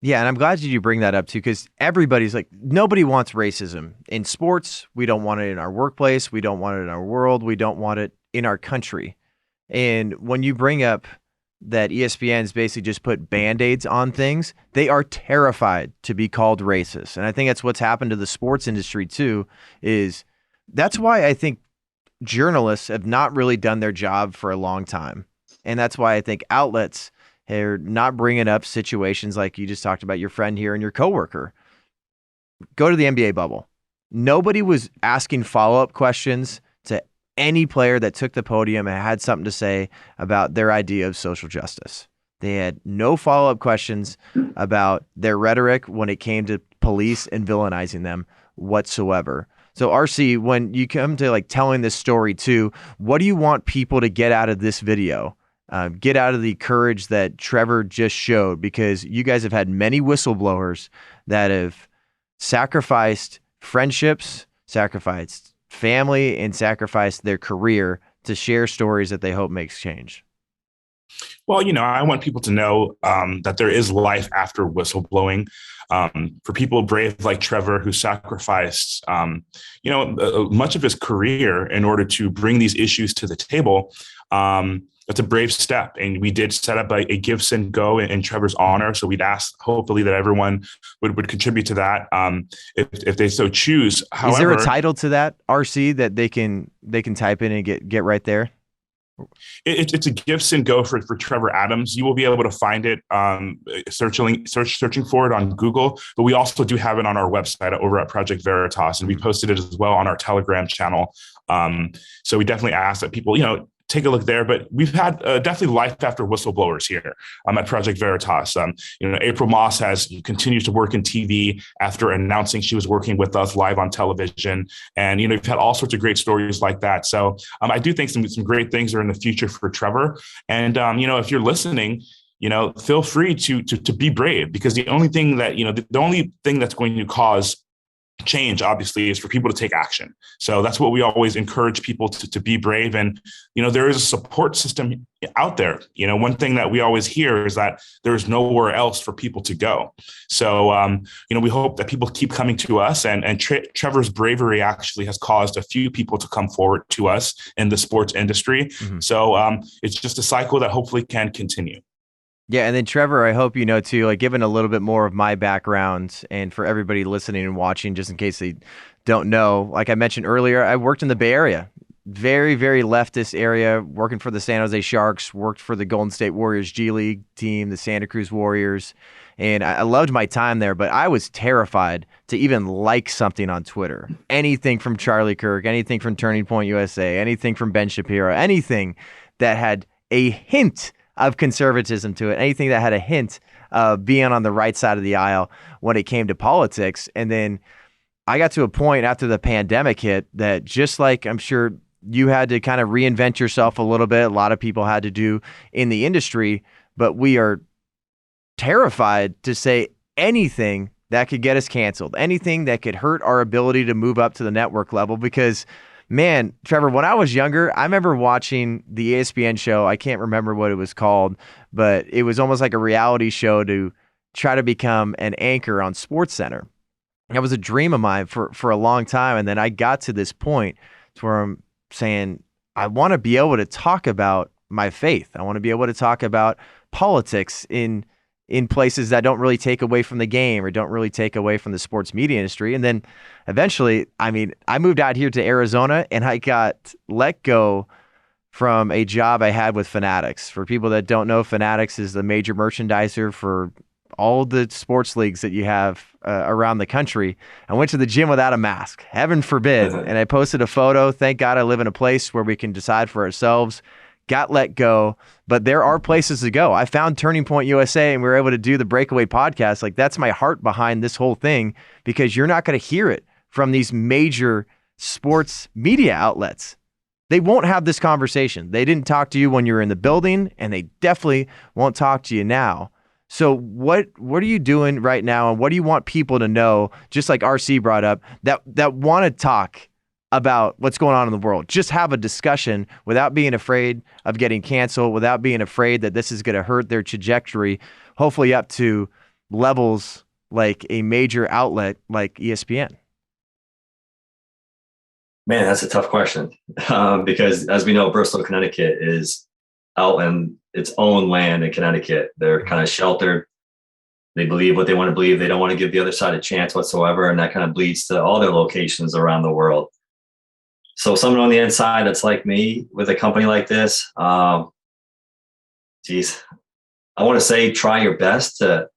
Yeah, and I'm glad you bring that up too, because everybody's nobody wants racism in sports. We don't want it in our workplace. We don't want it in our world. We don't want it in our country. And when you bring up that ESPN's basically just put Band-Aids on things, they are terrified to be called racist. And I think that's what's happened to the sports industry too, is that's why I think journalists have not really done their job for a long time. And that's why I think outlets are not bringing up situations like you just talked about, your friend here and your coworker. Go to the NBA bubble. Nobody was asking follow-up questions to any player that took the podium and had something to say about their idea of social justice. They had no follow-up questions about their rhetoric when it came to police and villainizing them whatsoever. So RC, when you come to telling this story too, what do you want people to get out of this video? Get out of the courage that Trevor just showed, because you guys have had many whistleblowers that have sacrificed friendships, sacrificed family, and sacrificed their career to share stories that they hope makes change. Well, I want people to know that there is life after whistleblowing. For people brave like Trevor, who sacrificed, much of his career in order to bring these issues to the table. That's a brave step. And we did set up a Give, Send, Go in Trevor's honor. So we'd ask, hopefully, that everyone would contribute to that if they so choose. However, is there a title to that, RC, that they can type in and get right there? It's a Give, Send, Go for Trevor Adams. You will be able to find it searching for it on Google, but we also do have it on our website over at Project Veritas, and we posted it as well on our Telegram channel. So we definitely ask that people, take a look there. But we've had definitely life after whistleblowers here at Project Veritas. April Moss continues to work in TV after announcing she was working with us live on television. And, we've had all sorts of great stories like that. So I do think some great things are in the future for Trevor. And, if you're listening, feel free to be brave, because the only thing that, the only thing that's going to cause change, obviously, is for people to take action. So that's what we always encourage people to be brave. And, there is a support system out there. One thing that we always hear is that there's nowhere else for people to go. So, we hope that people keep coming to us, and Trevor's bravery actually has caused a few people to come forward to us in the sports industry. Mm-hmm. So it's just a cycle that hopefully can continue. Yeah, and then Trevor, I hope too, given a little bit more of my background, and for everybody listening and watching, just in case they don't know, like I mentioned earlier, I worked in the Bay Area, very, very leftist area, working for the San Jose Sharks, worked for the Golden State Warriors G League team, the Santa Cruz Warriors, and I loved my time there, but I was terrified to even like something on Twitter. Anything from Charlie Kirk, anything from Turning Point USA, anything from Ben Shapiro, anything that had a hint of conservatism to it, anything that had a hint of being on the right side of the aisle when it came to politics. And then I got to a point after the pandemic hit that, just like I'm sure you had to kind of reinvent yourself a little bit. A lot of people had to do in the industry, but we are terrified to say anything that could get us canceled, anything that could hurt our ability to move up to the network level. Because, man, Trevor, when I was younger, I remember watching the ESPN show. I can't remember what it was called, but it was almost like a reality show to try to become an anchor on SportsCenter. That was a dream of mine for a long time. And then I got to this point to where I'm saying, I want to be able to talk about my faith. I want to be able to talk about politics in places that don't really take away from the game or don't really take away from the sports media industry. And then eventually, I mean, I moved out here to Arizona and I got let go from a job I had with Fanatics. For people that don't know, Fanatics is the major merchandiser for all the sports leagues that you have around the country. I went to the gym without a mask, heaven forbid. And I posted a photo. Thank God I live in a place where we can decide for ourselves. Got let go, but there are places to go. I found Turning Point USA and we were able to do the Breakaway podcast. Like, that's my heart behind this whole thing, because you're not going to hear it from these major sports media outlets. They won't have this conversation. They didn't talk to you when you were in the building, and they definitely won't talk to you now. So what are you doing right now, and what do you want people to know, just like RC brought up, that want to talk about what's going on in the world? Just have a discussion without being afraid of getting canceled, without being afraid that this is going to hurt their trajectory, hopefully up to levels like a major outlet like ESPN. Man, that's a tough question, because as we know, Bristol, Connecticut is out in its own land in Connecticut. They're kind of sheltered. They believe what they want to believe. They don't want to give the other side a chance whatsoever. And that kind of bleeds to all their locations around the world. So someone on the inside that's like me with a company like this, I want to say try your best to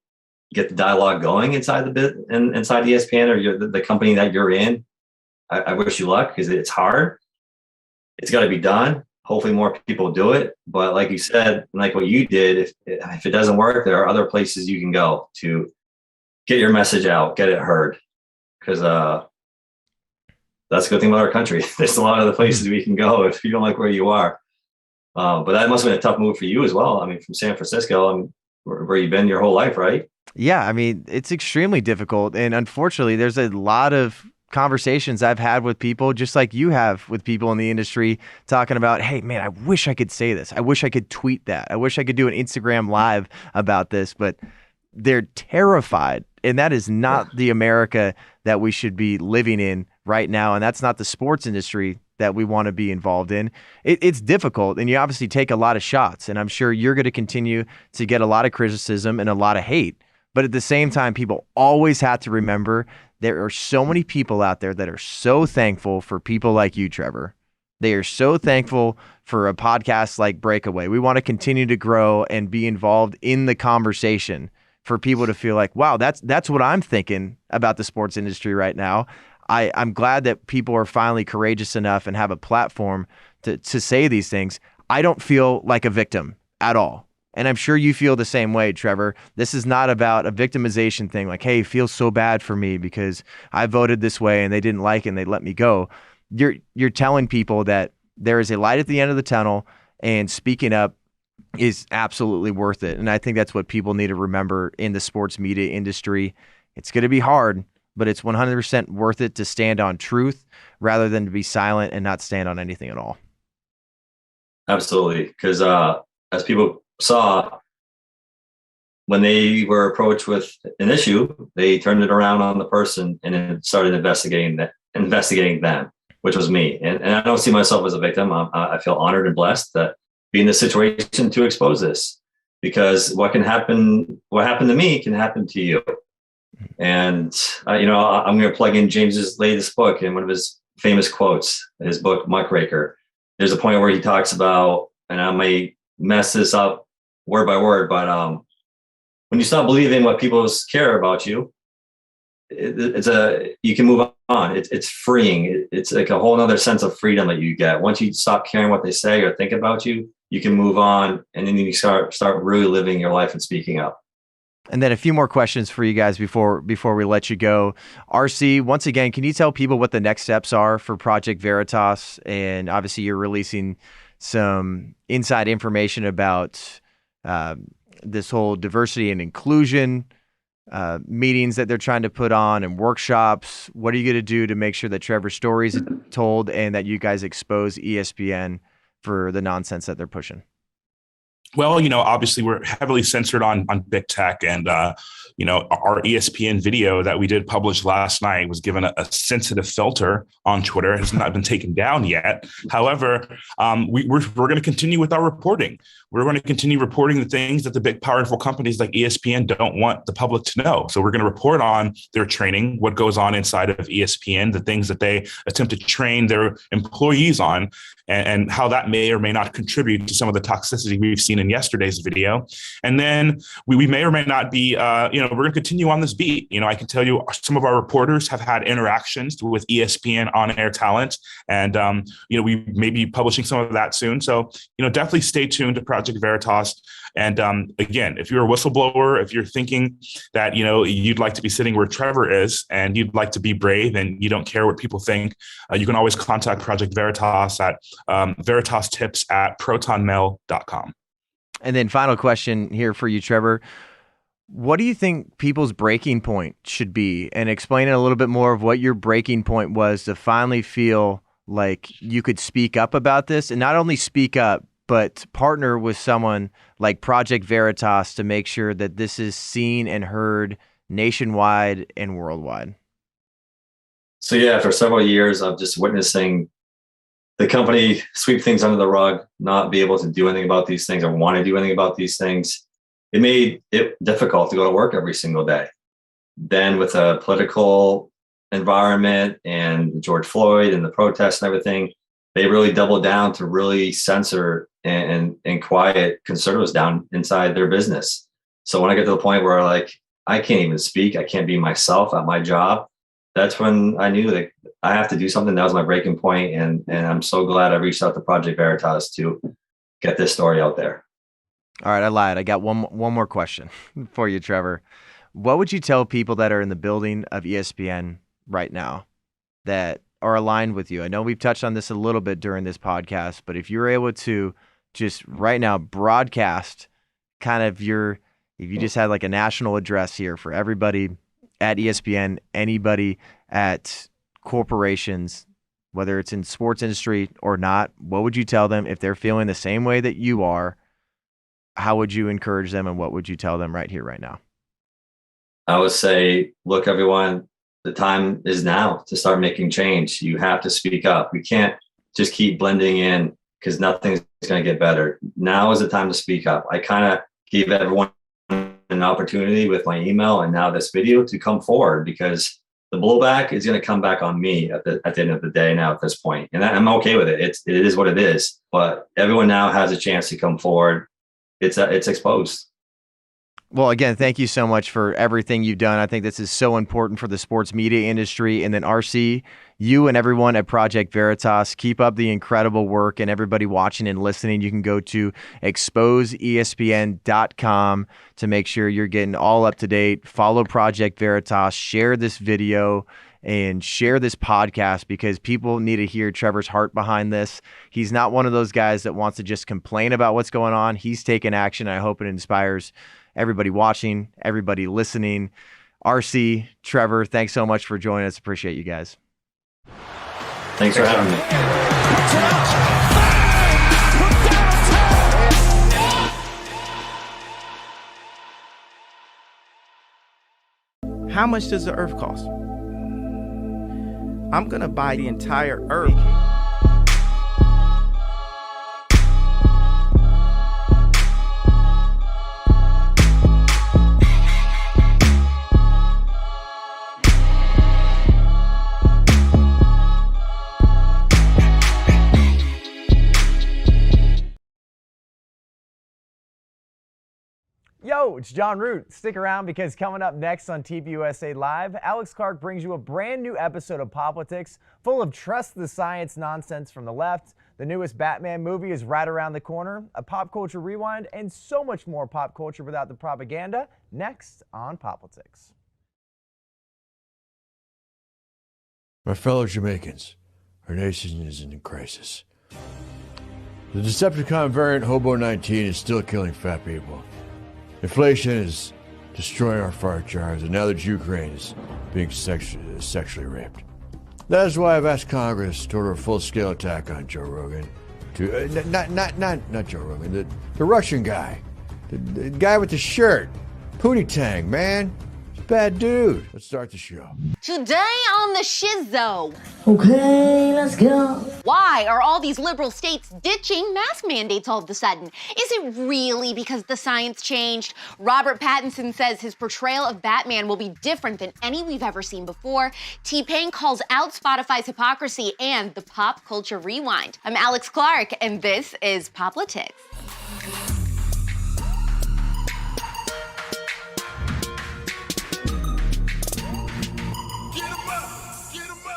get the dialogue going inside inside ESPN or the company that you're in. I wish you luck, because it's hard. It's got to be done. Hopefully more people do it. But like you said, like what you did, if it doesn't work, there are other places you can go to get your message out, get it heard. Because that's a good thing about our country. There's a lot of the places we can go if you don't like where you are. But that must have been a tough move for you as well. I mean, from San Francisco, where you've been your whole life, right? Yeah, I mean, it's extremely difficult. And unfortunately, there's a lot of conversations I've had with people, just like you have with people in the industry, talking about, hey, man, I wish I could say this. I wish I could tweet that. I wish I could do an Instagram live about this, but they're terrified. And that is not the America that we should be living in right now. And that's not the sports industry that we want to be involved in. It's difficult, and you obviously take a lot of shots, and I'm sure you're going to continue to get a lot of criticism and a lot of hate. But at the same time, people always have to remember there are so many people out there that are so thankful for people like you, Trevor. They are so thankful for a podcast like Breakaway. We want to continue to grow and be involved in the conversation for people to feel like, wow, that's what I'm thinking about the sports industry right now. I'm glad that people are finally courageous enough and have a platform to say these things. I don't feel like a victim at all. And I'm sure you feel the same way, Trevor. This is not about a victimization thing, like, hey, it feels so bad for me because I voted this way and they didn't like it and they let me go. You're telling people that there is a light at the end of the tunnel, and speaking up is absolutely worth it. And I think that's what people need to remember in the sports media industry. It's going to be hard, but it's 100% worth it to stand on truth rather than to be silent and not stand on anything at all. Absolutely. Because as people saw, when they were approached with an issue, they turned it around on the person and then started investigating them, which was me. And I don't see myself as a victim. I feel honored and blessed that be in this situation to expose this, because what happened to me can happen to you. And I'm going to plug in James's latest book and one of his famous quotes, his book Muckraker. There's a point where he talks about, and I may mess this up word by word, but when you stop believing what people care about you, you can move on. It's freeing. It's like a whole other sense of freedom that you get once you stop caring what they say or think about you. You can move on, and then you start really living your life and speaking up. And then a few more questions for you guys before we let you go. RC, once again, can you tell people what the next steps are for Project Veritas? And obviously you're releasing some inside information about this whole diversity and inclusion meetings that they're trying to put on and workshops. What are you going to do to make sure that Trevor's story is told and that you guys expose ESPN for the nonsense that they're pushing? Well, obviously we're heavily censored on big tech, and our ESPN video that we did publish last night was given a sensitive filter on Twitter. It has not been taken down yet. However, we're going to continue with our reporting. We're going to continue reporting the things that the big, powerful companies like ESPN don't want the public to know. So we're going to report on their training, what goes on inside of ESPN, the things that they attempt to train their employees on, and how that may or may not contribute to some of the toxicity we've seen in yesterday's video. And then we may or may not be, we're going to continue on this beat. I can tell you some of our reporters have had interactions with ESPN on-air talent, and, we may be publishing some of that soon. So, definitely stay tuned to Project Veritas. And again, if you're a whistleblower, if you're thinking that, you'd like to be sitting where Trevor is and you'd like to be brave and you don't care what people think, you can always contact Project Veritas at veritastips@protonmail.com. And then final question here for you, Trevor. What do you think people's breaking point should be? And explain a little bit more of what your breaking point was to finally feel like you could speak up about this, and not only speak up, but partner with someone like Project Veritas to make sure that this is seen and heard nationwide and worldwide. So yeah, for several years of just witnessing the company sweep things under the rug, not be able to do anything about these things or want to do anything about these things, it made it difficult to go to work every single day. Then with a political environment and George Floyd and the protests and everything, they really doubled down to really censor and quiet conservatives down inside their business. So when I get to the point where I can't even speak, I can't be myself at my job, that's when I knew that I have to do something. That was my breaking point. And I'm so glad I reached out to Project Veritas to get this story out there. All right, I lied. I got one more question for you, Trevor. What would you tell people that are in the building of ESPN right now that are aligned with you? I know we've touched on this a little bit during this podcast, but if you're able to just right now broadcast kind of if you just had like a national address here for everybody at ESPN, anybody at corporations, whether it's in sports industry or not, what would you tell them if they're feeling the same way that you are? How would you encourage them, and what would you tell them right here, right now? I would say, look, everyone, the time is now to start making change. You have to speak up. We can't just keep blending in because nothing's going to get better. Now is the time to speak up. I kind of gave everyone an opportunity with my email and now this video to come forward, because the blowback is going to come back on me at the end of the day now at this point. And I'm okay with it. It is what it is. But everyone now has a chance to come forward. It's exposed. Well, again, thank you so much for everything you've done. I think this is so important for the sports media industry. And then RC, you and everyone at Project Veritas, keep up the incredible work. And everybody watching and listening, you can go to exposeespn.com to make sure you're getting all up to date. Follow Project Veritas, share this video, and share this podcast, because people need to hear Trevor's heart behind this. He's not one of those guys that wants to just complain about what's going on. He's taking action. I hope it inspires everybody watching, everybody listening. RC, Trevor, thanks so much for joining us. Appreciate you guys. Thanks for having me. How much does the earth cost? I'm gonna buy the entire earth. Yo, it's John Root. Stick around, because coming up next on TVUSA Live, Alex Clark brings you a brand new episode of Politics full of trust the science nonsense from the left. The newest Batman movie is right around the corner, a pop culture rewind, and so much more pop culture without the propaganda. next on Politics. My fellow Jamaicans, our nation is in crisis. The Decepticon variant Hobo-19 is still killing fat people. Inflation is destroying our fart jars, and now the Ukraine is being sexually raped. That is why I've asked Congress to order a full-scale attack on Joe Rogan. Not Joe Rogan, the Russian guy. The guy with the shirt. Pootie Tang, man. He's a bad dude. Let's start the show. Today on the Shizzo. Okay, let's go. Why are all these liberal states ditching mask mandates all of a sudden? Is it really because the science changed? Robert Pattinson says his portrayal of Batman will be different than any we've ever seen before. T-Pain calls out Spotify's hypocrisy and the pop culture rewind. I'm Alex Clark, and this is Politics.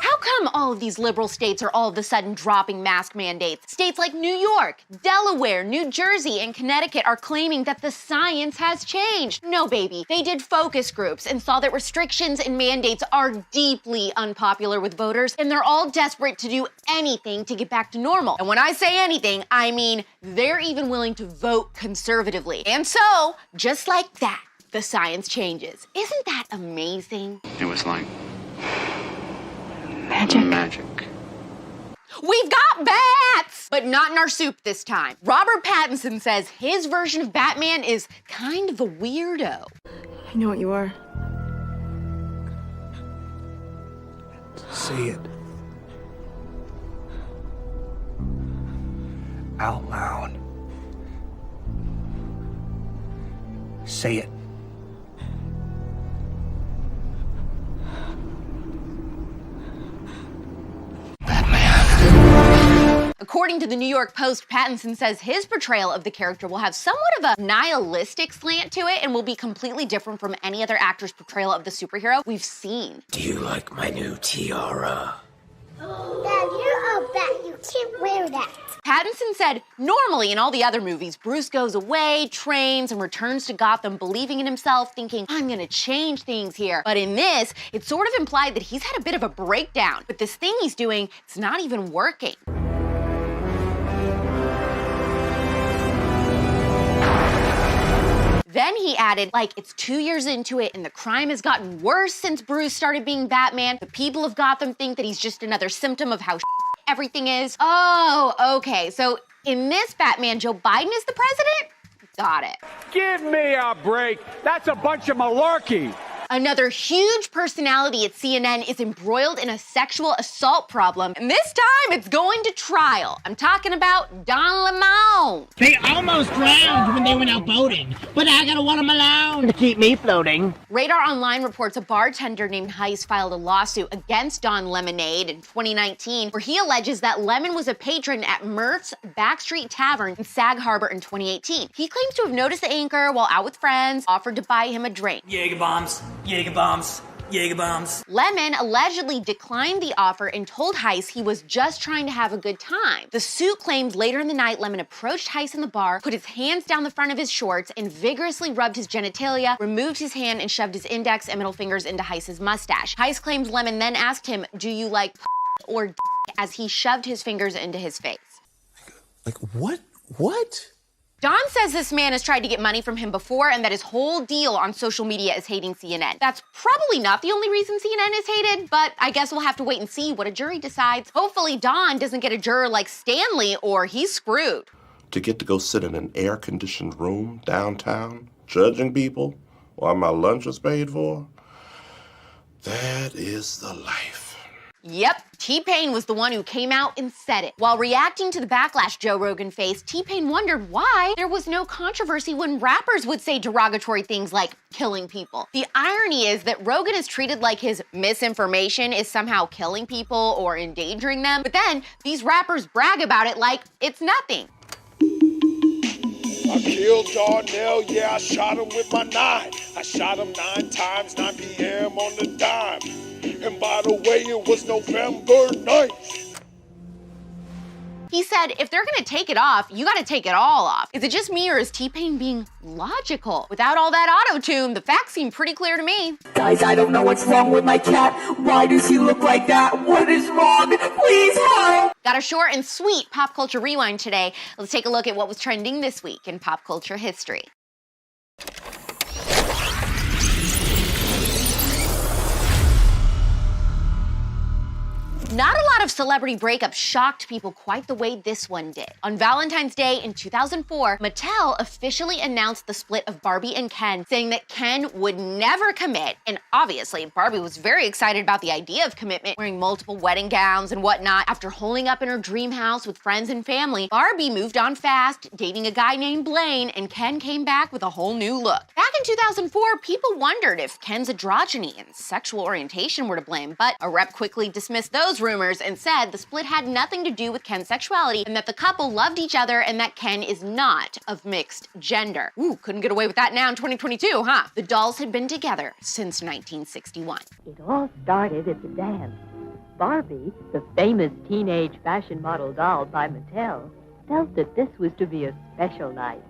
How come all of these liberal states are all of a sudden dropping mask mandates? States like New York, Delaware, New Jersey, and Connecticut are claiming that the science has changed. No, baby. They did focus groups and saw that restrictions and mandates are deeply unpopular with voters, and they're all desperate to do anything to get back to normal. And when I say anything, I mean they're even willing to vote conservatively. And so, just like that, the science changes. Isn't that amazing? It was like magic. We've got bats! But not in our soup this time. Robert Pattinson says his version of Batman is kind of a weirdo. I know what you are. Say it. Out loud. Say it. According to the New York Post, Pattinson says his portrayal of the character will have somewhat of a nihilistic slant to it and will be completely different from any other actor's portrayal of the superhero we've seen. Do you like my new tiara? Dad, you're a bat. You can't wear that. Pattinson said, normally in all the other movies, Bruce goes away, trains, and returns to Gotham believing in himself, thinking, I'm gonna change things here. But in this, it's sort of implied that he's had a bit of a breakdown. But this thing he's doing, it's not even working. Then he added, like, it's 2 years into it and the crime has gotten worse since Bruce started being Batman. The people of Gotham think that he's just another symptom of how everything is. Oh, okay. So in this Batman, Joe Biden is the president? Got it. Give me a break. That's a bunch of malarkey. Another huge personality at CNN is embroiled in a sexual assault problem, and this time it's going to trial. I'm talking about Don Lemon. They almost drowned when they went out boating, but I gotta want them alone to keep me floating. Radar Online reports a bartender named Heiss filed a lawsuit against Don Lemonade in 2019, where he alleges that Lemon was a patron at Murph's Backstreet Tavern in Sag Harbor in 2018. He claims to have noticed the anchor while out with friends, offered to buy him a drink. Jaeger bombs. Jaeger bombs. Jaeger bombs. Lemon allegedly declined the offer and told Heiss he was just trying to have a good time. The suit claims later in the night, Lemon approached Heiss in the bar, put his hands down the front of his shorts, and vigorously rubbed his genitalia, removed his hand, and shoved his index and middle fingers into Heiss's mustache. Heiss claims Lemon then asked him, do you like or d, as he shoved his fingers into his face. Like, what? What? Don says this man has tried to get money from him before and that his whole deal on social media is hating CNN. That's probably not the only reason CNN is hated, but I guess we'll have to wait and see what a jury decides. Hopefully Don doesn't get a juror like Stanley or he's screwed. To get to go sit in an air-conditioned room downtown, judging people while my lunch is paid for, that is the life. Yep, T-Pain was the one who came out and said it. While reacting to the backlash Joe Rogan faced, T-Pain wondered why there was no controversy when rappers would say derogatory things like killing people. The irony is that Rogan is treated like his misinformation is somehow killing people or endangering them, but then these rappers brag about it like it's nothing. I killed Darnell, yeah, I shot him with my 9. I shot him 9 times, 9 p.m. on the dime. And by the way, it was November 9th. He said, if they're gonna take it off, you gotta take it all off. Is it just me or is T-Pain being logical? Without all that auto-tune, the facts seem pretty clear to me. Guys, I don't know what's wrong with my cat. Why does he look like that? What is wrong? Please help! Got a short and sweet pop culture rewind today. Let's take a look at what was trending this week in pop culture history. Not a lot of celebrity breakups shocked people quite the way this one did. On Valentine's Day in 2004, Mattel officially announced the split of Barbie and Ken, saying that Ken would never commit. And obviously, Barbie was very excited about the idea of commitment, wearing multiple wedding gowns and whatnot. After holing up in her dream house with friends and family, Barbie moved on fast, dating a guy named Blaine, and Ken came back with a whole new look. Back in 2004, people wondered if Ken's androgyny and sexual orientation were to blame, but a rep quickly dismissed those rumors and said the split had nothing to do with Ken's sexuality and that the couple loved each other and that Ken is not of mixed gender. Ooh, couldn't get away with that now in 2022, huh? The dolls had been together since 1961. It all started at the dance. Barbie, the famous teenage fashion model doll by Mattel, felt that this was to be a special night.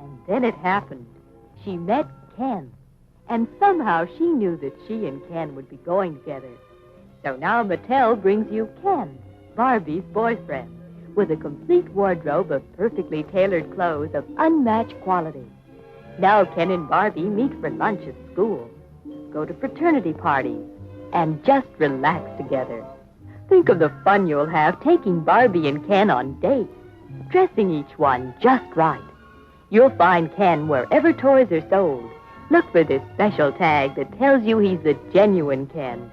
And then it happened. She met Ken. And somehow she knew that she and Ken would be going together. So now Mattel brings you Ken, Barbie's boyfriend, with a complete wardrobe of perfectly tailored clothes of unmatched quality. Now Ken and Barbie meet for lunch at school, go to fraternity parties, and just relax together. Think of the fun you'll have taking Barbie and Ken on dates, dressing each one just right. You'll find Ken wherever toys are sold. Look for this special tag that tells you he's the genuine Ken.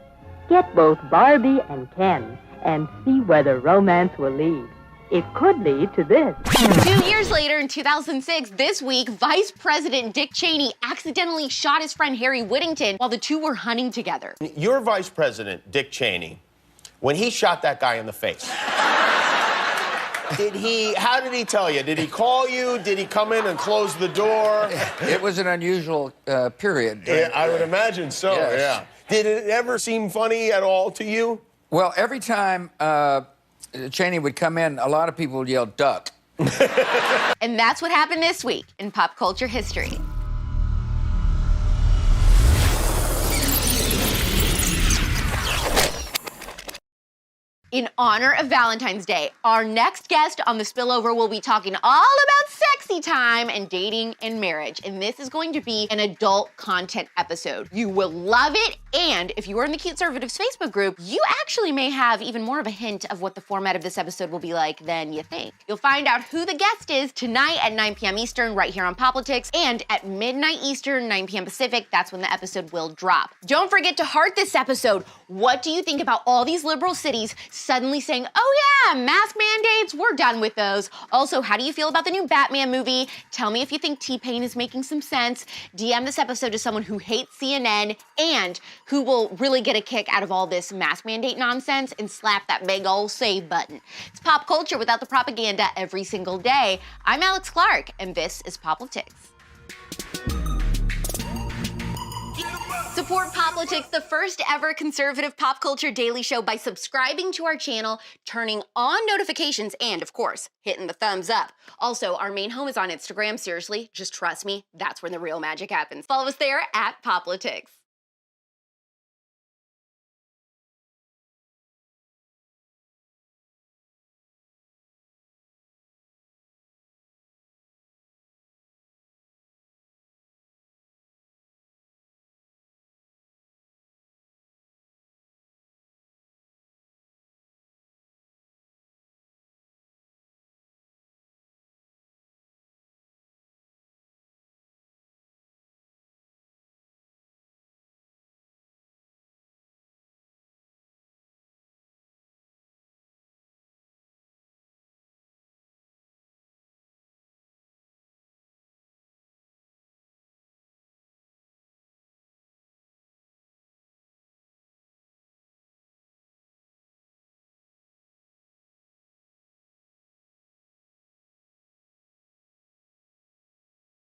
Get both Barbie and Ken and see where the romance will lead. It could lead to this. 2 years later, in 2006, this week, Vice President Dick Cheney accidentally shot his friend Harry Whittington while the two were hunting together. Your Vice President, Dick Cheney, when he shot that guy in the face, how did he tell you? Did he call you? Did he come in and close the door? It was an unusual period. Yeah, I would imagine so, Yes. yeah. Did it ever seem funny at all to you? Well, every time Cheney would come in, a lot of people would yell, duck. And that's what happened this week in pop culture history. In honor of Valentine's Day, our next guest on The Spillover will be talking all about sexy time and dating and marriage. And this is going to be an adult content episode. You will love it. And if you are in the Cute Conservatives Facebook group, you actually may have even more of a hint of what the format of this episode will be like than you think. You'll find out who the guest is tonight at 9 p.m. Eastern right here on Politics, and at midnight Eastern, 9 p.m. Pacific, that's when the episode will drop. Don't forget to heart this episode. What do you think about all these liberal cities suddenly saying, oh yeah, mask mandates, we're done with those? Also, how do you feel about the new Batman movie? Tell me if you think T-Pain is making some sense. DM this episode to someone who hates CNN and who will really get a kick out of all this mask mandate nonsense and slap that big old save button. It's pop culture without the propaganda every single day. I'm Alex Clark, and this is Politics. Support Politics, the first ever conservative pop culture daily show, by subscribing to our channel, turning on notifications, and of course, hitting the thumbs up. Also, our main home is on Instagram. Seriously, just trust me, that's where the real magic happens. Follow us there at Politics.